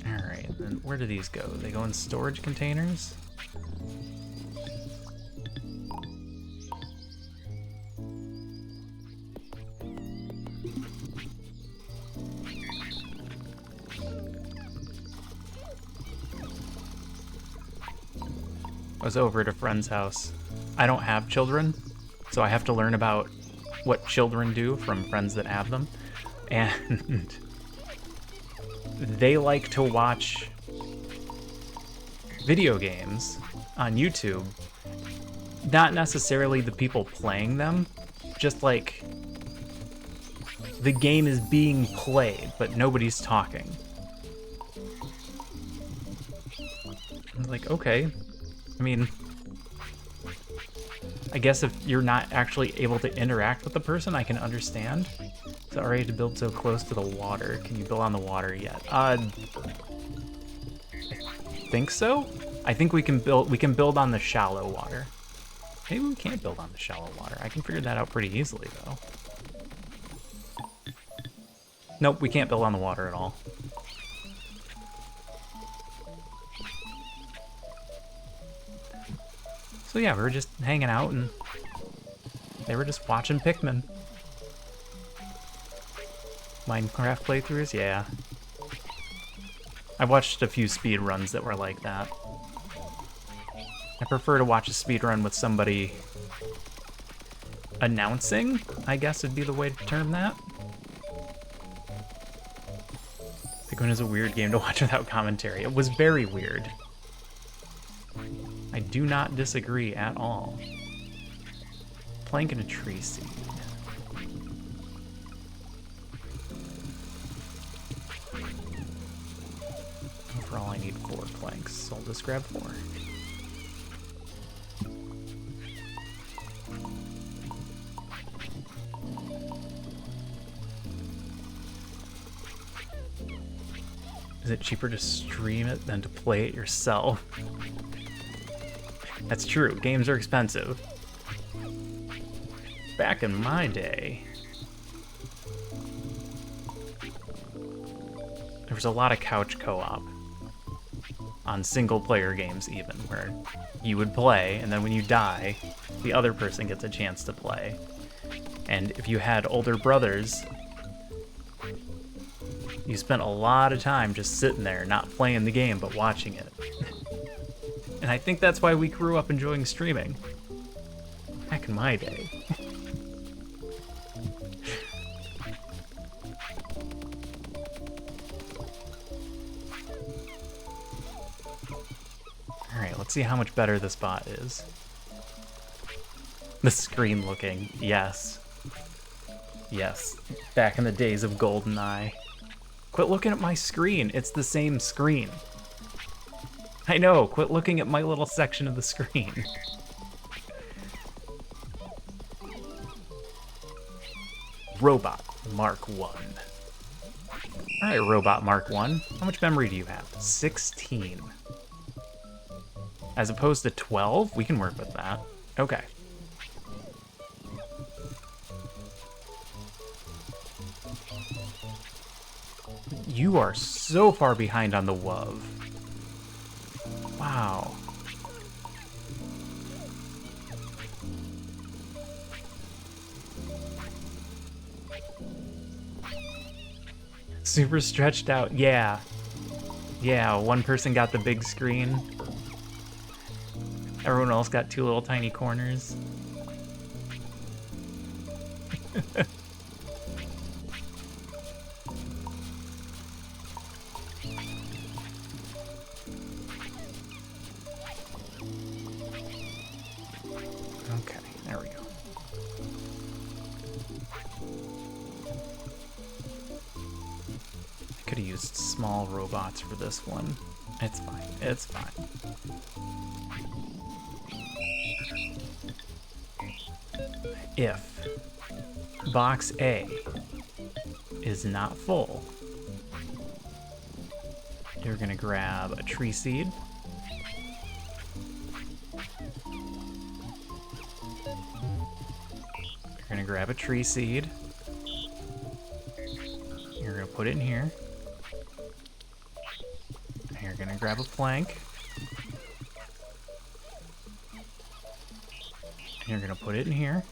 Alright, then where do these go? They go in storage containers? I was over at a friend's house. I don't have children, so I have to learn about what children do from friends that have them. And they like to watch video games on YouTube. Not necessarily the people playing them, just like the game is being played, but nobody's talking. I was like, okay. I mean, I guess if you're not actually able to interact with the person, I can understand. It's already to build so close to the water. Can you build on the water yet? I think so. I think we can build on the shallow water. Maybe we can't build on the shallow water. I can figure that out pretty easily, though. Nope, we can't build on the water at all. So yeah, we were just hanging out and they were just watching Pikmin. Minecraft playthroughs, yeah. I watched a few speedruns that were like that. I prefer to watch a speedrun with somebody announcing, I guess would be the way to term that. Pikmin is a weird game to watch without commentary. It was very weird. I do not disagree at all. Plank and a tree seed. Overall, I need 4 planks, so I'll just grab 4. Is it cheaper to stream it than to play it yourself? That's true, games are expensive. Back in my day, there was a lot of couch co-op on single-player games even, where you would play, and then when you die, the other person gets a chance to play. And if you had older brothers, you spent a lot of time just sitting there, not playing the game, but watching it. And I think that's why we grew up enjoying streaming. Back in my day. Alright, let's see how much better this bot is. The screen looking, yes. Yes, back in the days of GoldenEye. Quit looking at my screen, it's the same screen. I know, quit looking at my little section of the screen. Robot Mark 1. All right, Robot Mark 1. How much memory do you have? 16. As opposed to 12? We can work with that. Okay. You are so far behind on the WUV. Wow. Super stretched out. Yeah. Yeah, one person got the big screen. Everyone else got two little tiny corners. Okay, there we go. I could have used small robots for this one. It's fine, it's fine. If box A is not full, you're gonna grab a tree seed. You're gonna grab a tree seed. You're gonna put it in here. And you're gonna grab a plank. And you're gonna put it in here.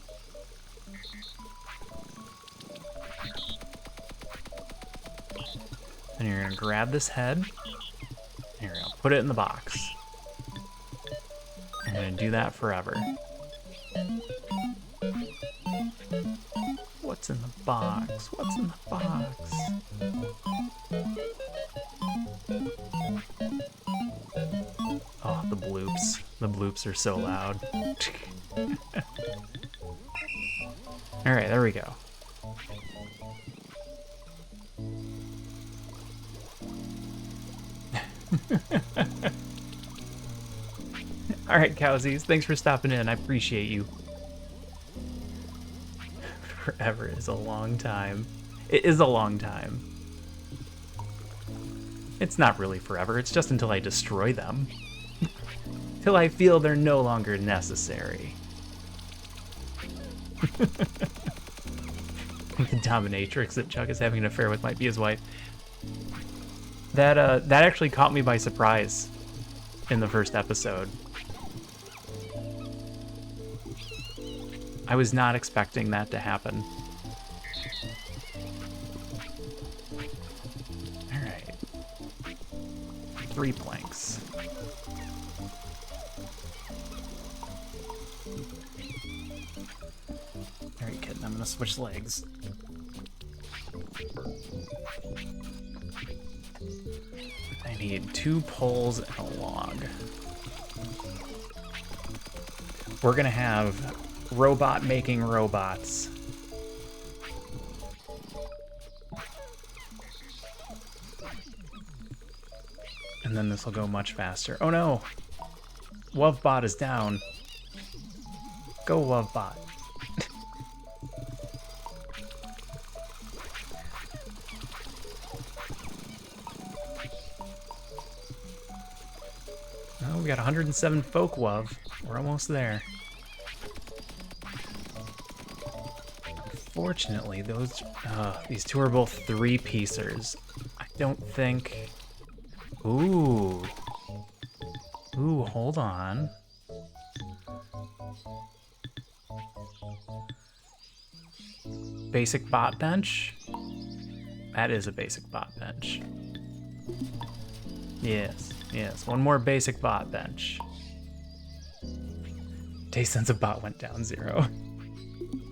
And you're gonna grab this head, and you're gonna put it in the box. You're gonna do that forever. What's in the box? What's in the box? Oh, the bloops. The bloops are so loud. Alright, there we go. Alright, Cowsies, thanks for stopping in. I appreciate you. Forever is a long time. It is a long time. It's not really forever, it's just until I destroy them. Till I feel they're no longer necessary. The dominatrix that Chuck is having an affair with might be his wife. That actually caught me by surprise in the first episode. I was not expecting that to happen. Alright. 3 planks. Alright, kitten, I'm gonna switch legs. I need 2 poles and a log. We're gonna have robot making robots. And then this will go much faster. Oh no! WUVBot is down. Go WUVBot. Oh, we got 107 folk WUV. We're almost there. Unfortunately, these 2 are both 3-piecers. I don't think... Ooh. Ooh, hold on. Basic bot bench? That is a basic bot bench. Yes, yes, 1 more basic bot bench. Taste sense of bot went down 0.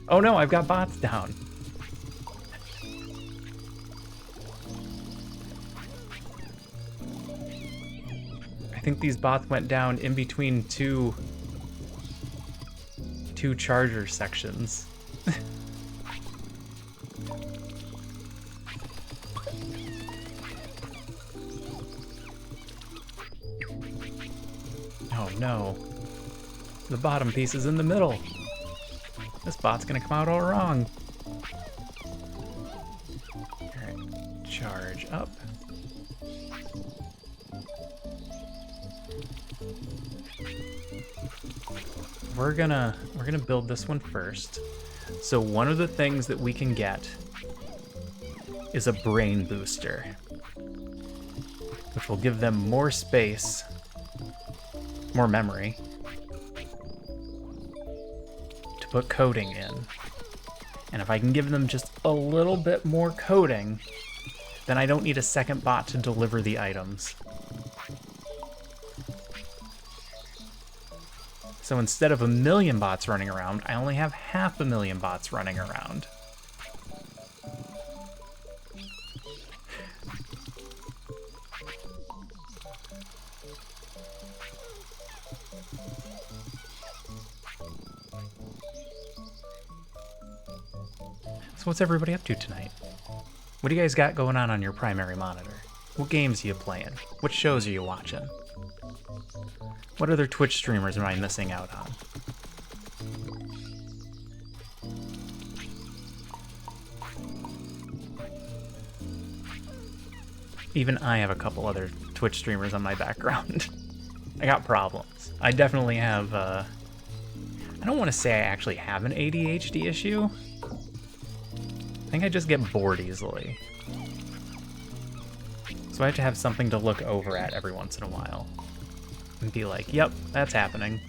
Oh no, I've got bots down. I think these bots went down in between two charger sections. Oh no. The bottom piece is in the middle. This bot's gonna come out all wrong. Charge up. We're gonna build this one first. So one of the things that we can get is a brain booster, which will give them more space, more memory to put coding in. And if I can give them just a little bit more coding, then I don't need a second bot to deliver the items. So instead of 1,000,000 bots running around, I only have 500,000 bots running around. So what's everybody up to tonight? What do you guys got going on your primary monitor? What games are you playing? What shows are you watching? What other Twitch streamers am I missing out on? Even I have a couple other Twitch streamers on my background. I got problems. I definitely have, I don't want to say I actually have an ADHD issue. I think I just get bored easily. So I have to have something to look over at every once in a while. And be like, yep, that's happening.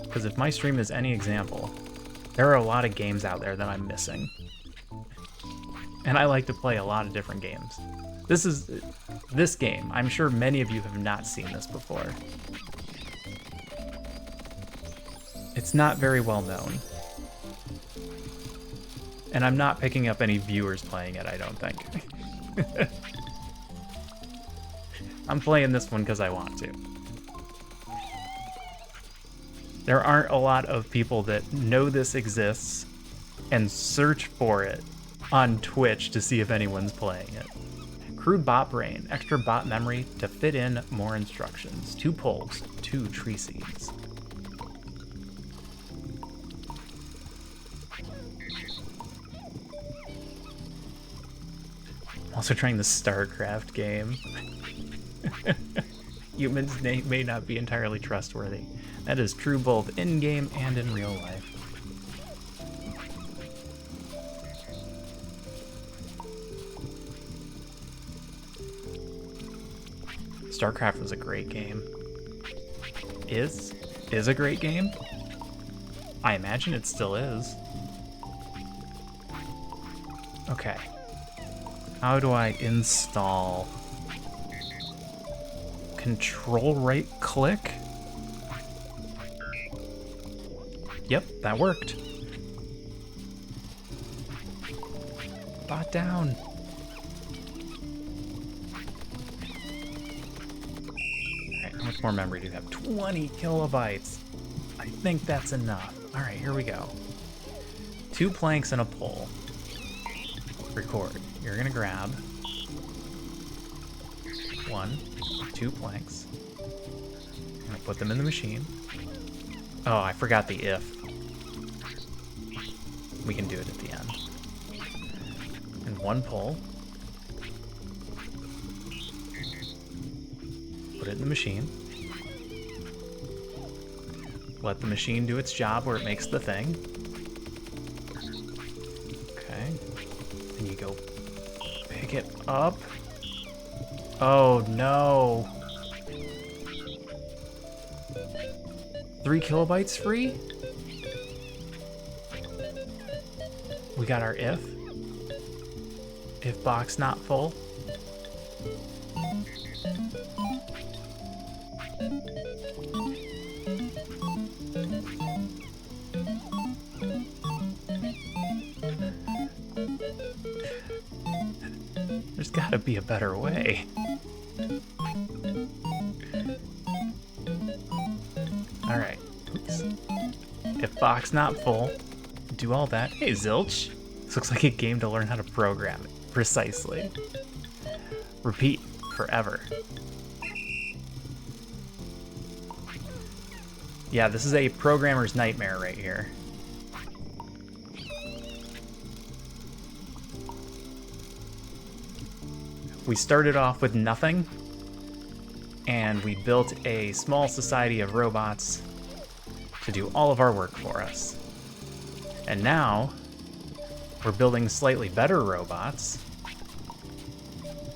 Because if my stream is any example, there are a lot of games out there that I'm missing. And I like to play a lot of different games. This game, I'm sure many of you have not seen this before. It's not very well known. And I'm not picking up any viewers playing it, I don't think. I'm playing this one because I want to. There aren't a lot of people that know this exists and search for it on Twitch to see if anyone's playing it. Crude bot brain, extra bot memory to fit in more instructions. 2 poles, 2 tree seeds. Also trying the StarCraft game. Humans may not be entirely trustworthy. That is true both in-game and in real life. StarCraft was a great game. Is a great game? I imagine it still is. Okay. How do I install? Control right click? Yep, that worked. Bot down. Alright, how much more memory do you have? 20 kilobytes. I think that's enough. Alright, here we go. 2 planks and a pole. Record. You're gonna grab 1, 2 planks. I'm gonna put them in the machine. Oh, I forgot the if. We can do it at the end. And 1 pole. Put it in the machine. Let the machine do its job where it makes the thing. Okay. And you go pick it up. Oh no. 3 kilobytes free? We got our if. If box not full. There's gotta be a better way. Alright. Oops. If box not full, do all that. Hey, Zilch. This looks like a game to learn how to program it. Precisely. Repeat forever. Yeah, this is a programmer's nightmare right here. We started off with nothing, and we built a small society of robots to do all of our work for us. And now, we're building slightly better robots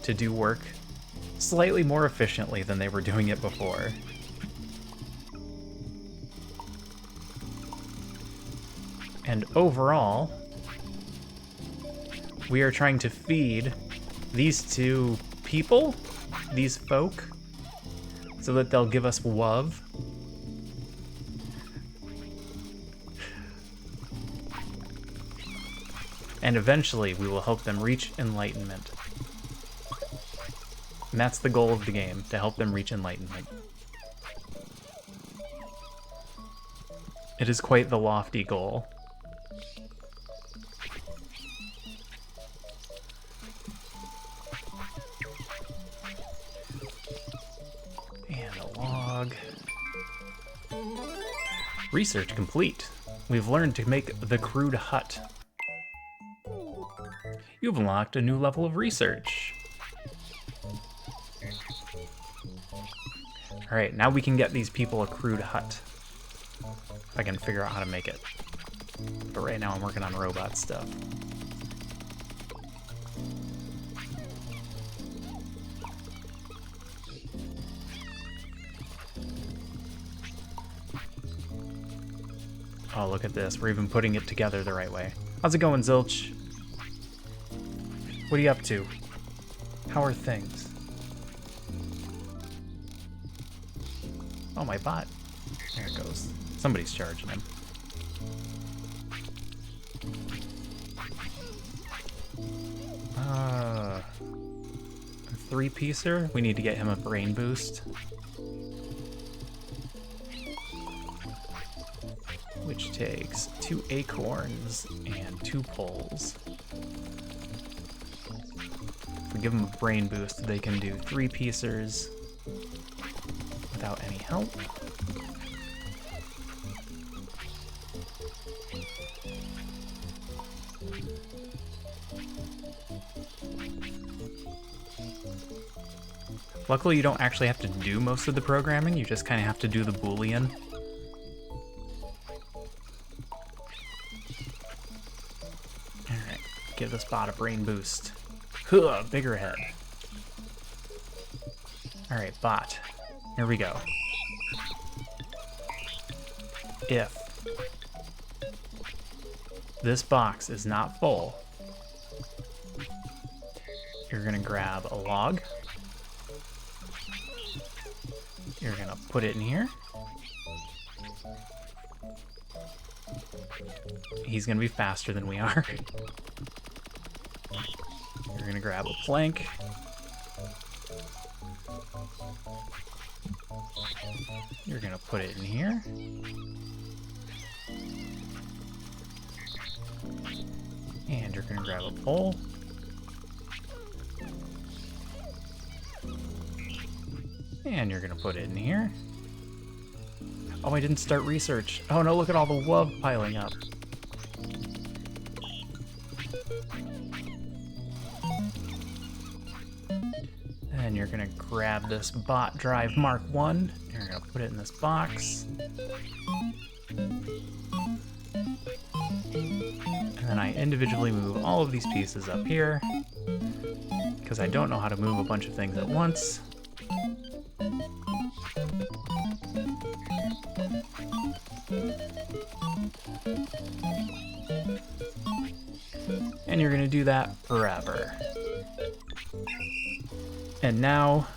to do work slightly more efficiently than they were doing it before. And overall, we are trying to feed these two people, these folk, so that they'll give us love. And eventually, we will help them reach enlightenment. And that's the goal of the game, to help them reach enlightenment. It is quite the lofty goal. And a log. Research complete. We've learned to make the crude hut. You've unlocked a new level of research. Alright, now we can get these people a crude hut. If I can figure out how to make it. But right now I'm working on robot stuff. Oh, look at this. We're even putting it together the right way. How's it going, Zilch? What are you up to? How are things? Oh, my bot. There it goes. Somebody's charging him. A three-piecer? We need to get him a brain boost. Which takes 2 acorns and 2 poles. If we give them a brain boost, they can do 3-piecers without any help. Luckily, you don't actually have to do most of the programming, you just kind of have to do the Boolean. Alright, give this bot a brain boost. Huh, bigger head. Alright, bot. Here we go. If this box is not full, you're gonna grab a log. You're gonna put it in here. He's gonna be faster than we are. You're gonna grab a plank. You're gonna put it in here. And you're gonna grab a pole. And you're gonna put it in here. Oh, I didn't start research. Oh no, look at all the love piling up. And you're gonna grab this bot drive Mark 1. You're gonna put it in this box. And then I individually move all of these pieces up here, because I don't know how to move a bunch of things at once. And you're gonna do that forever. And now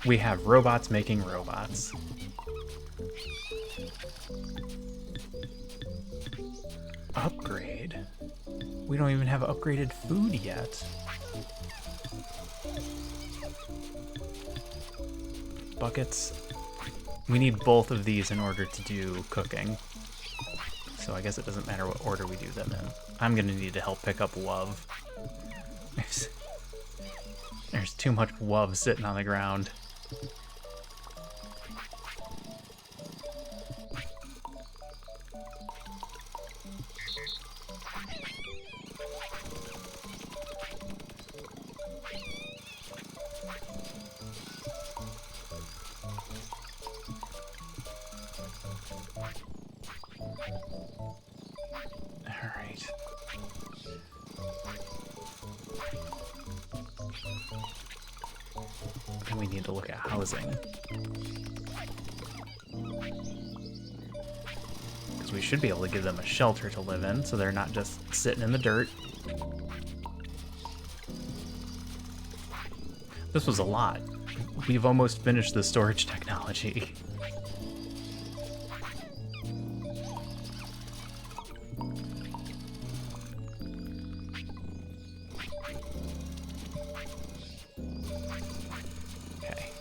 we have robots making robots. Upgrade? We don't even have upgraded food yet. Buckets. We need both of these in order to do cooking. So I guess it doesn't matter what order we do them in. I'm gonna need to help pick up love. There's too much love sitting on the ground. we need to look at housing. Because we should be able to give them a shelter to live in, so they're not just sitting in the dirt. This was a lot. We've almost finished the storage technology. Okay.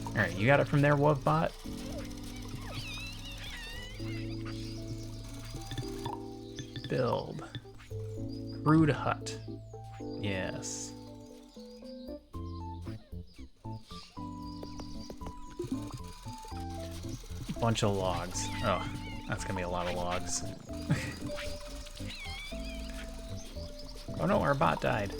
Alright, you got it from there, Wovbot? Build. Crude hut. Yes. Bunch of logs. Oh, that's gonna be a lot of logs. Oh no, our bot died.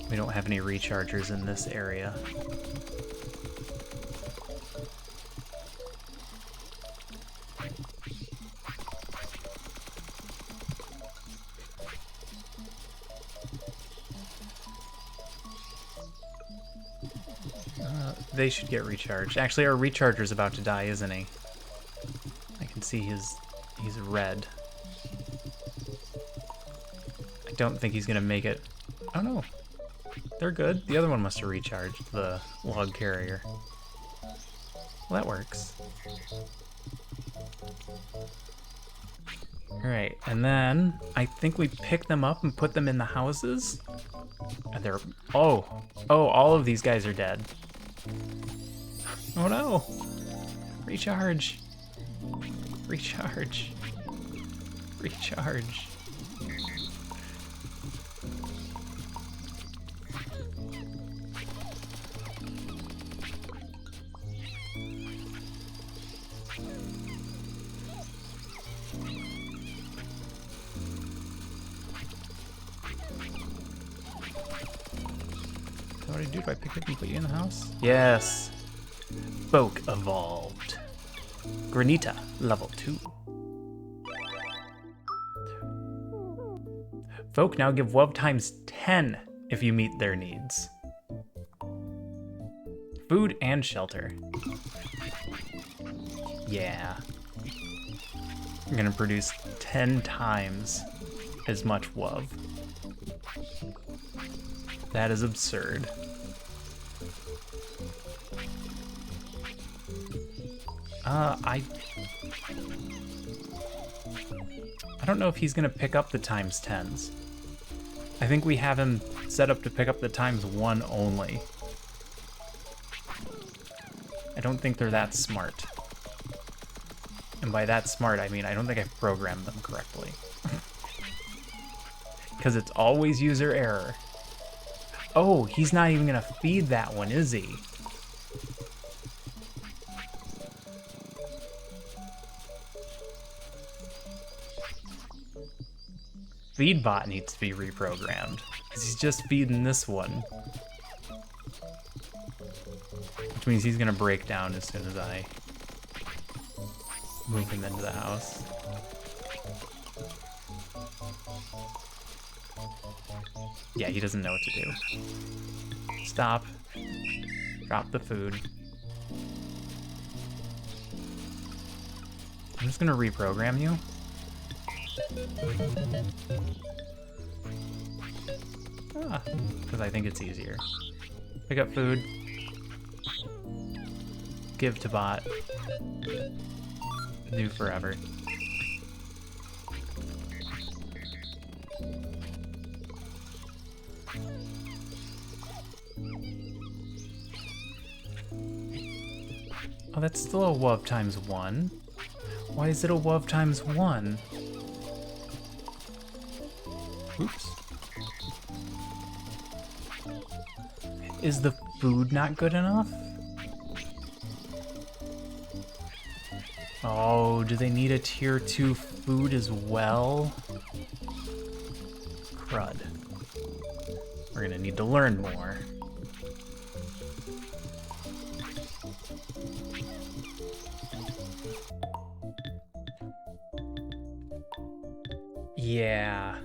We don't have any rechargers in this area. They should get recharged. Actually, our recharger's about to die, isn't he? I can see he's red. I don't think he's gonna make it. Oh no, they're good. The other one must have recharged, the log carrier. Well, that works. Alright, and then I think we pick them up and put them in the houses. And they're, oh, all of these guys are dead. Oh no! Recharge! Recharge! Recharge! What do I do? Do I pick it and put you in the house? Yes! Folk evolved. Granita, level 2. Folk now give Wub times 10 if you meet their needs. Food and shelter. Yeah. I'm gonna produce 10 times as much Wub. That is absurd. I don't know if he's gonna pick up the times 10s. I think we have him set up to pick up the times 1 only. I don't think they're that smart. And by that smart, I mean I don't think I've programmed them correctly. Because it's always user error. Oh, he's not even gonna feed that one, is he? Feedbot needs to be reprogrammed, because he's just feeding this one. Which means he's gonna break down as soon as I move him into the house. Yeah, he doesn't know what to do. Stop. Drop the food. I'm just gonna reprogram you. Because I think it's easier. Pick up food. Give to bot. Do forever. Oh, that's still a WUV times 1. Why is it a WUV times 1? Oops. Is the food not good enough? Oh, do they need a tier 2 food as well? Crud. We're gonna need to learn more. Yeah.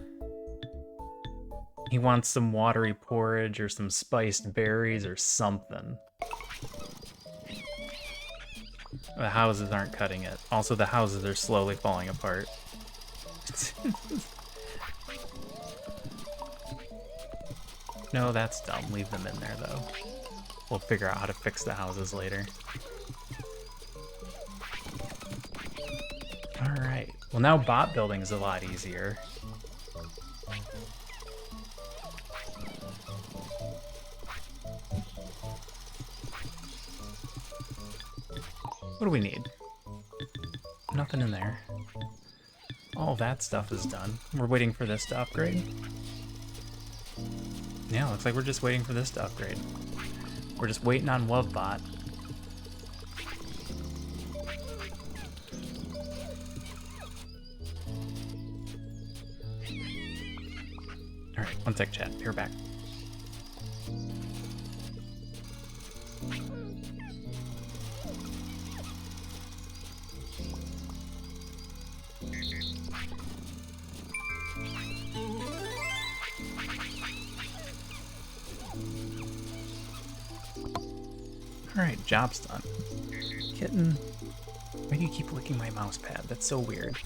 He wants some watery porridge or some spiced berries or something. The houses aren't cutting it. Also, the houses are slowly falling apart. No, that's dumb. Leave them in there, though. We'll figure out how to fix the houses later. Alright. Well, now bot building is a lot easier. What do we need? Nothing in there. All that stuff is done. We're waiting for this to upgrade. Yeah, looks like we're just waiting for this to upgrade. We're just waiting on WovBot. Alright, one sec, chat. You're back. Alright, job's done. Kitten. Why do you keep licking my mouse pad? That's so weird.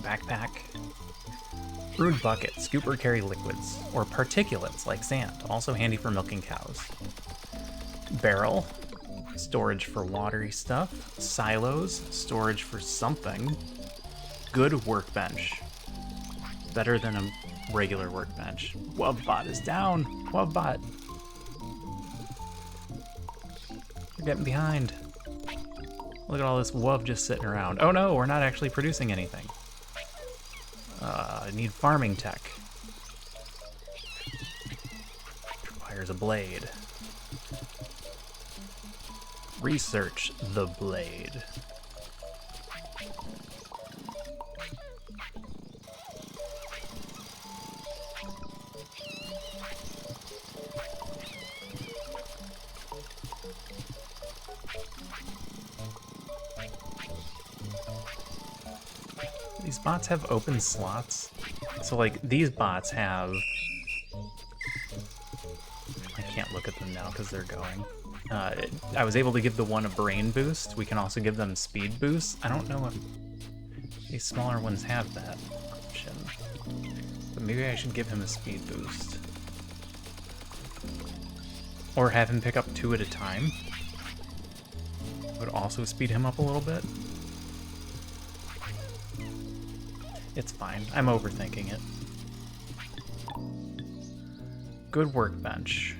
Backpack. Brewed bucket. Scoop or carry liquids. Or particulates like sand. Also handy for milking cows. Barrel. Storage for watery stuff. Silos. Storage for something. Good workbench. Better than a regular workbench. WovBot is down. WovBot. You're getting behind. Look at all this WUV just sitting around. Oh no, we're not actually producing anything. I need farming tech. Requires a blade. Research the blade. These bots have open slots. So like these bots have, I can't look at them now because they're going. I was able to give the one a brain boost. We can also give them speed boost. I don't know if these smaller ones have that option, but maybe I should give him a speed boost. Or have him pick up 2 at a time. Would also speed him up a little bit. It's fine. I'm overthinking it. Good workbench.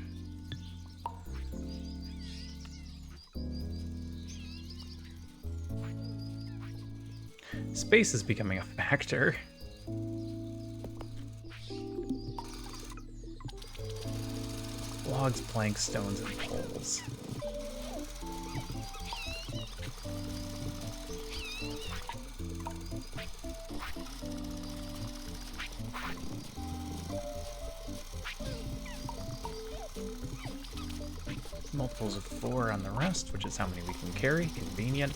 Space is becoming a factor. Logs, planks, stones, and poles. Multiples of 4 on the rest, which is how many we can carry. Convenient.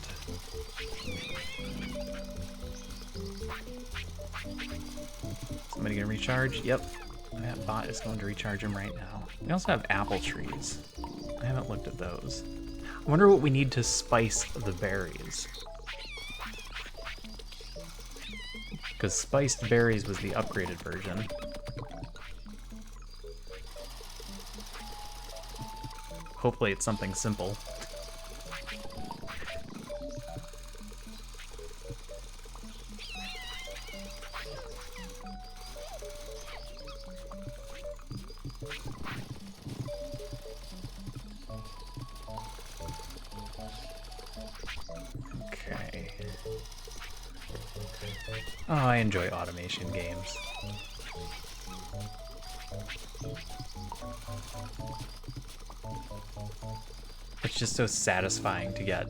Somebody gonna recharge? Yep. That bot is going to recharge him right now. We also have apple trees. I haven't looked at those. I wonder what we need to spice the berries. Because spiced berries was the upgraded version. Hopefully it's something simple. Okay. Oh, I enjoy automation games. It's just so satisfying to get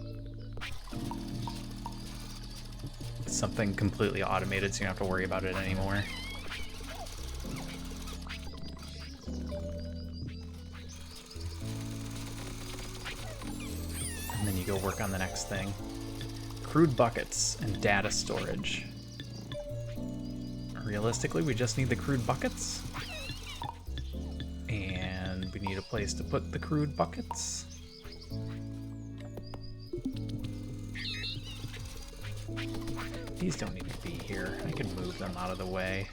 something completely automated so you don't have to worry about it anymore. And then you go work on the next thing. Crude buckets and data storage. realistically, we just need the crude buckets. And we need a place to put the crude buckets. These don't need to be here. I can move them out of the way.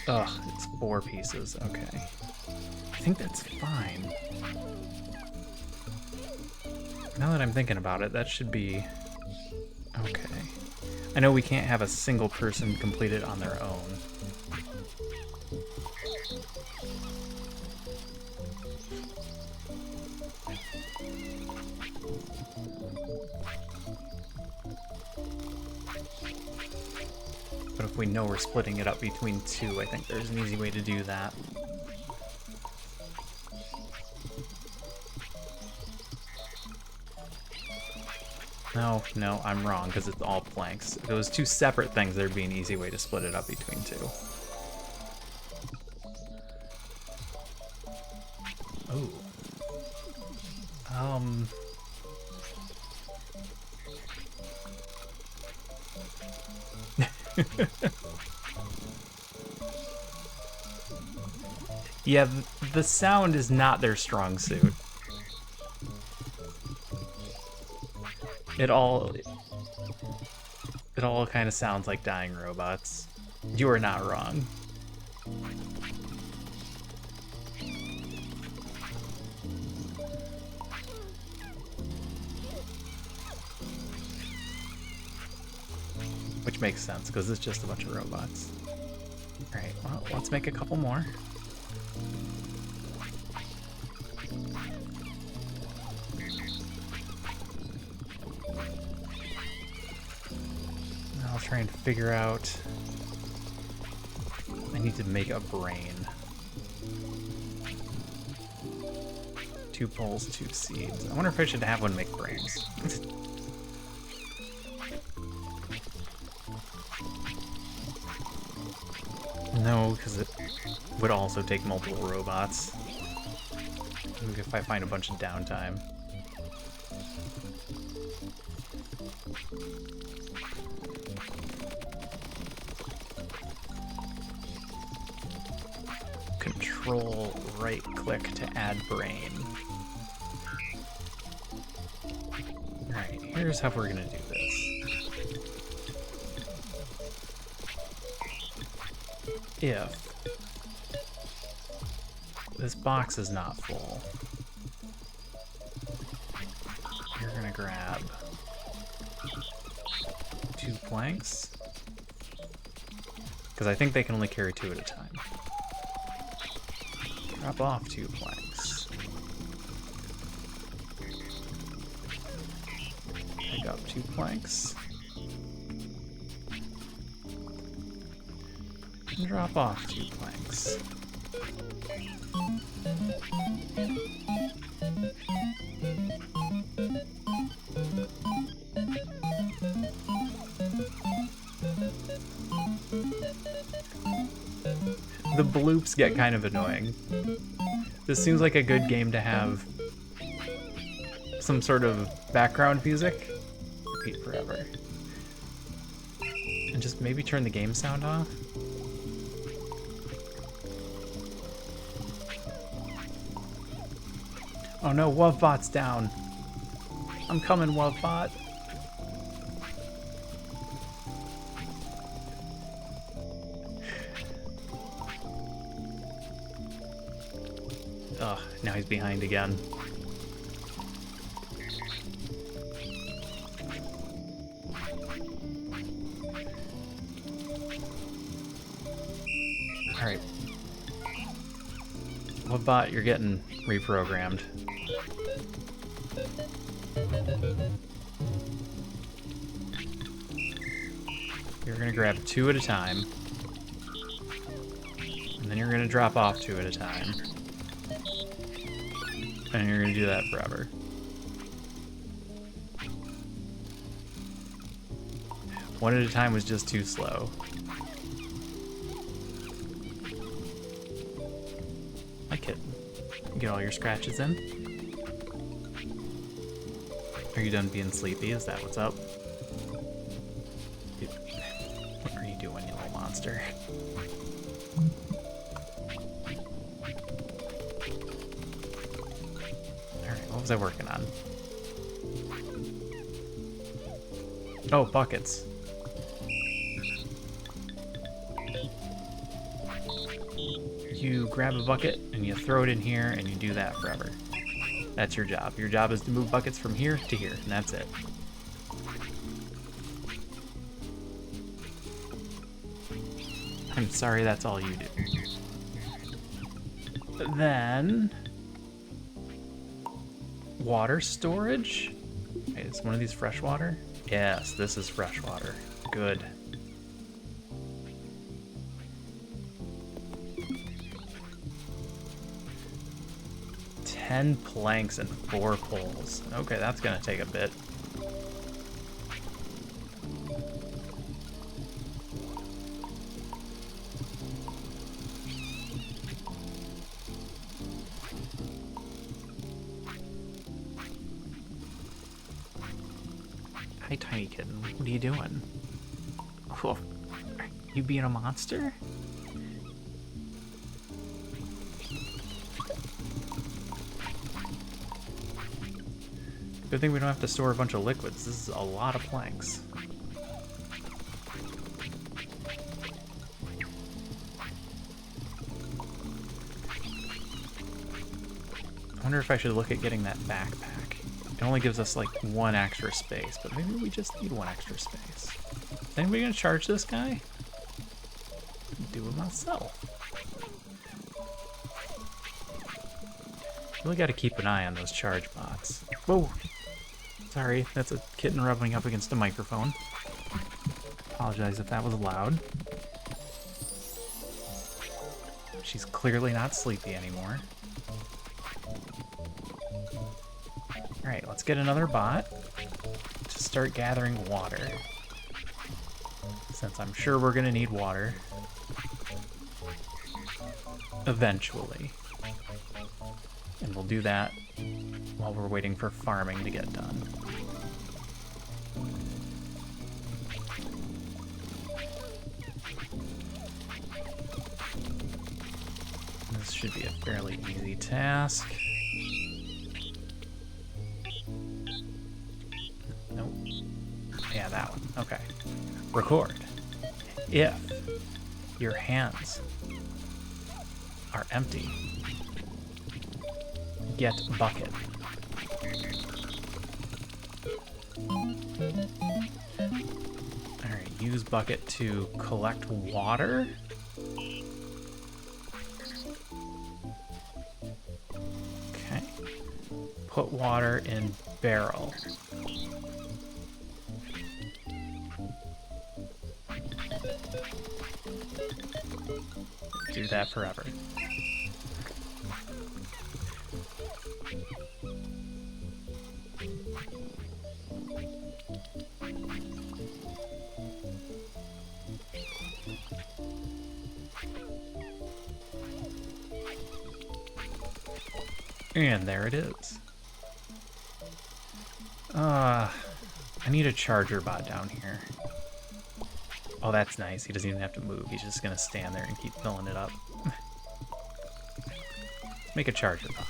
Ugh, it's 4 pieces. Okay. I think that's fine. Now that I'm thinking about it, that should be okay. I know we can't have a single person complete it on their own. But if we know we're splitting it up between 2, I think there's an easy way to do that. No, I'm wrong, because it's all planks. If it was 2 separate things, there'd be an easy way to split it up between 2. Ooh. Yeah, the sound is not their strong suit. It all kind of sounds like dying robots. You are not wrong. Which makes sense, because it's just a bunch of robots. Alright, well, let's make a couple more. Now I'll try and figure out... I need to make a brain. 2 poles, 2 seeds. I wonder if I should have one make brains. No, because it would also take multiple robots. Maybe if I find a bunch of downtime. Control right click to add brain. Alright, here's how we're gonna do this. If this box is not full, you're gonna grab 2 planks, because I think they can only carry 2 at a time. Drop off 2 planks. Pick up 2 planks. And drop off 2 planks. The bloops get kind of annoying. This seems like a good game to have some sort of background music. Repeat forever. And just maybe turn the game sound off. Oh no, Wovbot's down. I'm coming, Wovbot. Ugh, now he's behind again. Alright. Wovbot, you're getting reprogrammed. You're gonna grab 2 at a time. And then you're gonna drop off 2 at a time. And you're gonna do that forever. One at a time was just too slow. Hi, kitten. Get all your scratches in. Are you done being sleepy? Is that what's up? What are you doing, you little monster? Alright, what was I working on? Oh, buckets. You grab a bucket and you throw it in here and you do that forever. That's your job. Your job is to move buckets from here to here, and that's it. I'm sorry, that's all you do. Then... water storage? Wait, is one of these fresh water? Yes, this is fresh water. Good. Ten planks and 4 poles. Okay, that's gonna take a bit. Hi, tiny kitten. What are you doing? Oh, you being a monster? Good thing we don't have to store a bunch of liquids. This is a lot of planks. I wonder if I should look at getting that backpack. It only gives us like 1 extra space, but maybe we just need 1 extra space. Is anybody gonna charge this guy? Do it myself. Really gotta keep an eye on those charge bots. Whoa! Sorry, that's a kitten rubbing up against a microphone. Apologize if that was loud. She's clearly not sleepy anymore. Alright, let's get another bot to start gathering water. Since I'm sure we're gonna need water. Eventually. And we'll do that while we're waiting for farming to get done. This should be a fairly easy task. Nope. Yeah, that one. Okay. Record. If your hands are empty, get bucket. Alright, use bucket to collect water. Okay. Put water in barrel. Do that forever. And there it is. I need a charger bot down here. Oh, that's nice. He doesn't even have to move. He's just gonna stand there and keep filling it up. Make a charger bot.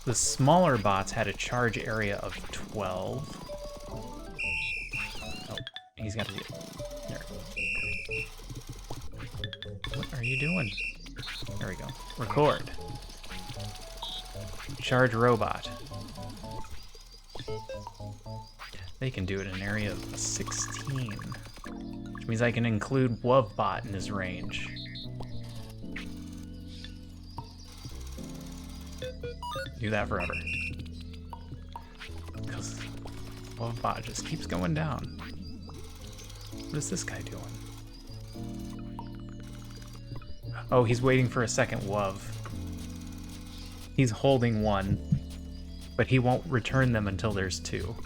The smaller bots had a charge area of 12. Oh, he's got to do it. There. What are you doing? There we go. Record. Charge robot. They can do it in an area of 16. Which means I can include WovBot in his range. Do that forever. Because WovBot just keeps going down. What is this guy doing? Oh, he's waiting for a second Wov. He's holding one, but he won't return them until there's 2.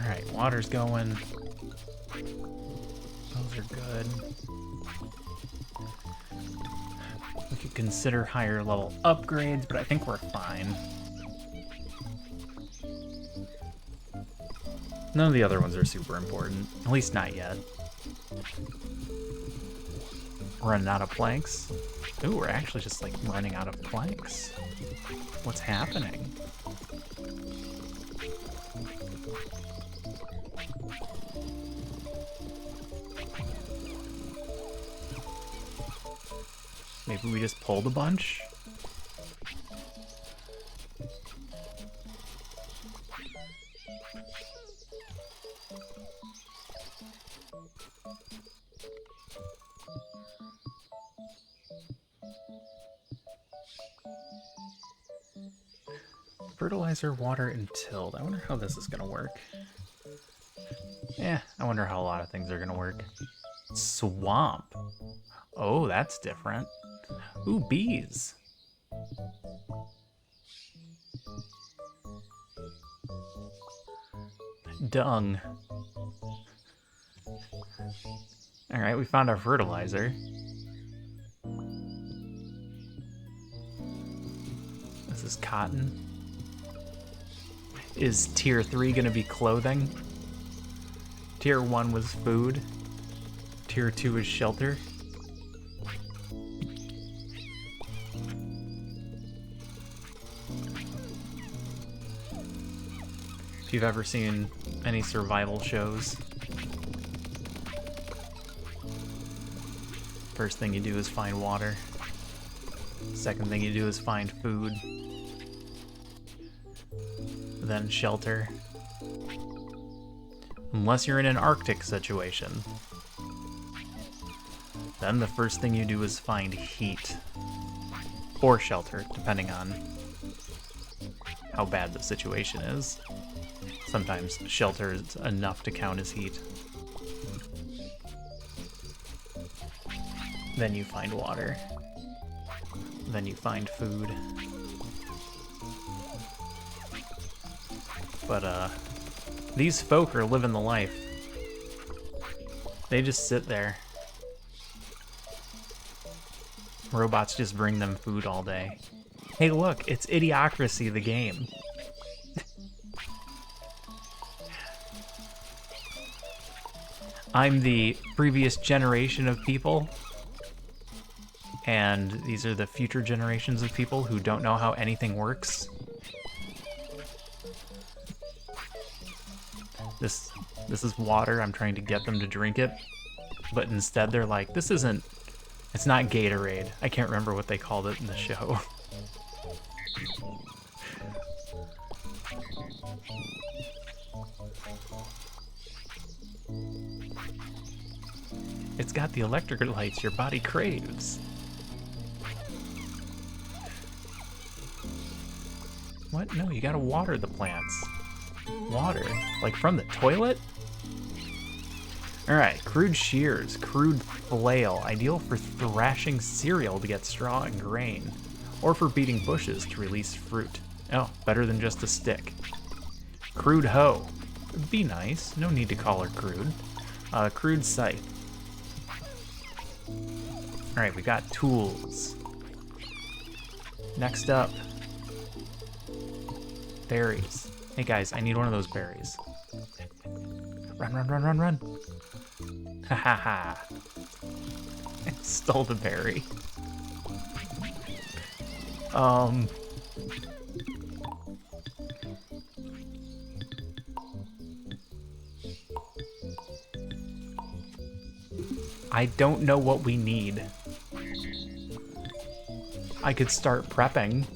Alright, water's going. Those are good. We could consider higher level upgrades, but I think we're fine. None of the other ones are super important, at least not yet. Running out of planks. Ooh, we're actually just like running out of planks. What's happening? Maybe we just pulled a bunch? Fertilizer, water, and tilled. I wonder how this is gonna work. Yeah, I wonder how a lot of things are gonna work. Swamp. Oh, that's different. Ooh, bees. Dung. Alright, we found our fertilizer. This is cotton. Is tier 3 gonna be clothing? Tier 1 was food. Tier 2 is shelter. If you've ever seen any survival shows, first thing you do is find water. Second thing you do is find food. Then shelter. Unless you're in an Arctic situation. Then the first thing you do is find heat. Or shelter, depending on how bad the situation is. Sometimes shelter is enough to count as heat. Then you find water. Then you find food. But, these folk are living the life. They just sit there. Robots just bring them food all day. Hey look, it's Idiocracy, the game. I'm the previous generation of people, and these are the future generations of people who don't know how anything works. This is water. I'm trying to get them to drink it, but instead they're like, this isn't, it's not Gatorade. I can't remember what they called it in the show. It's got the electrolytes your body craves. What? No, you gotta water the plants. Water? Like from the toilet? Alright, crude shears, crude flail, ideal for thrashing cereal to get straw and grain, or for beating bushes to release fruit. Oh, better than just a stick. Crude hoe. Be nice, no need to call her crude. Crude scythe. Alright, we got tools. Next up. Berries. Hey guys, I need one of those berries. Run, run, run, run, run. Ha ha ha. I stole the berry. I don't know what we need. I could start prepping.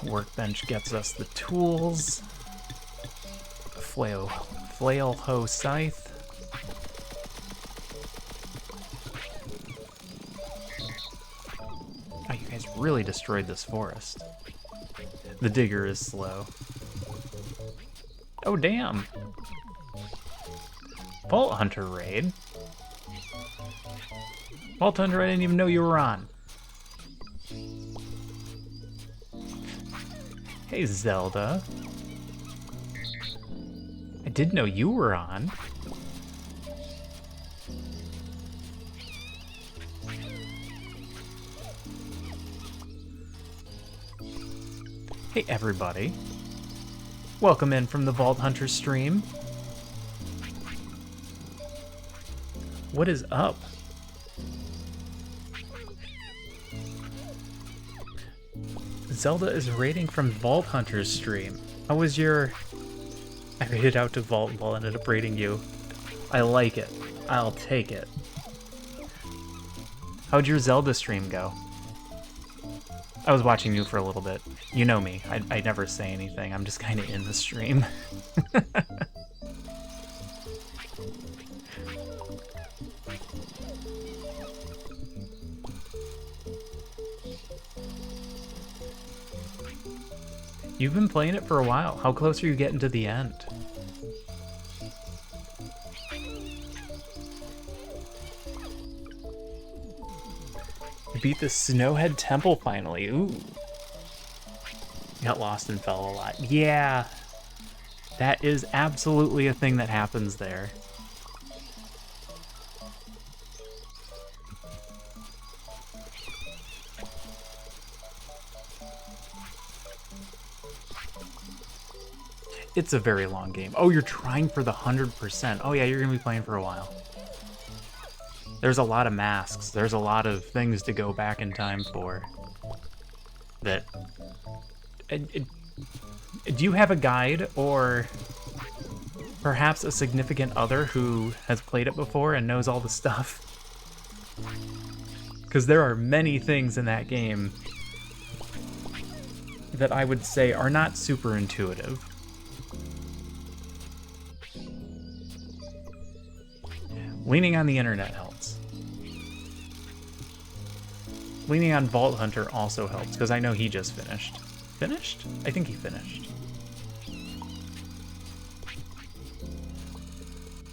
Workbench gets us the tools. Flail, hoe, scythe. Oh, you guys are really destroyed this forest. The digger is slow. Oh, damn. Vault Hunter raid? Vault Hunter, I didn't even know you were on. Hey, Zelda. I did know you were on. Hey, everybody. Welcome in from the Vault Hunter stream. What is up? Zelda is raiding from Vault Hunter's stream. How was your... I raided out to Vault while ended up raiding you. I like it. I'll take it. How'd your Zelda stream go? I was watching you for a little bit. You know me. I never say anything. I'm just kind of in the stream. You've been playing it for a while. How close are you getting to the end? You beat the Snowhead Temple finally. Ooh. Got lost and fell a lot. Yeah. That is absolutely a thing that happens there. It's a very long game. Oh, you're trying for the 100%. Oh yeah, you're gonna be playing for a while. There's a lot of masks. There's a lot of things to go back in time for. That... do you have a guide or perhaps a significant other who has played it before and knows all the stuff? Because there are many things in that game that I would say are not super intuitive. Leaning on the internet helps. Leaning on Vault Hunter also helps, because I know he just finished. Finished? I think he finished.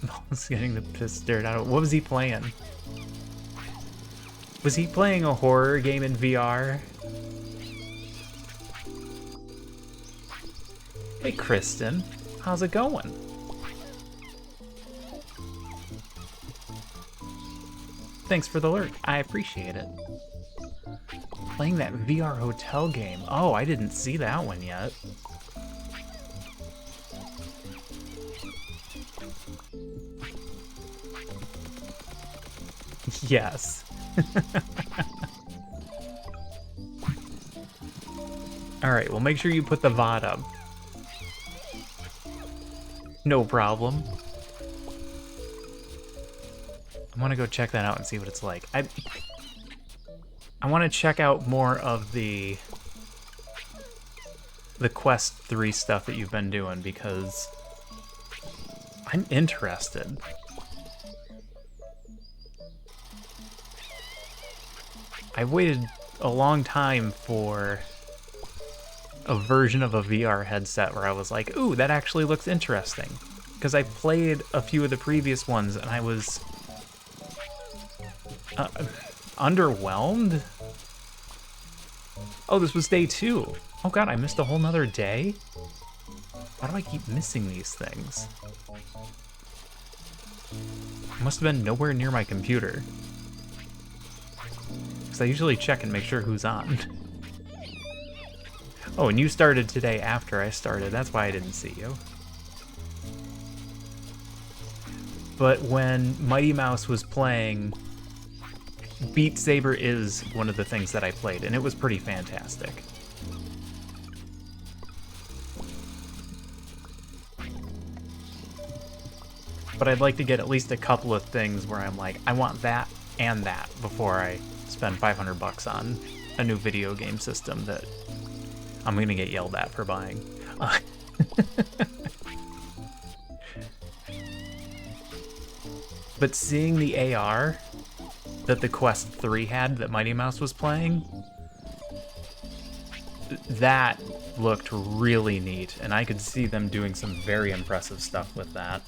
Vault's getting the piss stared out of. What was he playing? Was he playing a horror game in VR? Hey, Kristen. How's it going? Thanks for the alert. I appreciate it. Playing that VR hotel game. Oh, I didn't see that one yet. Yes. Alright, well make sure you put the VOD up. No problem. I want to go check that out and see what it's like. I want to check out more of the Quest 3 stuff that you've been doing because I'm interested. I waited a long time for a version of a VR headset where I was like, ooh, that actually looks interesting. Because I played a few of the previous ones and I was underwhelmed? Oh, this was day 2. Oh god, I missed a whole nother day? Why do I keep missing these things? I must have been nowhere near my computer. Because I usually check and make sure who's on. Oh, and you started today after I started. That's why I didn't see you. But when Mighty Mouse was playing, Beat Saber is one of the things that I played, and it was pretty fantastic. But I'd like to get at least a couple of things where I'm like, I want that and that before I spend $500 on a new video game system that I'm gonna get yelled at for buying. But seeing the AR that the Quest 3 had that Mighty Mouse was playing, That looked really neat, and I could see them doing some very impressive stuff with that.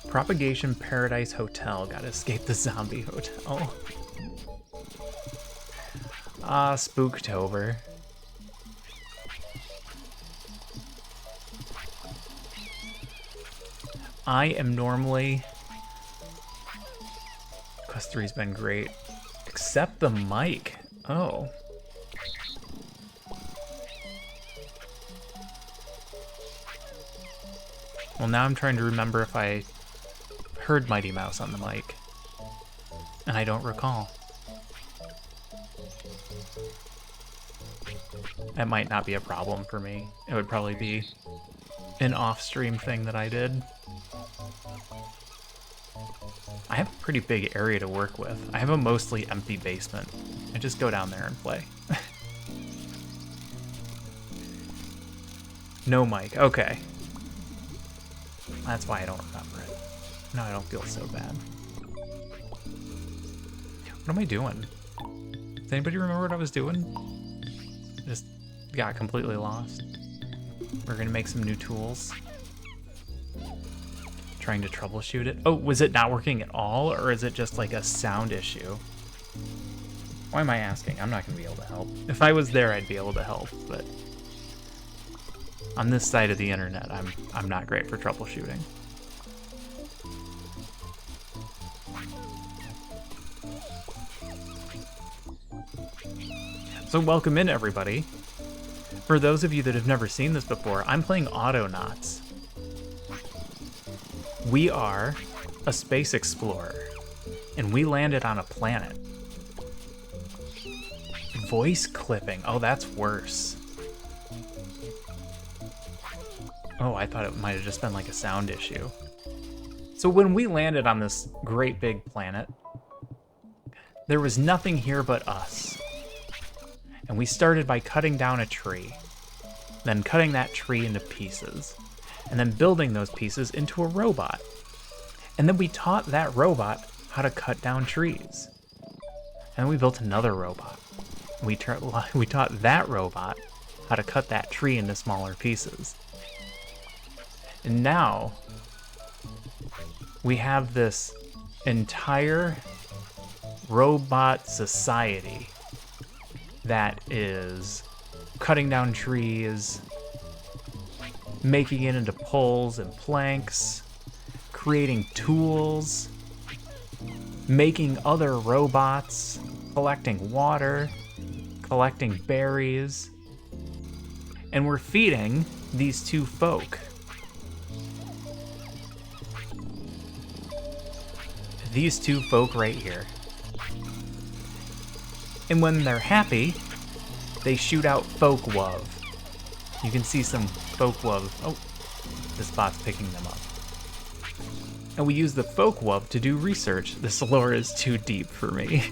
Propagation Paradise Hotel. Gotta escape the zombie hotel. Ah, Spooktober. I am normally... Quest 3's been great. Except the mic. Oh. Well, now I'm trying to remember if I heard Mighty Mouse on the mic. And I don't recall. That might not be a problem for me. It would probably be an off-stream thing that I did. I have a pretty big area to work with. I have a mostly empty basement. I just go down there and play. No mic, okay. That's why I don't remember it. Now I don't feel so bad. What am I doing? Does anybody remember what I was doing? Just got completely lost. We're gonna make some new tools. Trying to troubleshoot it. Oh, was it not working at all, or is it just like a sound issue? Why am I asking? I'm not gonna be able to help. If I was there, I'd be able to help, but on this side of the internet, I'm not great for troubleshooting. So welcome in, everybody. For those of you that have never seen this before, I'm playing Autonauts. We are a space explorer, and we landed on a planet. Voice clipping. Oh, that's worse. Oh, I thought it might have just been like a sound issue. So when we landed on this great big planet, there was nothing here but us. And we started by cutting down a tree, then cutting that tree into pieces, and then building those pieces into a robot. And then we taught that robot how to cut down trees. And we built another robot. We taught that robot how to cut that tree into smaller pieces. And now we have this entire robot society that is cutting down trees, making it into poles and planks, creating tools, making other robots, collecting water, collecting berries, and we're feeding these two folk. These two folk right here. And when they're happy, they shoot out folk wove. You can see some folk wove. Oh, this bot's picking them up. And we use the folk wove to do research. This lore is too deep for me.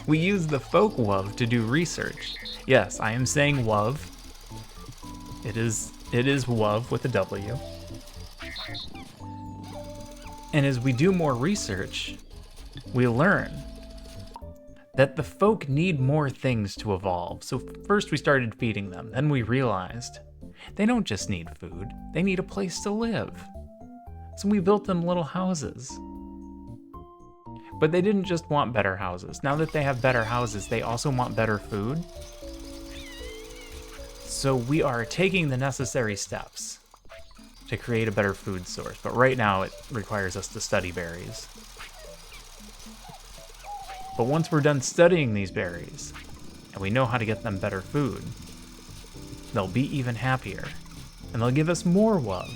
We use the folk wove to do research. Yes, I am saying wove. It is wove with a W. And as we do more research, we learn that the folk need more things to evolve. So first we started feeding them, then we realized they don't just need food, they need a place to live. So we built them little houses. But they didn't just want better houses. Now that they have better houses, they also want better food. So we are taking the necessary steps to create a better food source, but right now it requires us to study berries. But once we're done studying these berries, and we know how to get them better food, they'll be even happier, and they'll give us more wove.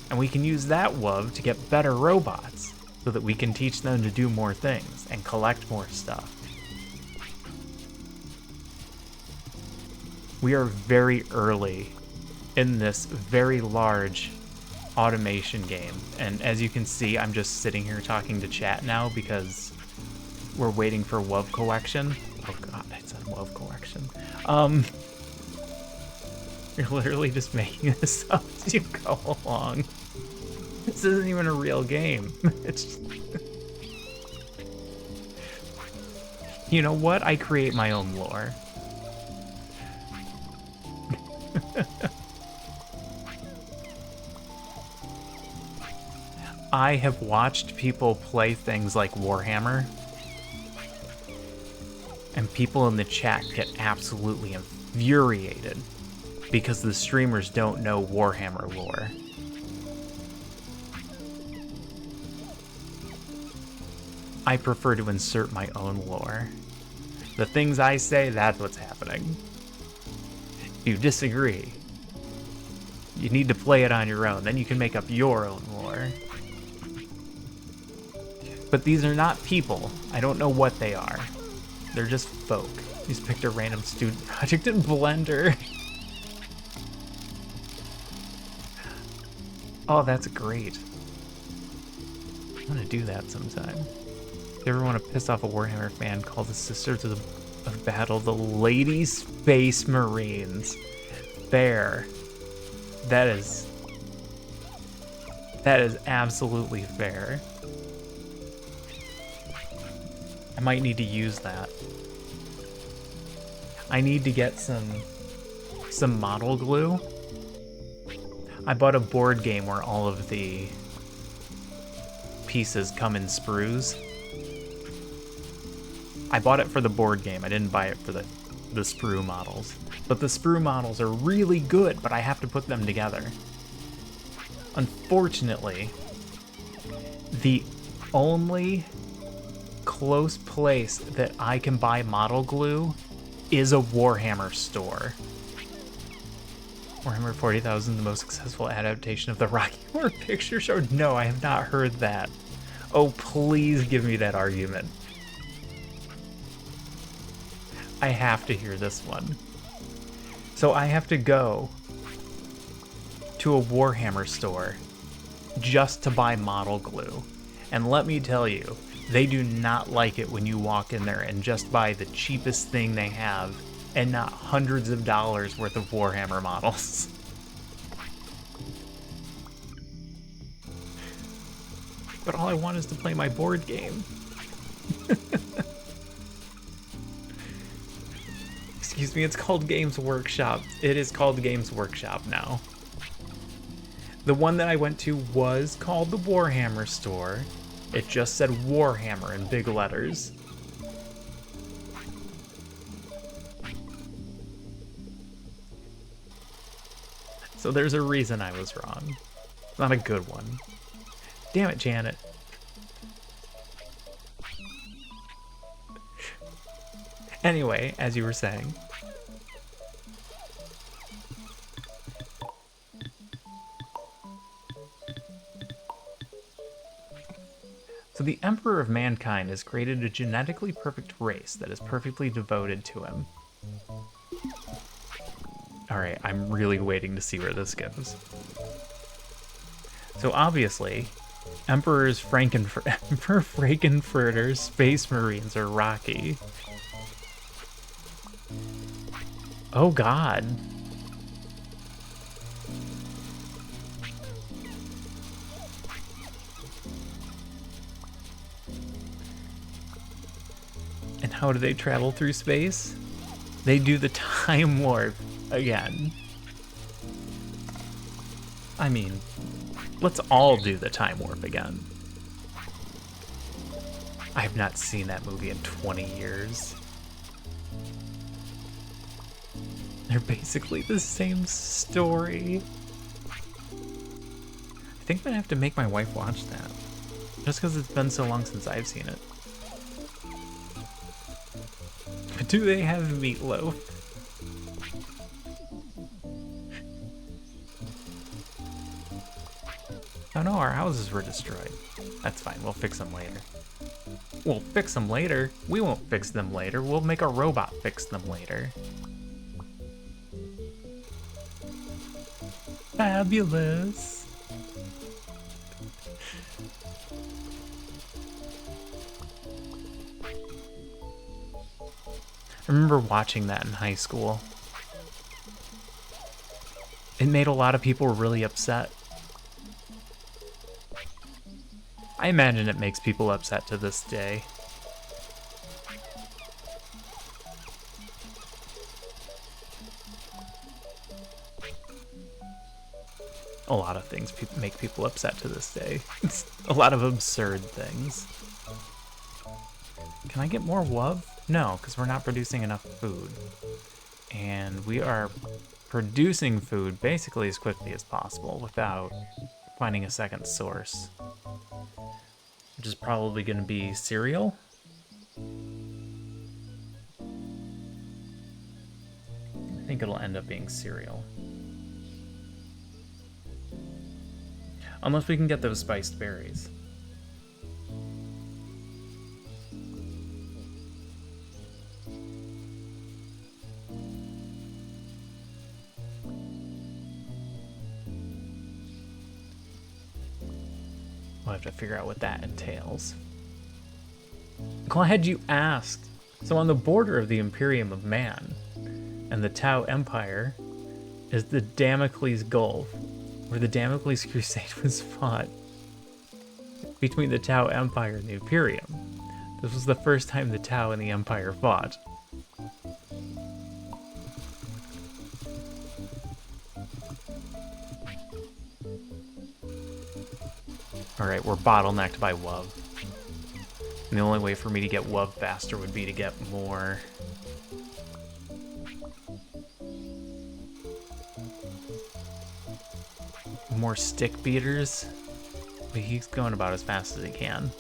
And we can use that wove to get better robots, so that we can teach them to do more things and collect more stuff. We are very early in this very large automation game. And as you can see, I'm just sitting here talking to chat now because we're waiting for wove collection. Oh god, I said wove collection. You're literally just making this up as you go along. This isn't even a real game. It's just... You know what? I create my own lore. I have watched people play things like Warhammer, and people in the chat get absolutely infuriated because the streamers don't know Warhammer lore. I prefer to insert my own lore. The things I say, that's what's happening. If you disagree, you need to play it on your own, then you can make up your own lore. But these are not people. I don't know what they are. They're just folk. He's picked a random student project in Blender. Oh, that's great. I'm gonna do that sometime. If you ever want to piss off a Warhammer fan, call the Sisters of Battle the Lady Space Marines. Fair. That is absolutely fair. I might need to use that. I need to get some model glue. I bought a board game where all of the pieces come in sprues. I bought it for the board game. I didn't buy it for the sprue models. But the sprue models are really good, but I have to put them together. Unfortunately, the only close place that I can buy model glue is a Warhammer store. Warhammer 40,000, the most successful adaptation of the Rocky Horror Picture Show? No, I have not heard that. Oh, please give me that argument. I have to hear this one. So I have to go to a Warhammer store just to buy model glue. And let me tell you, they do not like it when you walk in there and just buy the cheapest thing they have and not hundreds of dollars worth of Warhammer models. But all I want is to play my board game. Excuse me, it's called Games Workshop. It is called Games Workshop now. The one that I went to was called the Warhammer store. It just said Warhammer in big letters. So there's a reason I was wrong. Not a good one. Damn it, Janet. Anyway, as you were saying. So the Emperor of Mankind has created a genetically perfect race that is perfectly devoted to him. Alright, I'm really waiting to see where this goes. So obviously, Emperor Frankenfurter's Space Marines are Rocky. Oh god. And how do they travel through space? They do the time warp again. I mean, let's all do the time warp again. I have not seen that movie in 20 years. They're basically the same story. I think I'm gonna have to make my wife watch that. Just because it's been so long since I've seen it. Do they have meatloaf? Oh no, our houses were destroyed. That's fine, we'll fix them later. We'll fix them later? We won't fix them later, we'll make a robot fix them later. Fabulous. I remember watching that in high school. It made a lot of people really upset. I imagine it makes people upset to this day. A lot of things make people upset to this day. It's a lot of absurd things. Can I get more WUV? No, because we're not producing enough food. And we are producing food basically as quickly as possible without finding a second source. Which is probably going to be cereal. I think it'll end up being cereal. Unless we can get those spiced berries. We'll have to figure out what that entails. Glad you asked. So on the border of the Imperium of Man and the Tau Empire is the Damocles Gulf, where the Damocles Crusade was fought between the Tau Empire and the Imperium. This was the first time the Tau and the Empire fought. Alright, we're bottlenecked by WUV. And the only way for me to get WUV faster would be to get more... more stick beaters. But he's going about as fast as he can.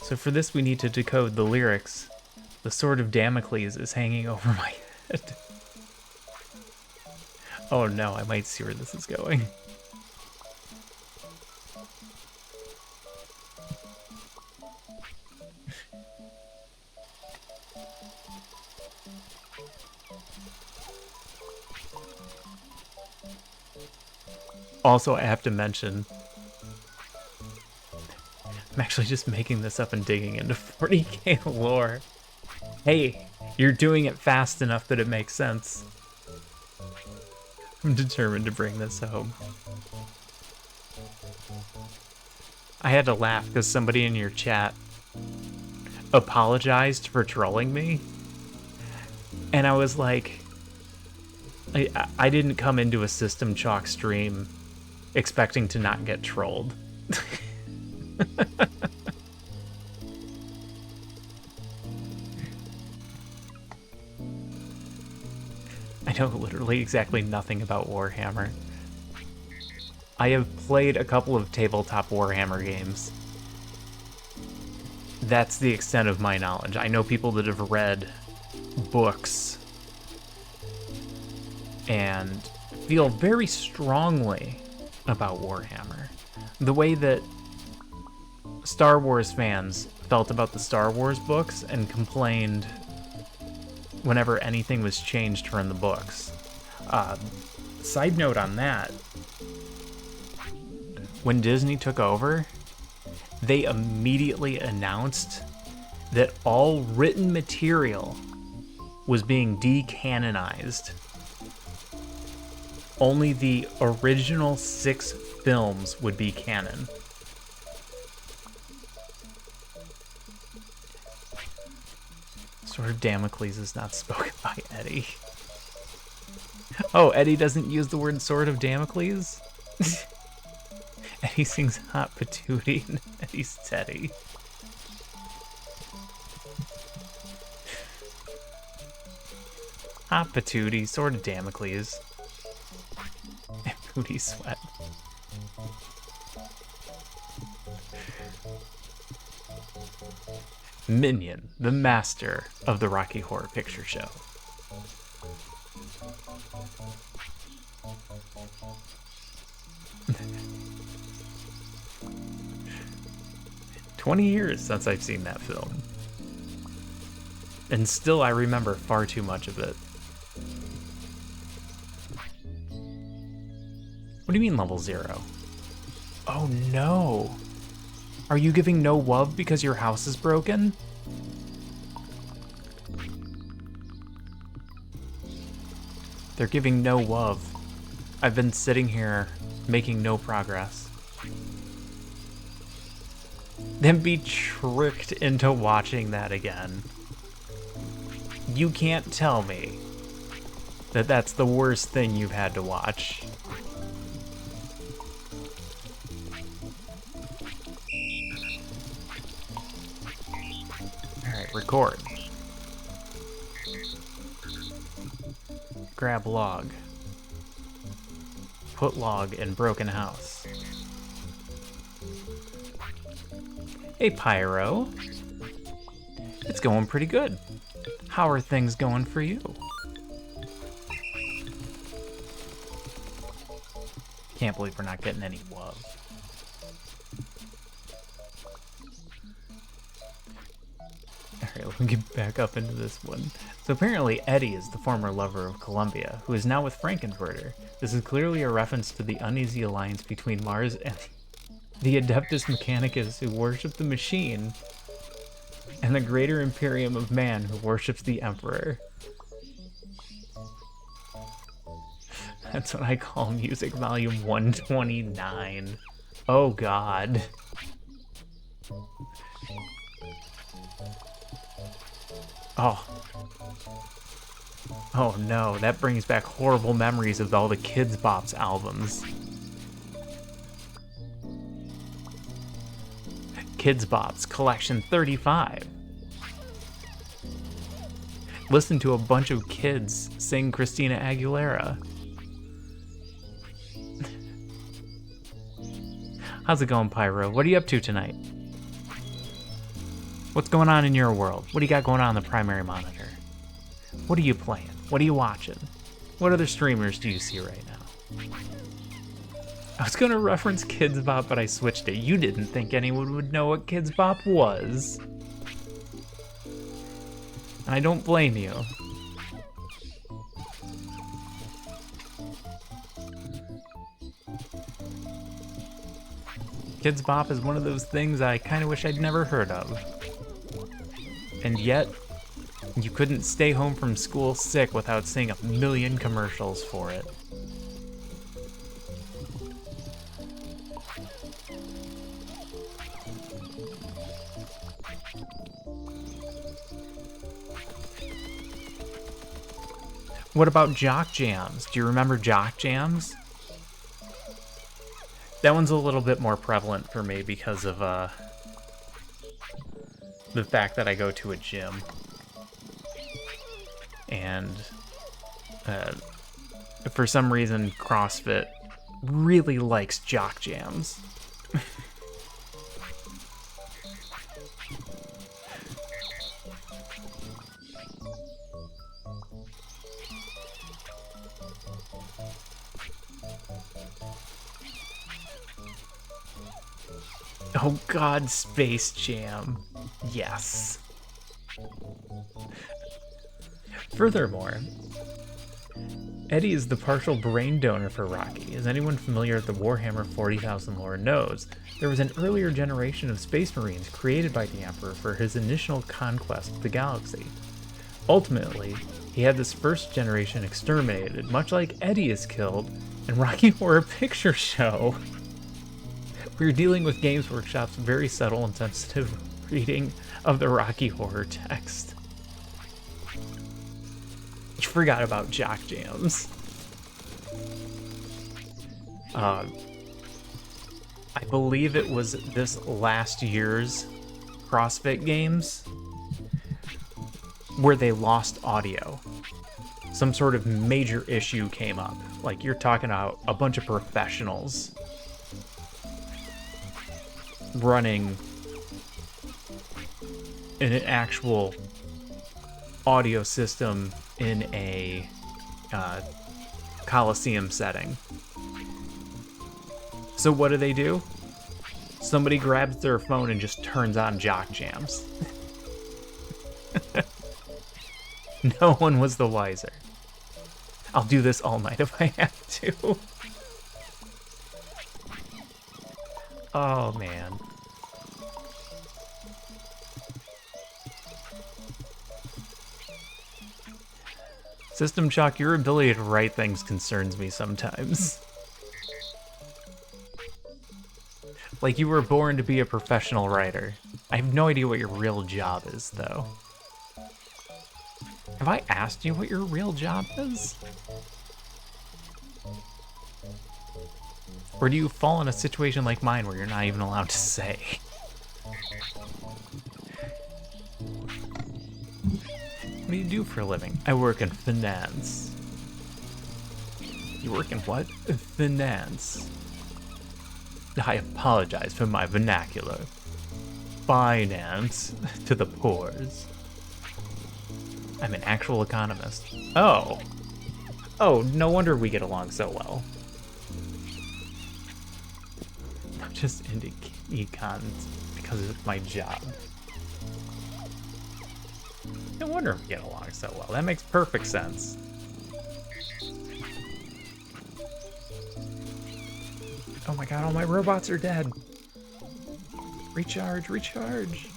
So for this we need to decode the lyrics. The sword of Damocles is hanging over my head. Oh no, I might see where this is going. Also, I have to mention, I'm actually just making this up and digging into 40k lore. Hey, you're doing it fast enough that it makes sense. I'm determined to bring this home. I had to laugh because somebody in your chat apologized for trolling me. And I was like, I didn't come into a System Chalk stream expecting to not get trolled. I know literally exactly nothing about Warhammer. I have played a couple of tabletop Warhammer games. That's the extent of my knowledge. I know people that have read books and feel very strongly about Warhammer. The way that Star Wars fans felt about the Star Wars books and complained whenever anything was changed from the books. Side note on that, when Disney took over, they immediately announced that all written material was being decanonized. Only the original 6 films would be canon. Sword of Damocles is not spoken by Eddie. Oh, Eddie doesn't use the word Sword of Damocles? Eddie sings Hot Patootie and Eddie's Teddy. Hot Patootie, Sword of Damocles. And Booty Sweat. Minion, the master of the Rocky Horror Picture Show. "20 years since I've seen that film. And still I remember far too much of it." What do you mean level 0? Oh no! Are you giving no WUV because your house is broken? They're giving no WUV. I've been sitting here making no progress. Then be tricked into watching that again. You can't tell me that that's the worst thing you've had to watch. Alright, record. Grab log. Put log in broken house. Hey, Pyro. It's going pretty good. How are things going for you? Can't believe we're not getting any love. Alright, let me get back up into this one. So apparently Eddie is the former lover of Columbia, who is now with Frankenfurter. This is clearly a reference to the uneasy alliance between Mars and the Adeptus Mechanicus, who worship the machine, and the greater Imperium of man, who worships the Emperor. That's what I call music volume 129. Oh god. Oh. Oh no, that brings back horrible memories of all the Kids Bop's albums. Kids Bop's Collection 35. Listen to a bunch of kids sing Christina Aguilera. How's it going, Pyro? What are you up to tonight? What's going on in your world? What do you got going on the primary monitor? What are you playing? What are you watching? What other streamers do you see right now? I was gonna reference Kids Bop, but I switched it. You didn't think anyone would know what Kids Bop was. And I don't blame you. Kids Bop is one of those things I kind of wish I'd never heard of. And yet, you couldn't stay home from school sick without seeing a million commercials for it. What about Jock Jams? Do you remember Jock Jams? That one's a little bit more prevalent for me because of the fact that I go to a gym. And for some reason, CrossFit really likes Jock Jams. Oh god, Space Jam. Yes. Furthermore, Eddie is the partial brain donor for Rocky. As anyone familiar with the Warhammer 40,000 lore knows, there was an earlier generation of Space Marines created by the Emperor for his initial conquest of the galaxy. Ultimately, he had this first generation exterminated, much like Eddie is killed in Rocky Horror Picture Show. We're dealing with Games Workshop's very subtle and sensitive reading of the Rocky Horror text. You forgot about Jock Jams. I believe it was this last year's CrossFit Games where they lost audio. Some sort of major issue came up. Like, you're talking about a bunch of professionals running in an actual audio system in a Coliseum setting. So what do? Somebody grabs their phone and just turns on Jock Jams. No one was the wiser. I'll do this all night if I have to. Oh, man. System Shock, your ability to write things concerns me sometimes. Like you were born to be a professional writer. I have no idea what your real job is, though. Have I asked you what your real job is? Or do you fall in a situation like mine where you're not even allowed to say? What do you do for a living? I work in finance. You work in what? Finance. I apologize for my vernacular. Finance to the pores. I'm an actual economist. Oh. Oh, no wonder we get along so well. I'm just into econs because it's my job. No wonder we get along so well. That makes perfect sense. Oh my god, all my robots are dead. Recharge, recharge.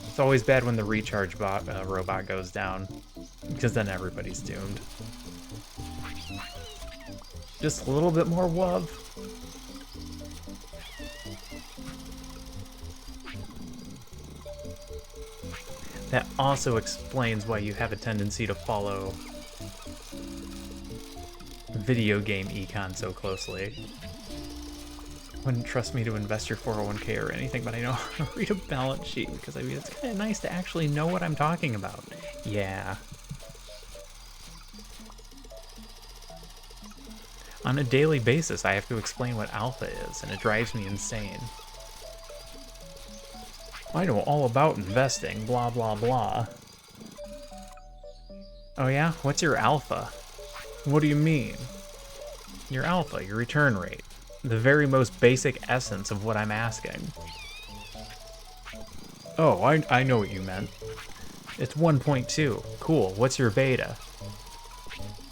It's always bad when the recharge robot goes down, because then everybody's doomed. Just a little bit more love. That also explains why you have a tendency to follow video game econ so closely. Wouldn't trust me to invest your 401k or anything, but I know how to read a balance sheet because I mean it's kind of nice to actually know what I'm talking about. Yeah. On a daily basis, I have to explain what alpha is, and it drives me insane. I know all about investing, blah, blah, blah. Oh yeah? What's your alpha? What do you mean? Your alpha, your return rate. The very most basic essence of what I'm asking. Oh, I know what you meant. It's 1.2. Cool. What's your beta?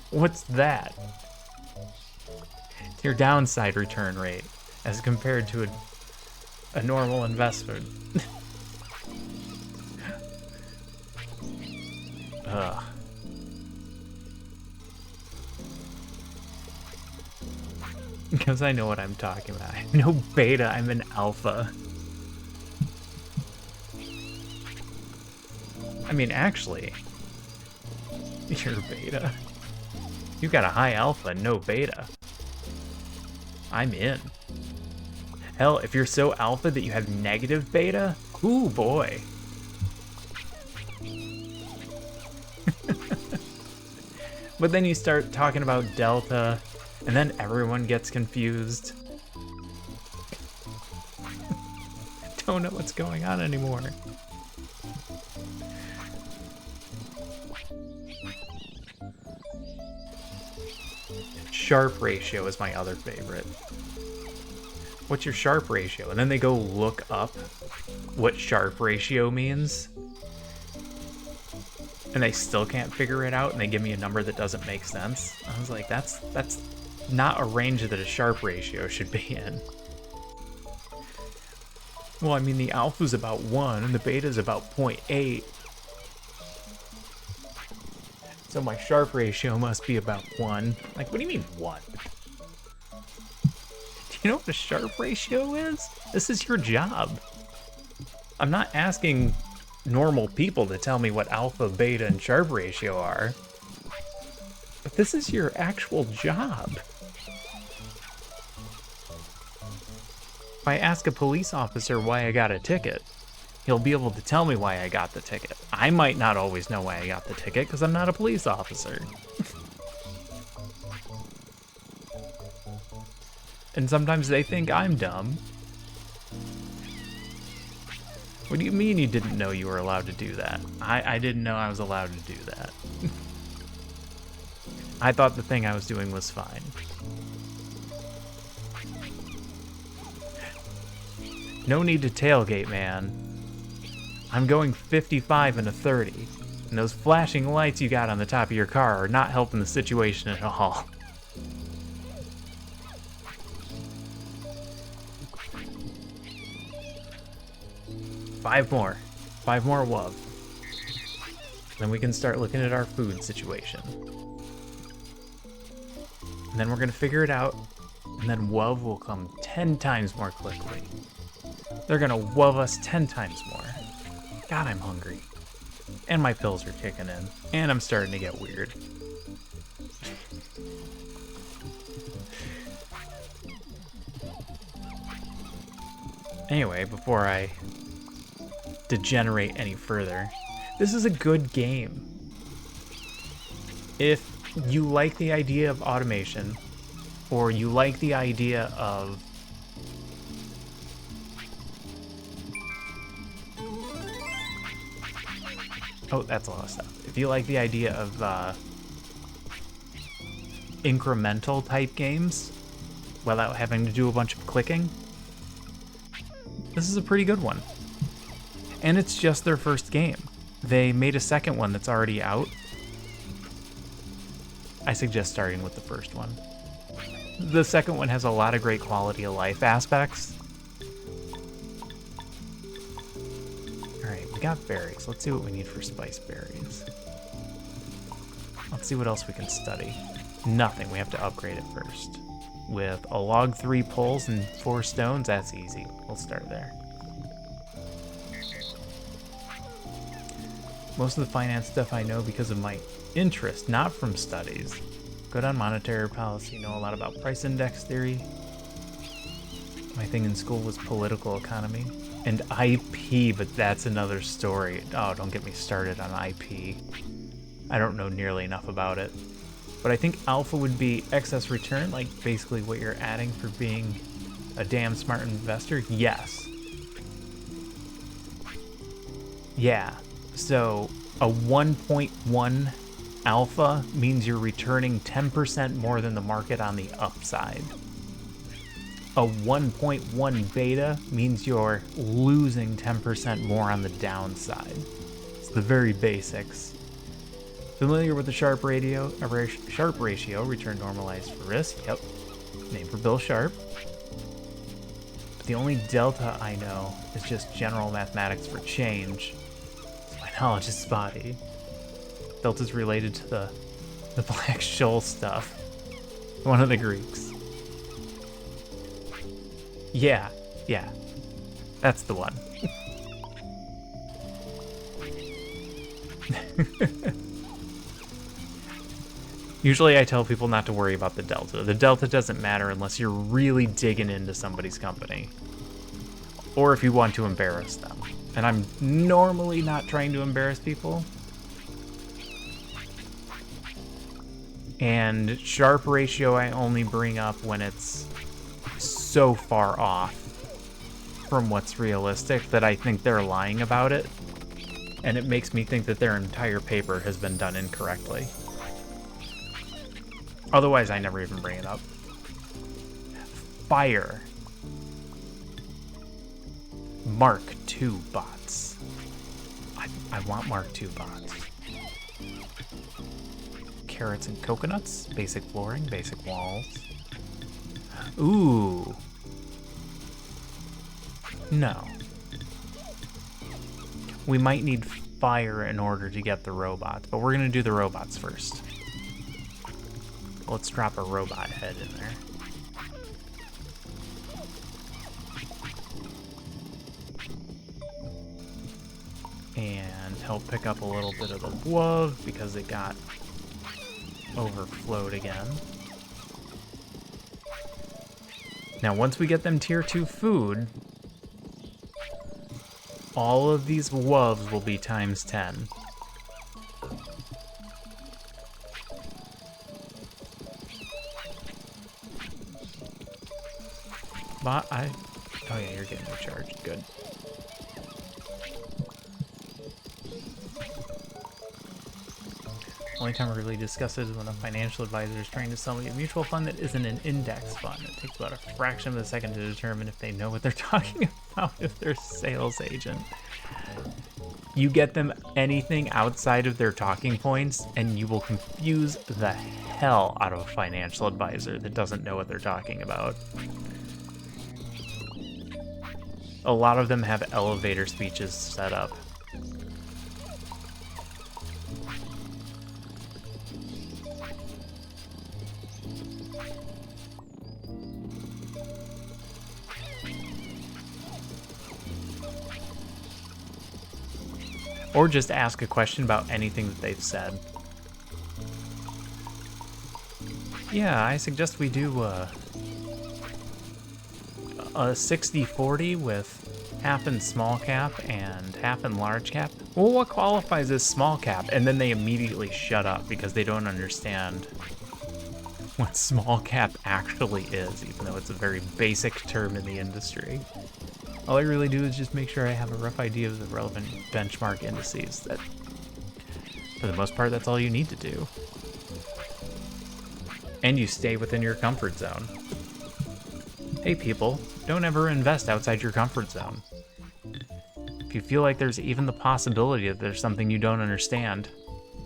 What's that? It's your downside return rate as compared to a normal investment. Ugh. Because I know what I'm talking about. I'm no beta, I'm an alpha. I mean, actually, you're beta. You got a high alpha, no beta. I'm in. Hell, if you're so alpha that you have negative beta, ooh boy. But then you start talking about delta, and then everyone gets confused. Don't know what's going on anymore. Sharp ratio is my other favorite. What's your sharp ratio? And then they go look up what sharp ratio means. And they still can't figure it out, and they give me a number that doesn't make sense. I was like, that's not a range that a sharp ratio should be in. Well, I mean, the alpha's about 1, and the beta's about 0.8. So my sharp ratio must be about 1. Like, what do you mean 1? Do you know what a sharp ratio is? This is your job. I'm not asking normal people to tell me what alpha, beta, and sharp ratio are. But this is your actual job. If I ask a police officer why I got a ticket, he'll be able to tell me why I got the ticket. I might not always know why I got the ticket because I'm not a police officer. And sometimes they think I'm dumb. What do you mean you didn't know you were allowed to do that? I didn't know I was allowed to do that. I thought the thing I was doing was fine. No need to tailgate, man. I'm going 55 and a 30. And those flashing lights you got on the top of your car are not helping the situation at all. Five more love. Then we can start looking at our food situation. and then we're gonna figure it out, and then WUV will come 10 times more quickly. They're gonna WUV us 10 times more. God, I'm hungry. And my pills are kicking in, and I'm starting to get weird. Anyway, before I degenerate any further, this is a good game. If you like the idea of automation, or you like the idea of oh, that's a lot of stuff. If you like the idea of incremental type games without having to do a bunch of clicking, this is a pretty good one. And it's just their first game. They made a second one that's already out. I suggest starting with the first one. The second one has a lot of great quality of life aspects. Alright, we got berries. Let's see what we need for spice berries. Let's see what else we can study. Nothing, we have to upgrade it first. With a log 3 poles and 4 stones, that's easy. We'll start there. Most of the finance stuff I know because of my interest, not from studies. Good on monetary policy, know a lot about price index theory. My thing in school was political economy. And IP, but that's another story. Oh, don't get me started on IP. I don't know nearly enough about it. But I think alpha would be excess return, like basically what you're adding for being a damn smart investor. Yes. Yeah. So a 1.1 alpha means you're returning 10% more than the market on the upside. A 1.1 beta means you're losing 10% more on the downside. It's the very basics. Familiar with the Sharpe ratio, return normalized for risk. Yep, name for Bill Sharpe. But the only delta I know is just general mathematics for change. So my knowledge is spotty. Delta's related to the Black Shoal stuff. One of the Greeks. Yeah, that's the one. Usually I tell people not to worry about the delta. The delta doesn't matter unless you're really digging into somebody's company. Or if you want to embarrass them. And I'm normally not trying to embarrass people. And Sharpe ratio I only bring up when it's so far off from what's realistic that I think they're lying about it. And it makes me think that their entire paper has been done incorrectly. Otherwise, I never even bring it up. Fire. Mark II bots. I want Mark II bots. Carrots and coconuts. Basic flooring, basic walls. Ooh. No. We might need fire in order to get the robots, but we're gonna do the robots first. Let's drop a robot head in there. And help pick up a little bit of the WUV because it got overflowed again. Now, once we get them tier 2 food, all of these WUVs will be times 10. But oh yeah, you're getting recharged, good. Only time I really discuss it is when a financial advisor is trying to sell me a mutual fund that isn't an index fund. It takes about a fraction of a second to determine if they know what they're talking about, if they're a sales agent. You get them anything outside of their talking points, and you will confuse the hell out of a financial advisor that doesn't know what they're talking about. A lot of them have elevator speeches set up. Or just ask a question about anything that they've said. Yeah, I suggest we do a 60-40 with half in small cap and half in large cap. Well, what qualifies as small cap? And then they immediately shut up because they don't understand what small cap actually is, even though it's a very basic term in the industry. All I really do is just make sure I have a rough idea of the relevant benchmark indices. That, for the most part, that's all you need to do. And you stay within your comfort zone. Hey people, don't ever invest outside your comfort zone. If you feel like there's even the possibility that there's something you don't understand,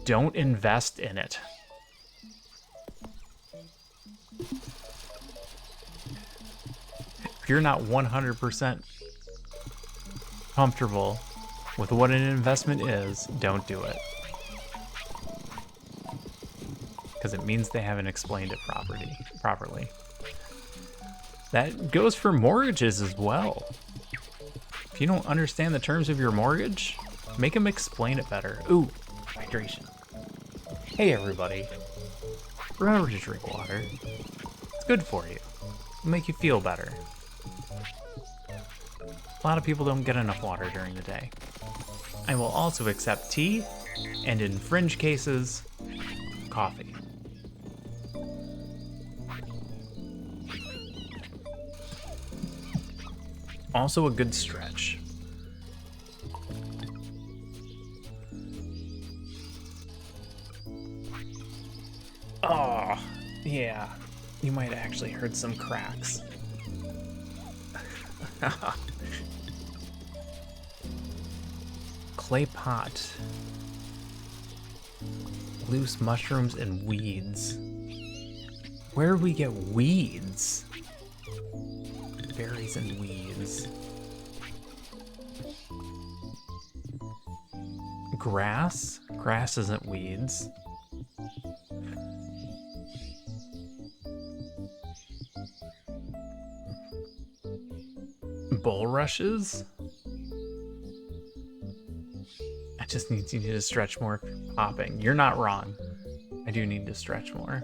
don't invest in it. If you're not 100% comfortable with what an investment is, don't do it. Because it means they haven't explained it properly. That goes for mortgages as well. If you don't understand the terms of your mortgage, make them explain it better. Ooh, hydration. Hey everybody, remember to drink water. It's good for you. It'll make you feel better. A lot of people don't get enough water during the day. I will also accept tea, and in fringe cases, coffee. Also a good stretch. Oh, yeah. You might have actually heard some cracks. Clay pot. Loose mushrooms and weeds. Where do we get weeds? Berries and weeds. Grass? Grass isn't weeds. Bulrushes? I just need you to stretch more popping. You're not wrong. I do need to stretch more.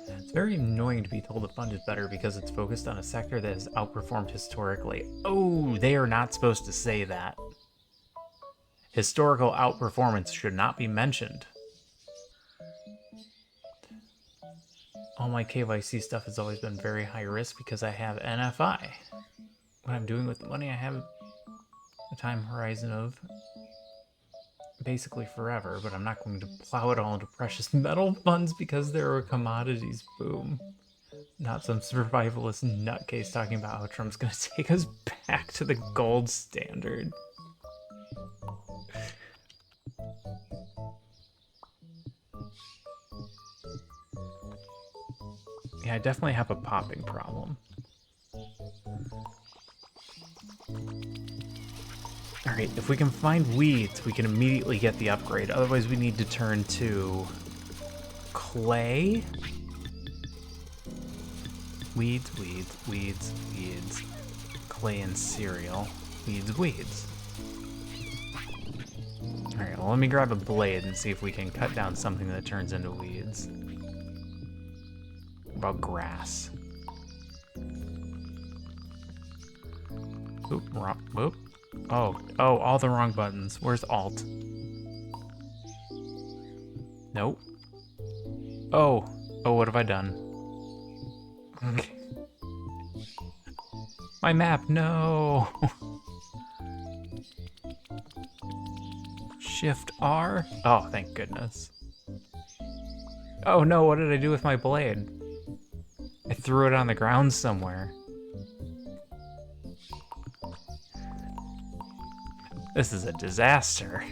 It's very annoying to be told the fund is better because it's focused on a sector that has outperformed historically. Oh, they are not supposed to say that. Historical outperformance should not be mentioned. All my KYC stuff has always been very high risk because I have NFI. What I'm doing with the money, I have a time horizon of basically forever, but I'm not going to plow it all into precious metal funds because there are commodities boom. Not some survivalist nutcase talking about how Trump's gonna take us back to the gold standard. Yeah, I definitely have a popping problem. Alright, if we can find weeds, we can immediately get the upgrade. Otherwise, we need to turn to clay. Weeds, weeds, weeds, weeds. Clay and cereal. Weeds, weeds. Alright, well, let me grab a blade and see if we can cut down something that turns into weeds. What about grass? Oop, wrong, oop. Oh, all the wrong buttons. Where's Alt? Nope. Oh, what have I done? My map, no! Shift R? Oh, thank goodness. Oh no, what did I do with my blade? I threw it on the ground somewhere. This is a disaster.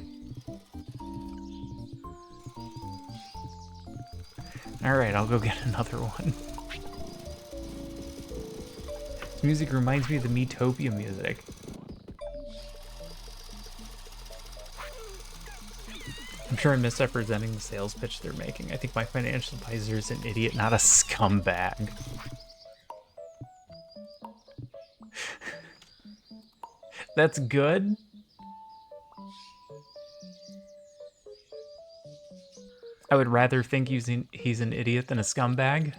Alright, I'll go get another one. This music reminds me of the Metopia music. I'm sure I'm misrepresenting the sales pitch they're making. I think my financial advisor is an idiot, not a scumbag. That's good. I would rather think he's an idiot than a scumbag.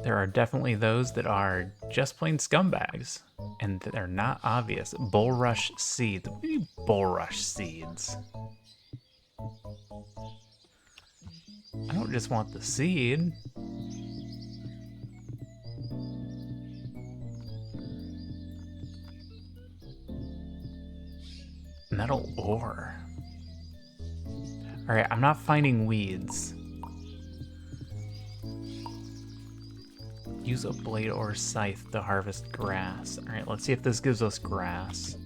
There are definitely those that are just plain scumbags, and they're not obvious. Bulrush seeds. What do you mean bulrush seeds? I don't just want the seed. Metal ore. All right, I'm not finding weeds. Use a blade or scythe to harvest grass. All right, let's see if this gives us grass.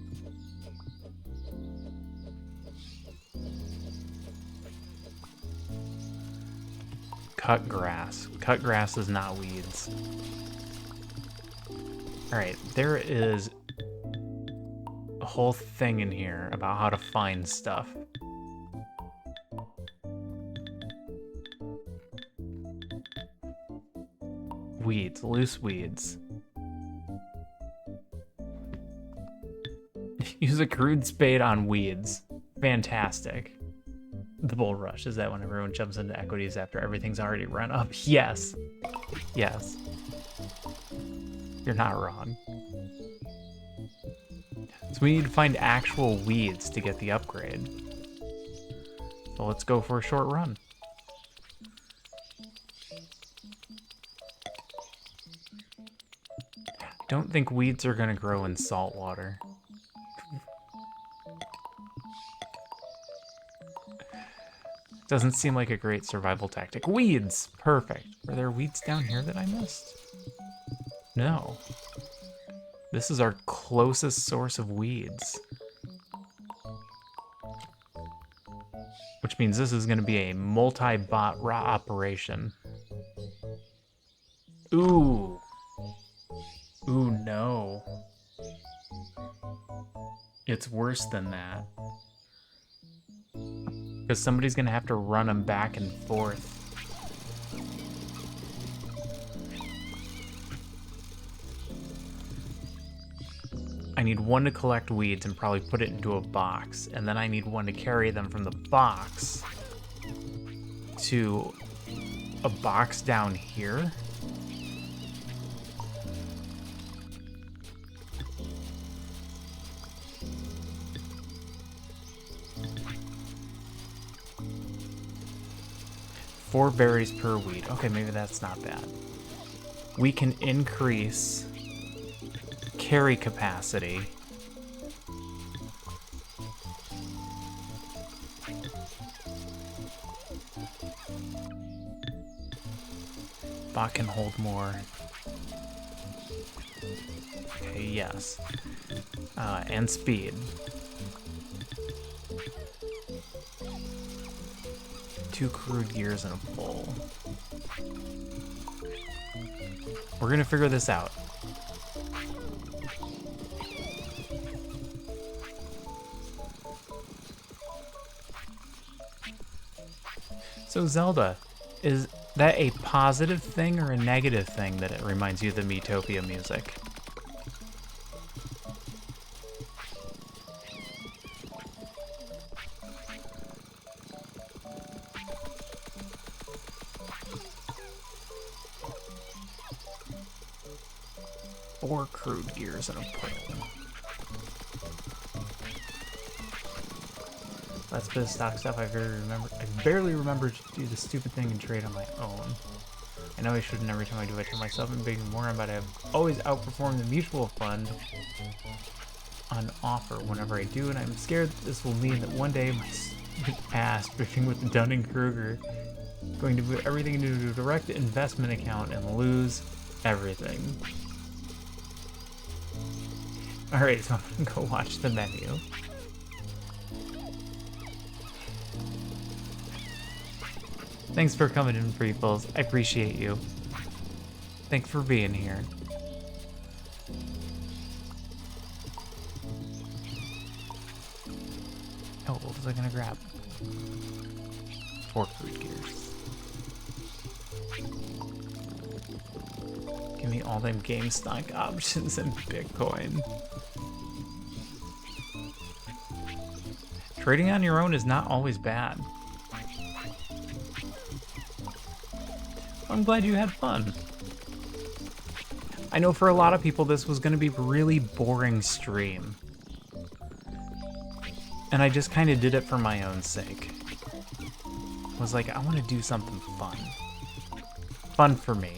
Cut grass. Cut grass is not weeds. All right, there is a whole thing in here about how to find stuff. Weeds, loose weeds. Use a crude spade on weeds. Fantastic. The bull rush, is that when everyone jumps into equities after everything's already run up? Yes. Yes. You're not wrong. So we need to find actual weeds to get the upgrade. So let's go for a short run. Don't think weeds are gonna grow in salt water. Doesn't seem like a great survival tactic. Weeds! Perfect. Are there weeds down here that I missed? No. This is our closest source of weeds. Which means this is gonna be a multi-bot operation. Ooh. Ooh, no. It's worse than that. Because somebody's gonna have to run them back and forth. I need one to collect weeds and probably put it into a box, and then I need one to carry them from the box to a box down here. Four berries per weed. Okay, maybe that's not bad. We can increase carry capacity. Bot can hold more. Okay, yes. And speed. Two crude gears and a pole. We're gonna figure this out. So Zelda, is that a positive thing or a negative thing that it reminds you of the Miitopia music? Four crude gears and a pole. That's bit of stock stuff I barely remember to do the stupid thing and trade on my own. I know I shouldn't every time I do it to myself and big moron, but I've always outperformed the mutual fund on offer whenever I do, and I'm scared that this will mean that one day my ass drifting with Dunning-Kruger going to put everything into a direct investment account and lose everything. Alright, so I'm gonna go watch the menu. Thanks for coming in, Prequels. I appreciate you. Thanks for being here. Oh, what was I gonna grab? 4 crude gears. Give me all them game stock options and Bitcoin. trading on your own is not always bad. I'm glad you had fun. I know for a lot of people this was going to be a really boring stream. And I just kind of did it for my own sake. I was like, I want to do something fun. Fun for me.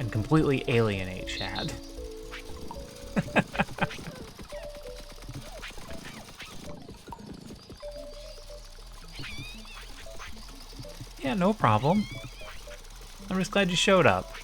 And completely alienate Chad. Yeah, no problem. I'm just glad you showed up.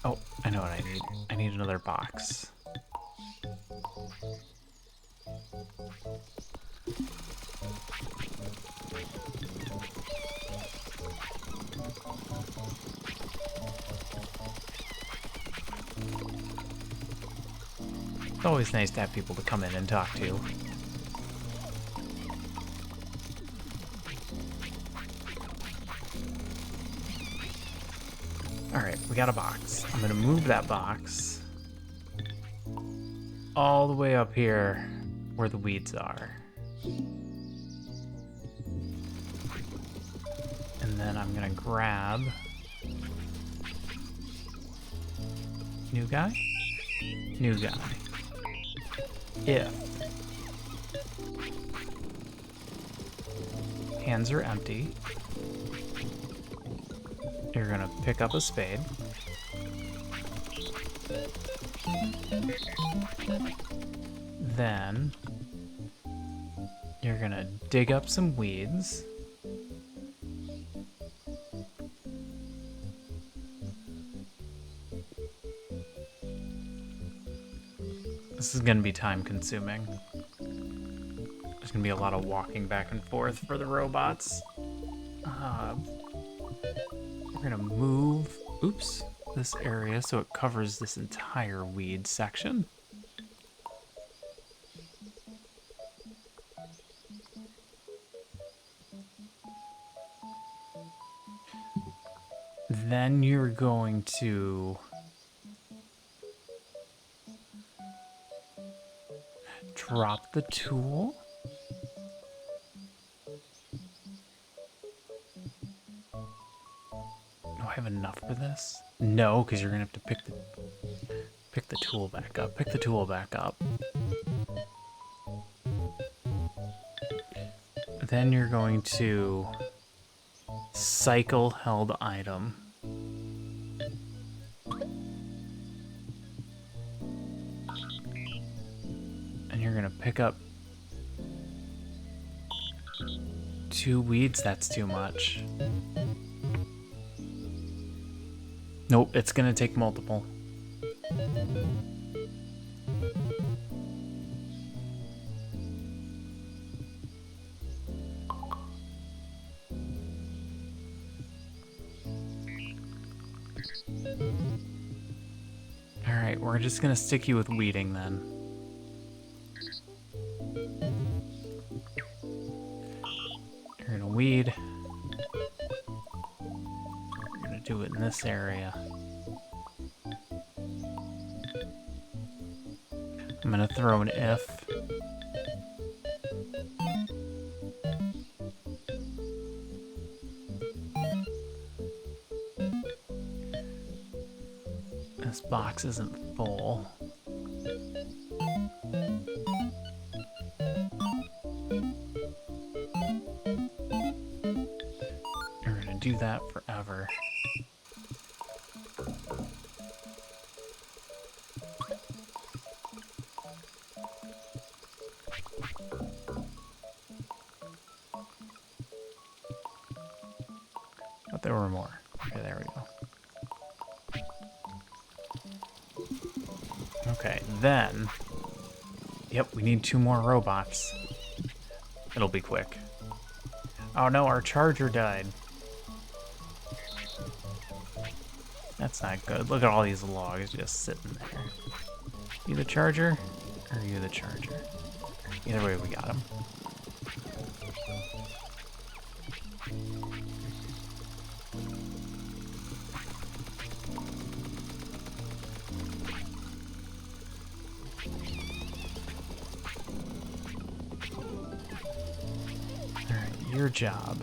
Oh, I know what I need. I need another box. It's always nice to have people to come in and talk to. Alright, we got a box. I'm gonna move that box all the way up here where the weeds are. And then I'm gonna grab... New guy? New guy. If hands are empty, you're gonna pick up a spade. Then you're gonna dig up some weeds. This is gonna be time consuming. There's gonna be a lot of walking back and forth for the robots. We're gonna move, oops, this area so it covers this entire weed section. Then you're going to drop the tool. Do I have enough for this? No, because you're gonna have to pick the tool back up. Pick the tool back up. Then you're going to cycle held item. And you're gonna pick up 2 weeds. That's too much. Nope, it's gonna take multiple. Alright, we're just gonna stick you with weeding then. You're gonna weed. We're gonna do it in this area. I'm gonna throw an if. This box isn't full. You're gonna do that forever. But there were more. Okay, there we go. Okay, then... Yep, we need 2 more robots. It'll be quick. Oh no, our charger died. That's not good. Look at all these logs just sitting there. You the charger? Or are you the charger? Either way, we got him. Alright, your job.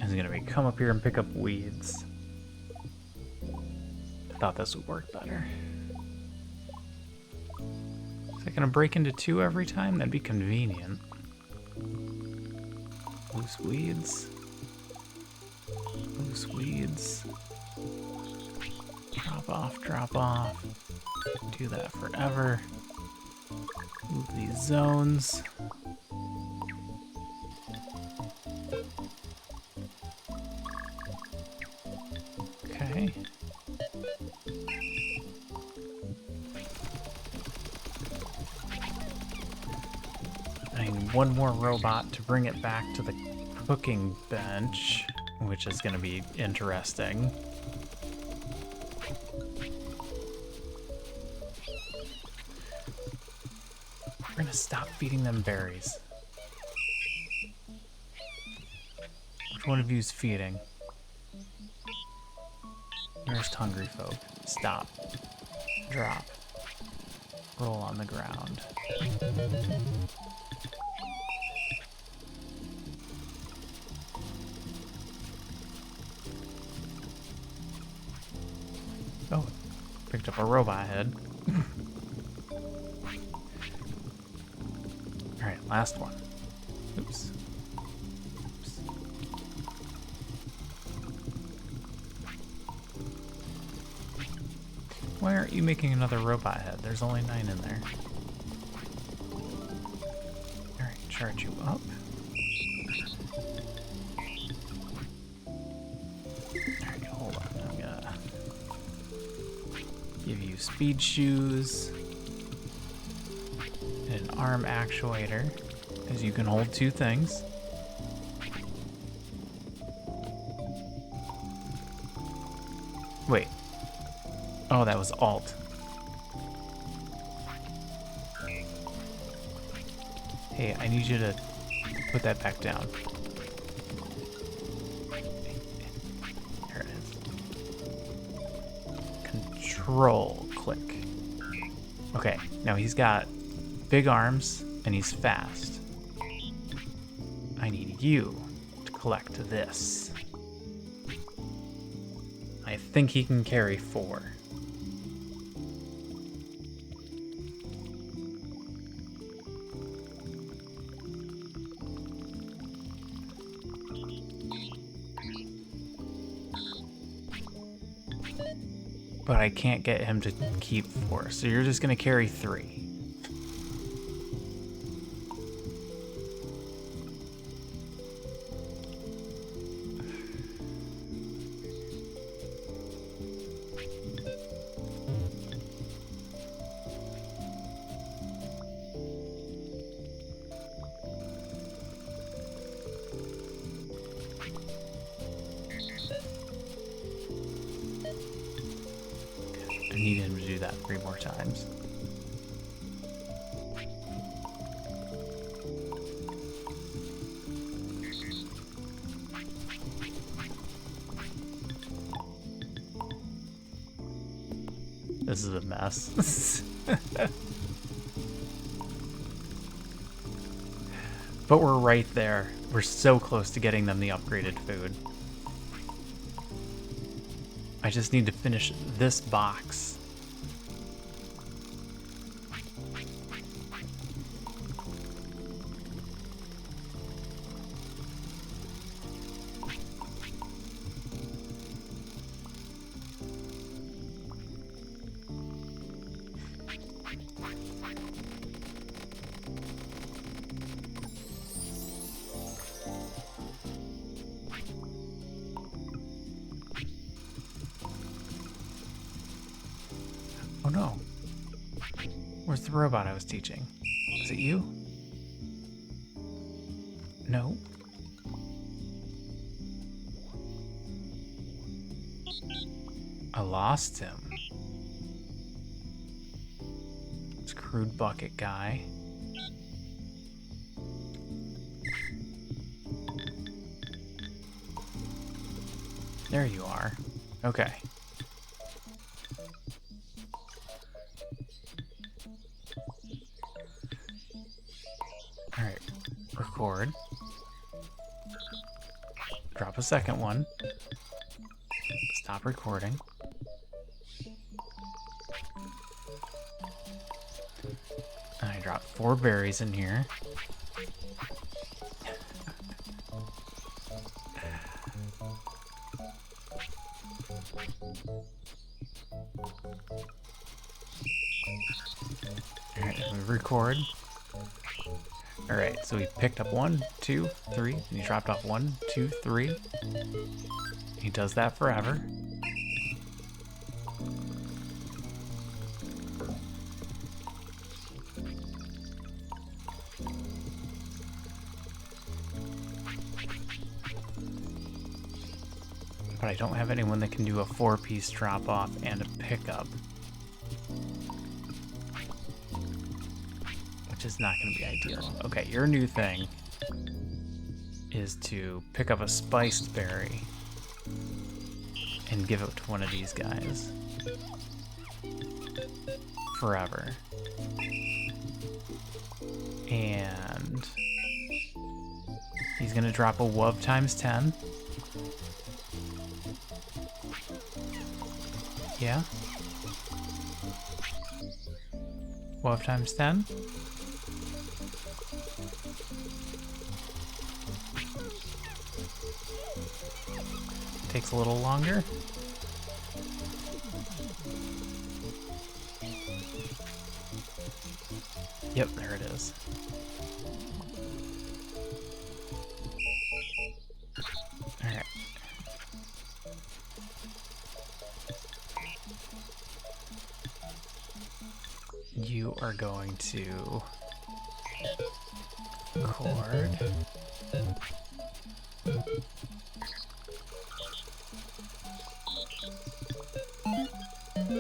Is gonna be come up here and pick up weeds. I thought this would work better. Is it gonna break into 2 every time? That'd be convenient. Loose weeds. Loose weeds. Drop off, drop off. Do that forever. Move these zones. Okay. I need one more robot to bring it back to the cooking bench, which is going to be interesting. We're going to stop feeding them berries. Which one of you is feeding? Nearest hungry folk. Stop. Drop. Roll on the ground. Oh, picked up a robot head. Alright, last one. Oops. Oops. Why aren't you making another robot head? There's only 9 in there. Alright, charge you up. Alright, hold on. I'm gonna give you speed shoes and an arm actuator, because you can hold 2 things. Wait. Oh, that was Alt. Hey, I need you to put that back down. There it is. Control click. Okay, now he's got big arms and he's fast. I need you to collect this. I think he can carry 4. But I can't get him to keep 4, so you're just gonna carry 3. I need him to do that 3 more times. This is a mess. But we're right there. We're so close to getting them the upgraded food. I just need to finish this box. Oh no. Where's the robot I was teaching? Is it you? No. A lost him. Screwed bucket guy. There you are. Okay. Alright. Record. Drop a second one. Stop recording. I dropped 4 berries in here. Alright, we record. Alright, so we picked up 1, 2, 3, and he dropped off 1, 2, 3. He does that forever. But I don't have anyone that can do a 4-piece drop-off and a pickup. Which is not going to be ideal. Okay, your new thing is to pick up a spiced berry and give it to one of these guys. Forever. And he's going to drop a WUV times 10. Yeah. WUV times 10. Takes a little longer. Yep, there it is. Alright. You are going to record.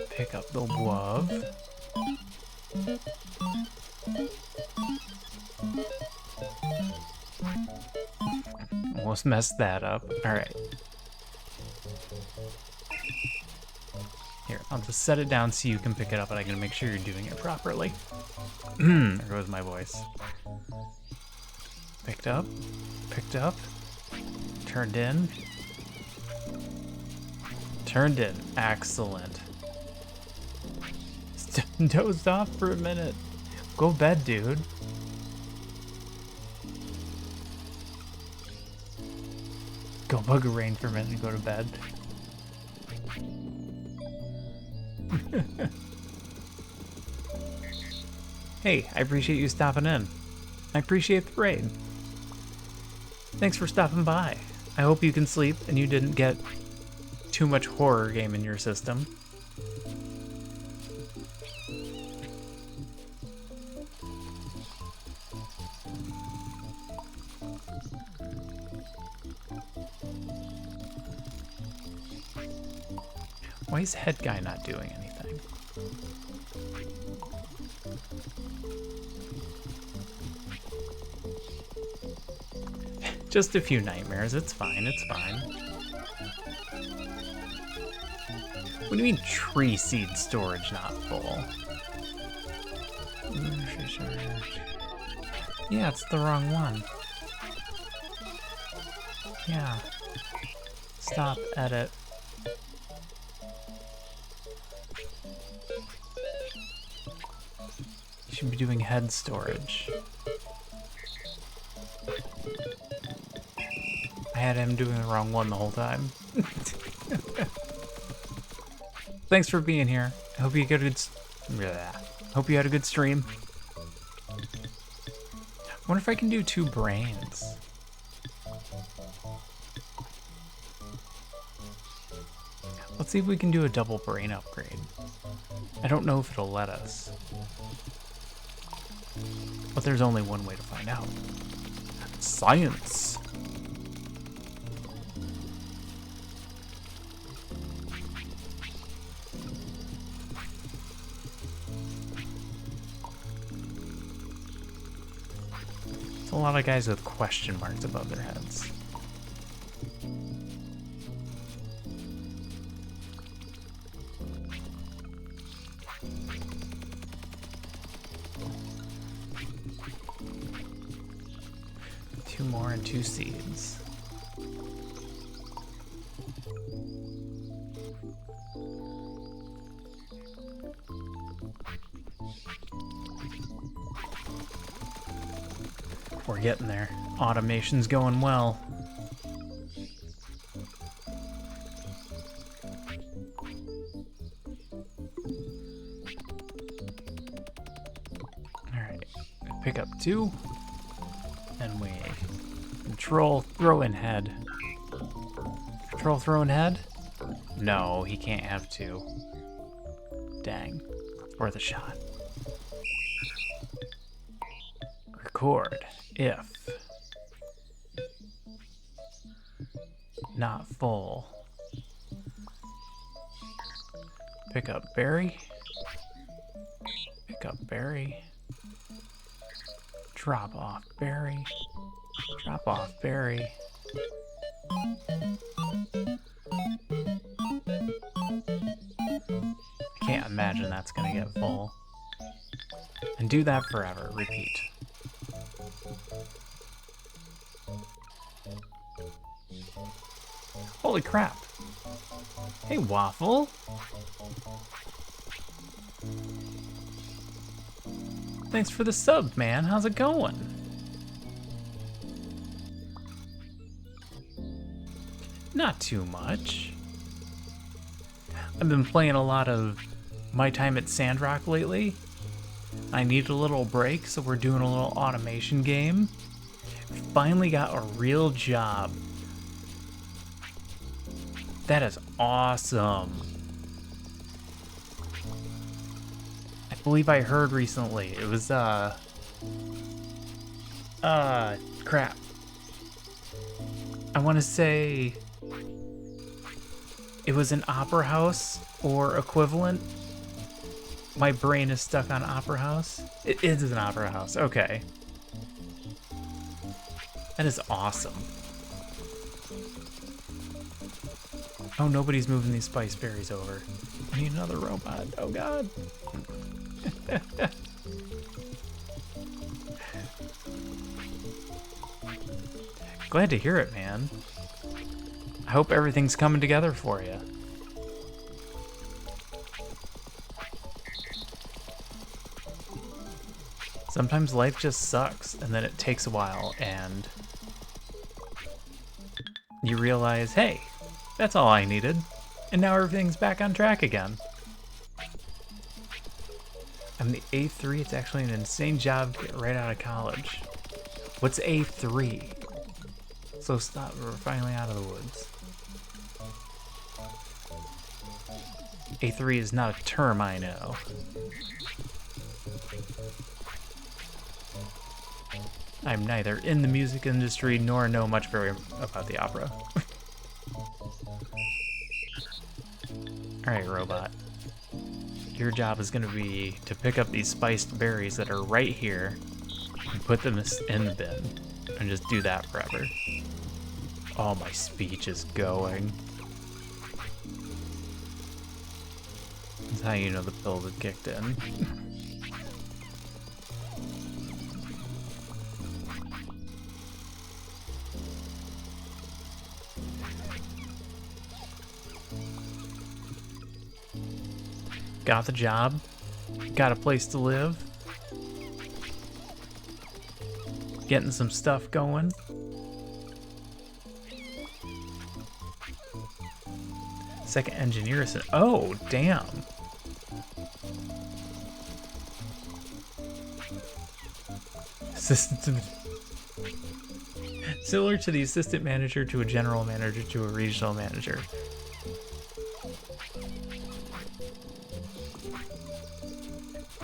Pick up the WUV. Almost messed that up. Alright. Here, I'll just set it down so you can pick it up, and I can make sure you're doing it properly. There goes my voice. Picked up. Picked up. Turned in. Turned in. Excellent. Dozed off for a minute. Go bed, dude. Go bug a rain for a minute and go to bed. Hey, I appreciate you stopping in. I appreciate the rain. Thanks for stopping by. I hope you can sleep and you didn't get too much horror game in your system. Why is head guy not doing anything? Just a few nightmares, it's fine, it's fine. What do you mean tree seed storage not full? Yeah, it's the wrong one. Yeah. Stop, edit. You should be doing head storage. I had him doing the wrong one the whole time. Thanks for being here. I hope you get a good. Hope you had a good stream. I wonder if I can do 2 brains. Let's see if we can do a double brain upgrade. I don't know if it'll let us. But there's only one way to find out. Science! lot of guys with question marks above their heads. Two more and 2 seeds. We're getting there. Automation's going well. Alright, pick up 2. And we control throw in head. Control throw in head? No, he can't have 2. Dang. Worth a shot. Record if not full. Pick up berry. Pick up berry. Drop off berry. Drop off berry. I can't imagine that's gonna get full. And do that forever. Repeat. Holy crap. Hey, Waffle. Thanks for the sub, man. How's it going? Not too much. I've been playing a lot of My Time at Sandrock lately. I need a little break, so we're doing a little automation game. Finally got a real job. That is awesome. I believe I heard recently. It was, crap. I want to say it was an opera house or equivalent. My brain is stuck on opera house. It is an opera house. Okay. That is awesome. Oh, nobody's moving these spice berries over. I need another robot. Oh, God. Glad to hear it, man. I hope everything's coming together for you. Sometimes life just sucks, and then it takes a while, and you realize, hey, that's all I needed, and now everything's back on track again. I'm the A3. It's actually an insane job to get right out of college. What's A3? So stop, we're finally out of the woods. A3 is not a term I know. I'm neither in the music industry nor know much very about the opera. Alright, robot. Your job is going to be to pick up these spiced berries that are right here and put them in the bin. And just do that forever. Oh, my speech is going. That's how you know the pills have kicked in. Got the job, got a place to live, getting some stuff going. Second engineer said, oh, damn. Assistant, similar to the assistant manager to a general manager to a regional manager.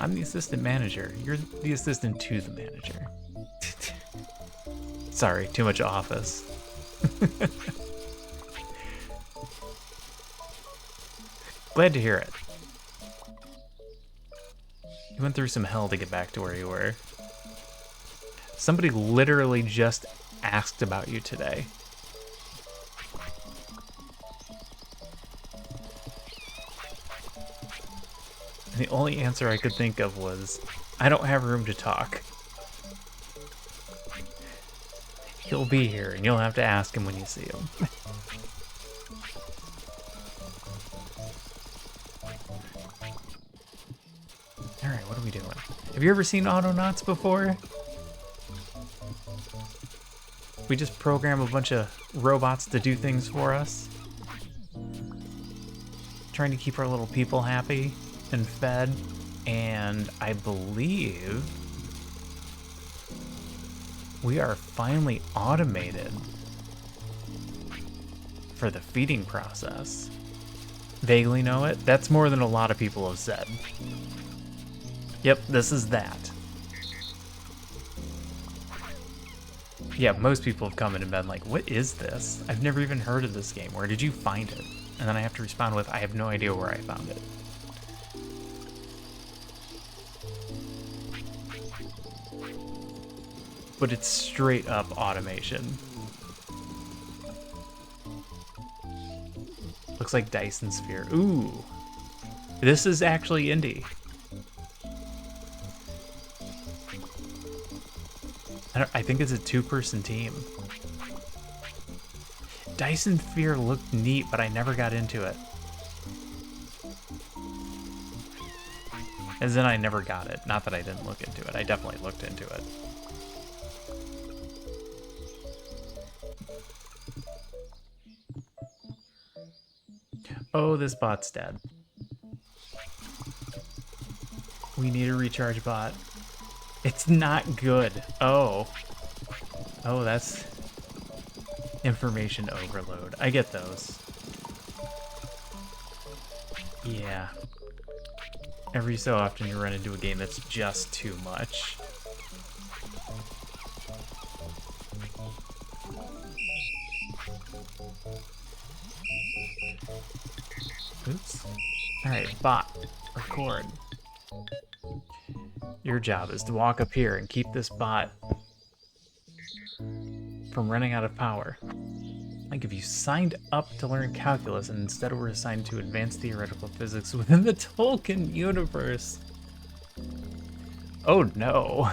I'm the assistant manager. You're the assistant to the manager. Sorry, too much office. Glad to hear it. You went through some hell to get back to where you were. Somebody literally just asked about you today. And the only answer I could think of was, I don't have room to talk. He'll be here, and you'll have to ask him when you see him. Alright, what are we doing? Have you ever seen Autonauts before? We just program a bunch of robots to do things for us. Trying to keep our little people happy and fed. And I believe we are finally automated for the feeding process. Vaguely know it? That's more than a lot of people have said. Yep, this is that. Yeah, most people have come in and been like, what is this? I've never even heard of this game. Where did you find it? And then I have to respond with, I have no idea where I found it. But it's straight up automation. Looks like Dyson Sphere. Ooh. This is actually indie. I think it's a 2-person team. Dyson Sphere looked neat, but I never got into it. As in, I never got it. Not that I didn't look into it. I definitely looked into it. Oh, this bot's dead. We need a recharge bot. It's not good. Oh. Oh, that's information overload. I get those. Yeah. Every so often you run into a game that's just too much. Oops. Alright, bot. Record. Your job is to walk up here and keep this bot from running out of power. Like if you signed up to learn calculus and instead were assigned to advanced theoretical physics within the Tolkien universe. Oh no.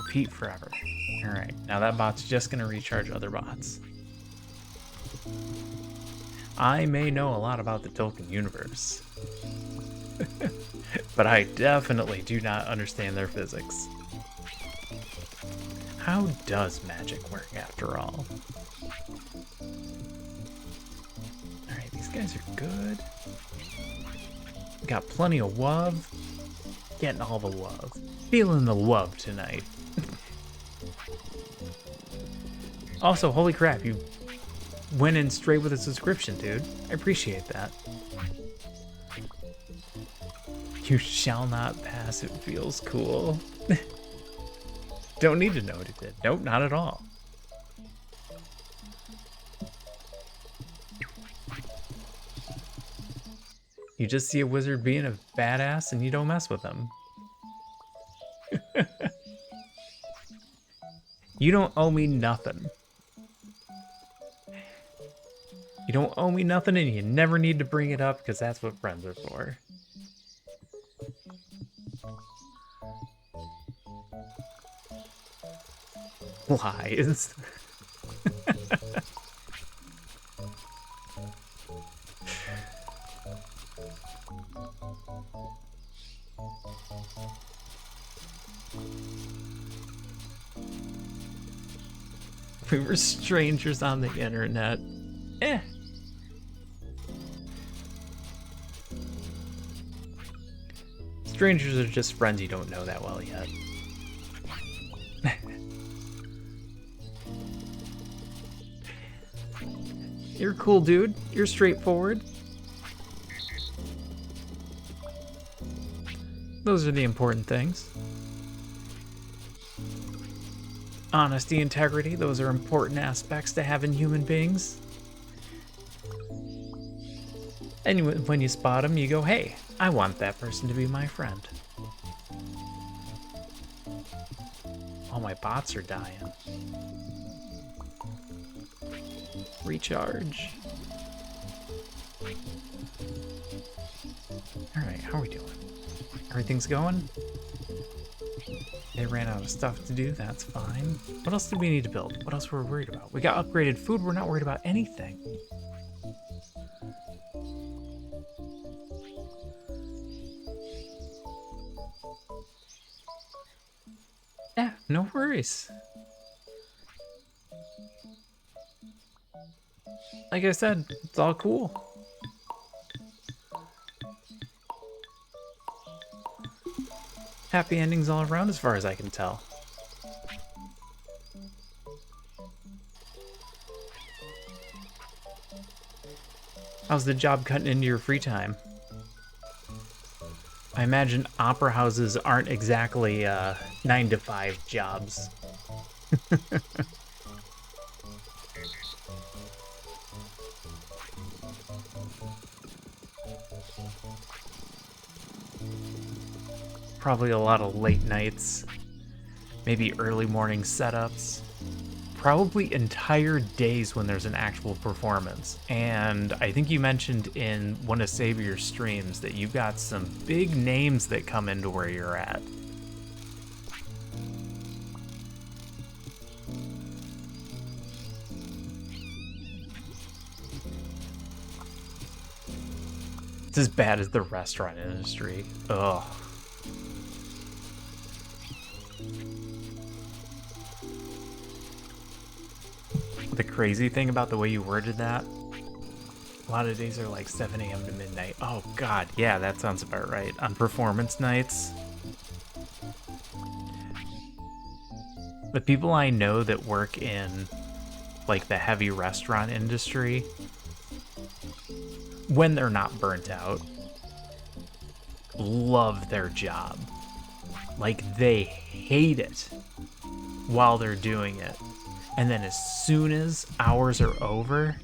Repeat forever. Alright, now that bot's just gonna recharge other bots. I may know a lot about the Tolkien universe, but I definitely do not understand their physics. How does magic work after all? Alright, these guys are good. Got plenty of love. Getting all the love. Feeling the love tonight. Also, holy crap, you went in straight with a subscription, dude. I appreciate that. You shall not pass, it feels cool. Don't need to know what it did. Nope, not at all. You just see a wizard being a badass and you don't mess with him. You don't owe me nothing. You don't owe me nothing and you never need to bring it up because that's what friends are for. Lies. We were strangers on the internet. Eh. Strangers are just friends you don't know that well yet. You're a cool dude. You're straightforward. Those are the important things. Honesty, integrity, those are important aspects to have in human beings. And when you spot them, you go, hey, I want that person to be my friend. All my bots are dying. Recharge. Alright, how are we doing? Everything's going? They ran out of stuff to do, that's fine. What else do we need to build? What else were we worried about? We got upgraded food, we're not worried about anything. Yeah, no worries. Like I said, it's all cool. Happy endings all around as far as I can tell. How's the job cutting into your free time? I imagine opera houses aren't exactly 9-to-5 jobs. Probably a lot of late nights, maybe early morning setups, probably entire days when there's an actual performance. And I think you mentioned in one of Savior's streams that you've got some big names that come into where you're at. It's as bad as the restaurant industry. Ugh. The crazy thing about the way you worded that, a lot of days are like 7 a.m. to midnight. Oh god, yeah, that sounds about right. On performance nights, the people I know that work in like the heavy restaurant industry, when they're not burnt out, love their job. Like they hate it while they're doing it. And then as soon as hours are over,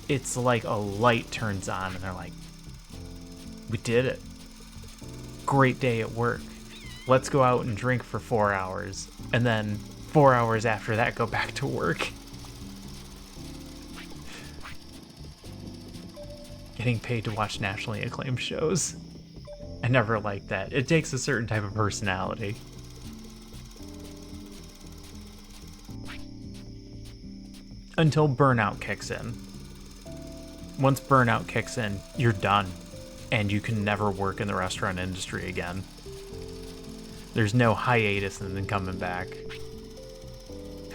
it's like a light turns on and they're like, we did it. Great day at work. Let's go out and drink for 4 hours. And then 4 hours after that, go back to work. Getting paid to watch nationally acclaimed shows. I never liked that. It takes a certain type of personality. Until burnout kicks in. Once burnout kicks in, you're done. And you can never work in the restaurant industry again. There's no hiatus and then coming back.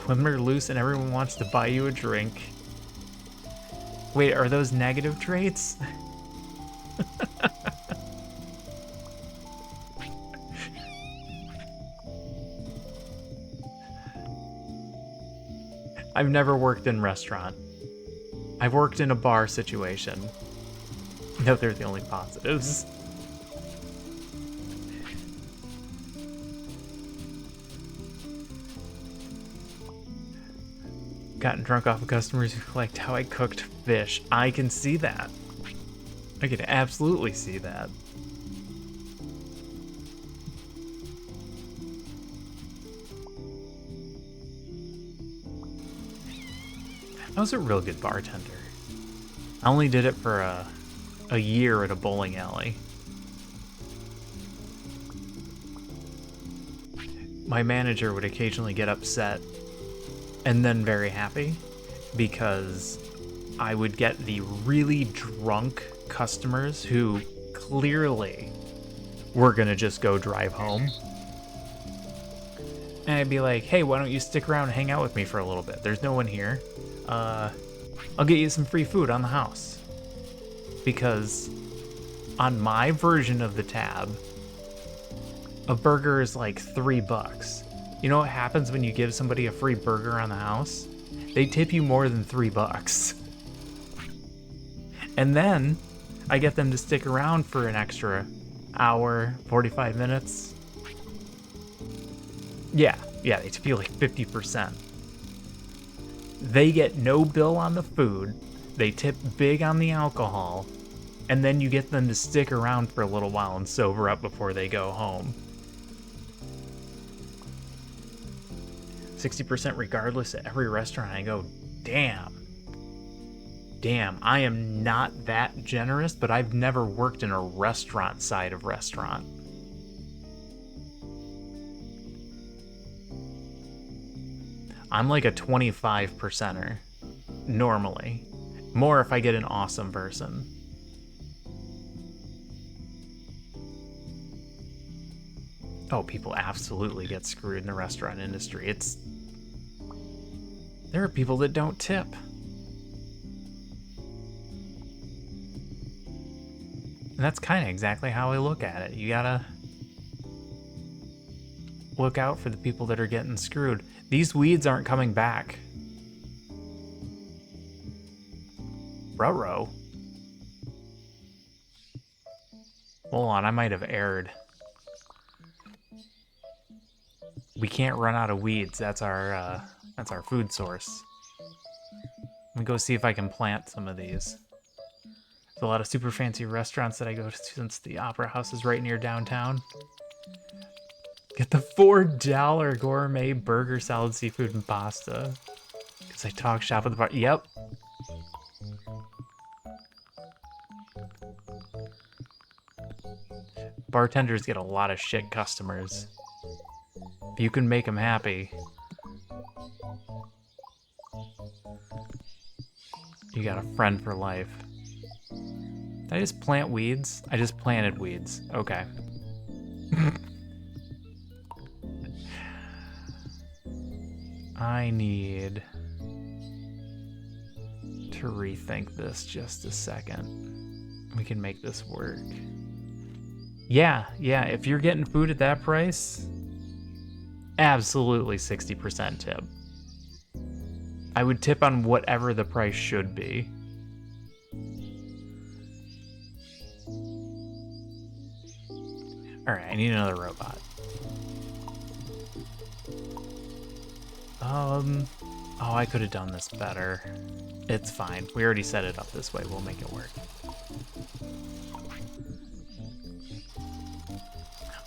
Women are loose and everyone wants to buy you a drink. Wait, are those negative traits? I've never worked in restaurant. I've worked in a bar situation. No, they're the only positives. Gotten drunk off of customers who liked how I cooked fish. I can see that. I can absolutely see that. I was a real good bartender. I only did it for a year at a bowling alley. My manager would occasionally get upset and then very happy because I would get the really drunk customers who clearly were gonna just go drive home. And I'd be like, hey, why don't you stick around and hang out with me for a little bit? There's no one here. I'll get you some free food on the house. Because on my version of the tab, a burger is like $3. You know what happens when you give somebody a free burger on the house? They tip you more than $3. And then I get them to stick around for an extra hour, 45 minutes. Yeah, Yeah, they tip you like 50%. They get no bill on the food, they tip big on the alcohol, and then you get them to stick around for a little while and sober up before they go home. 60% regardless at every restaurant I go. Damn. Damn, I am not that generous, but I've never worked in a restaurant side of restaurant. I'm like a 25%er, normally. More if I get an awesome person. Oh, people absolutely get screwed in the restaurant industry. There are people that don't tip. And that's kind of exactly how I look at it. You gotta look out for the people that are getting screwed. These weeds aren't coming back. Ruh-roh. Hold on, I might have erred. We can't run out of weeds. That's our food source. Let me go see if I can plant some of these. There's a lot of super fancy restaurants that I go to since the Opera House is right near downtown. Get the $4 gourmet burger, salad, seafood, and pasta. Because I talk shop at the bar. Yep. Bartenders get a lot of shit customers. If you can make them happy, you got a friend for life. Did I just plant weeds? I just planted weeds. Okay. I need to rethink this just a second. We can make this work. Yeah, if you're getting food at that price, absolutely 60% tip. I would tip on whatever the price should be. Alright, I need another robot. Oh, I could have done this better. It's fine. We already set it up this way. We'll make it work.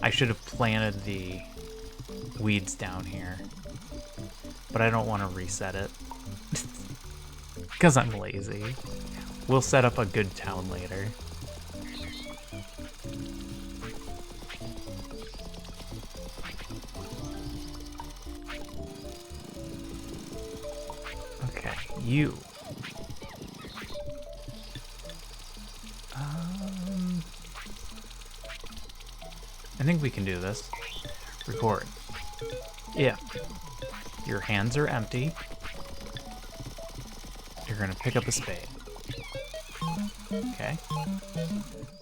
I should have planted the weeds down here, but I don't want to reset it because I'm lazy. We'll set up a good town later. Okay, you. I think we can do this. Record. If your hands are empty, you're gonna pick up a spade. Okay.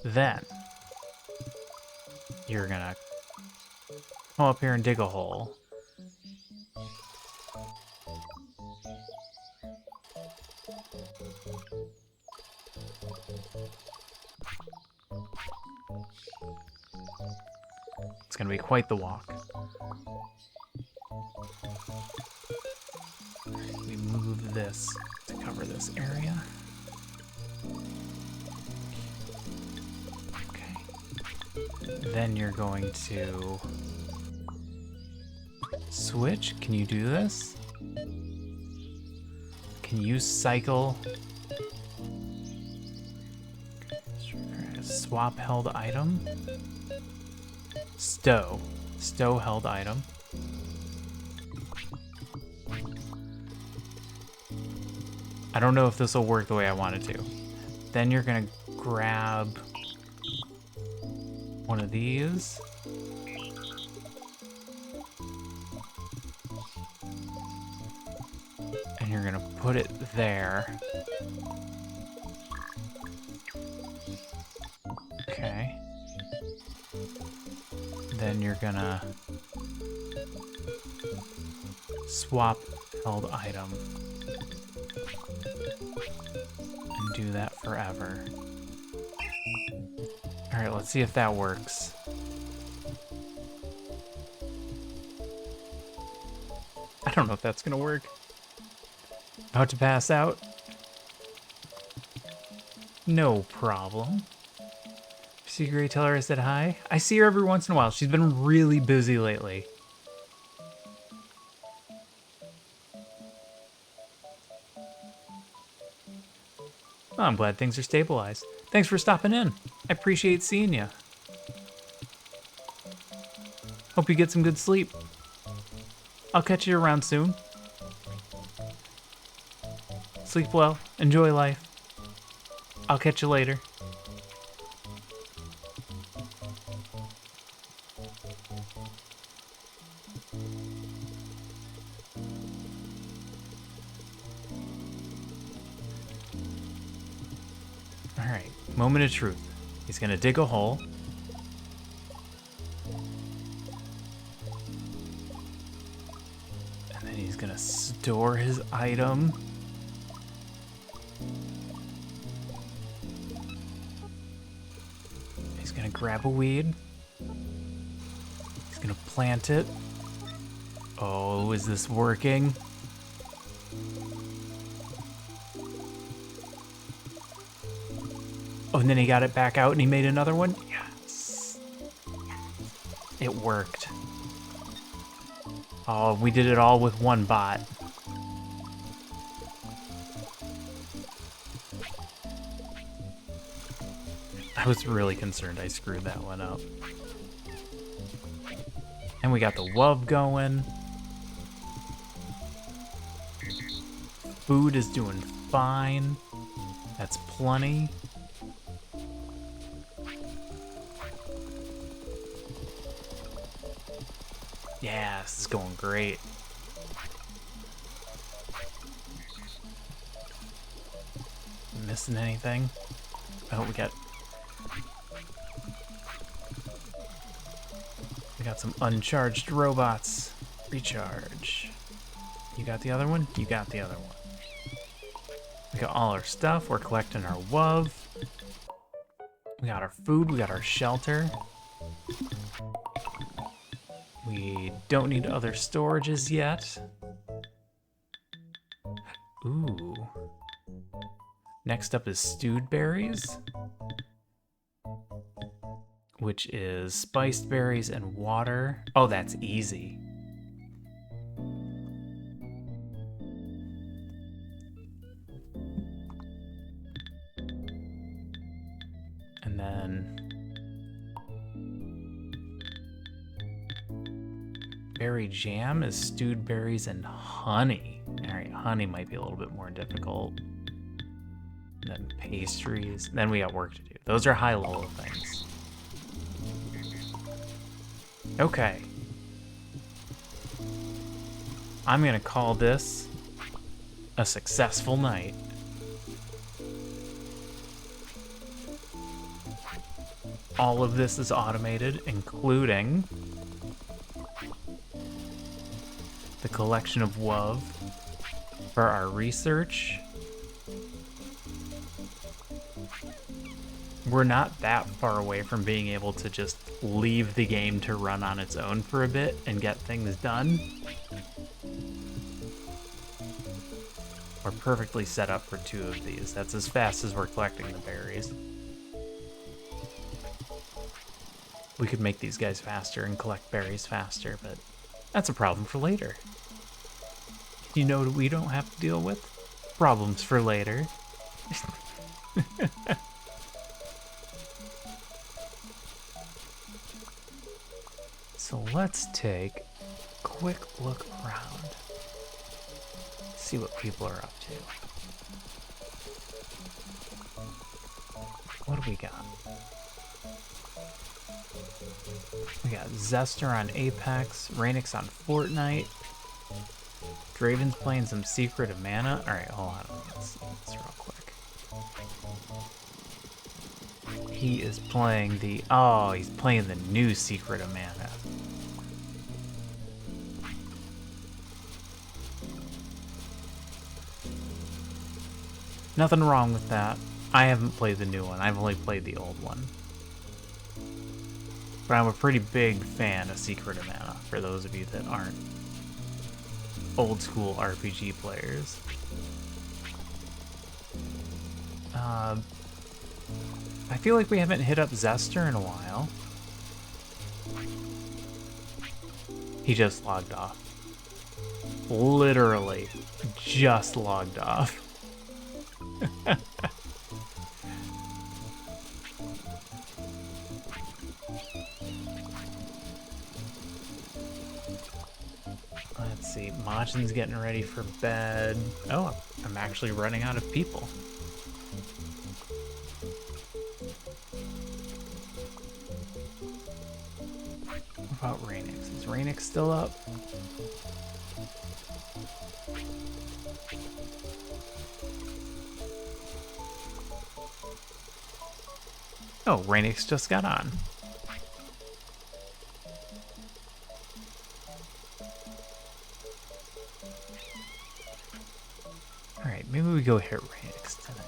Then you're gonna come up here and dig a hole. It's gonna be quite the walk. We move this to cover this area. Okay. Then you're going to switch. Can you do this? Can you cycle? Swap held item. Stow. Stow held item. I don't know if this will work the way I want it to. Then you're gonna grab one of these. And you're gonna put it there. Okay. Then you're gonna swap held item and do that forever. All right, let's see if that works. don't know if that's gonna work. About to pass out? No problem. See Gray, tell her I said hi. I see her every once in a while. She's been really busy lately. Oh, I'm glad things are stabilized. Thanks for stopping in. I appreciate seeing you. Hope you get some good sleep. I'll catch you around soon. Sleep well. Enjoy life. I'll catch you later. Alright, moment of truth. He's gonna dig a hole. And then he's gonna store his item. He's gonna grab a weed. He's gonna plant it. Oh, is this working? Oh, and then he got it back out and he made another one? Yes. It worked. Oh, we did it all with one bot. I was really concerned I screwed that one up. And we got the WUV going. Food is doing fine. That's plenty. Yeah, this is going great. Missing anything? Oh, we got some uncharged robots. Recharge. You got the other one? You got the other one. We got all our stuff. We're collecting our WUV. We got our food. We got our shelter. We don't need other storages yet. Ooh. Next up is stewed berries, which is spiced berries and water. Oh, that's easy. And then berry jam is stewed berries and honey. All right, honey might be a little bit more difficult. And then pastries. Then we got work to do. Those are high-level things. Okay. I'm gonna call this a successful night. All of this is automated, including the collection of WUV for our research. We're not that far away from being able to just leave the game to run on its own for a bit and get things done. We're perfectly set up for 2 of these. That's as fast as we're collecting the berries. We could make these guys faster and collect berries faster, but that's a problem for later. You know what we don't have to deal with? Problems for later. So let's take a quick look around. See what people are up to. What do we got? We got Zester on Apex, Rainix on Fortnite, Draven's playing some Secret of Mana. Alright, hold on. Let's see this real quick. He is playing the... Oh, he's playing the new Secret of Mana. Nothing wrong with that. I haven't played the new one. I've only played the old one. But I'm a pretty big fan of Secret of Mana, for those of you that aren't. old school RPG players. I feel like we haven't hit up Zester in a while. He just logged off. Literally, just logged off. Let's see, Majin's getting ready for bed. Oh, I'm actually running out of people. What about Rainix? Is Rainix still up? Oh, Rainix just got on. Alright, maybe we go hit Rainix tonight.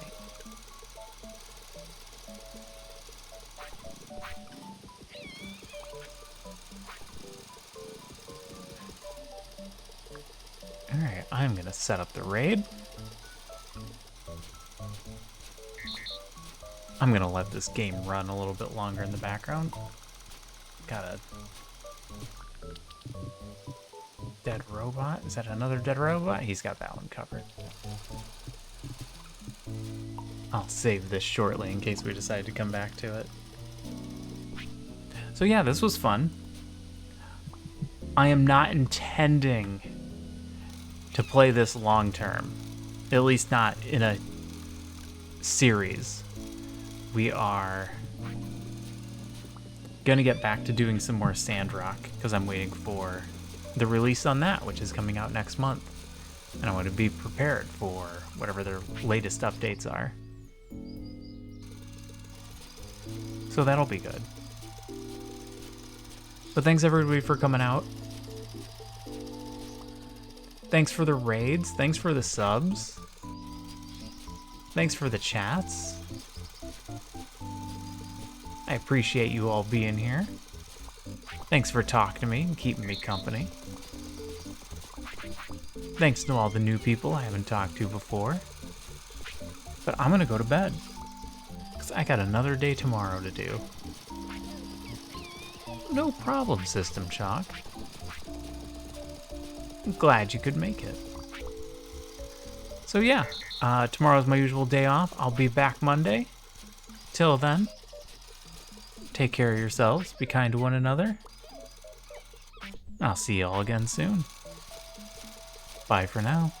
Alright, I'm gonna set up the raid. I'm gonna let this game run a little bit longer in the background. Got a dead robot. Is that another dead robot? He's got that one covered. I'll save this shortly in case we decide to come back to it. So yeah, this was fun. I am not intending to play this long term, at least not in a series. We are gonna get back to doing some more Sandrock because I'm waiting for the release on that, which is coming out next month. And I want to be prepared for whatever their latest updates are. So that'll be good. But thanks everybody for coming out. Thanks for the raids. Thanks for the subs. Thanks for the chats. I appreciate you all being here. Thanks for talking to me and keeping me company. Thanks to all the new people I haven't talked to before. But I'm gonna go to bed, because I got another day tomorrow to do. No problem, System Shock. I'm glad you could make it. So yeah, tomorrow's my usual day off. I'll be back Monday. Till then, take care of yourselves, be kind to one another. I'll see you all again soon. Bye for now.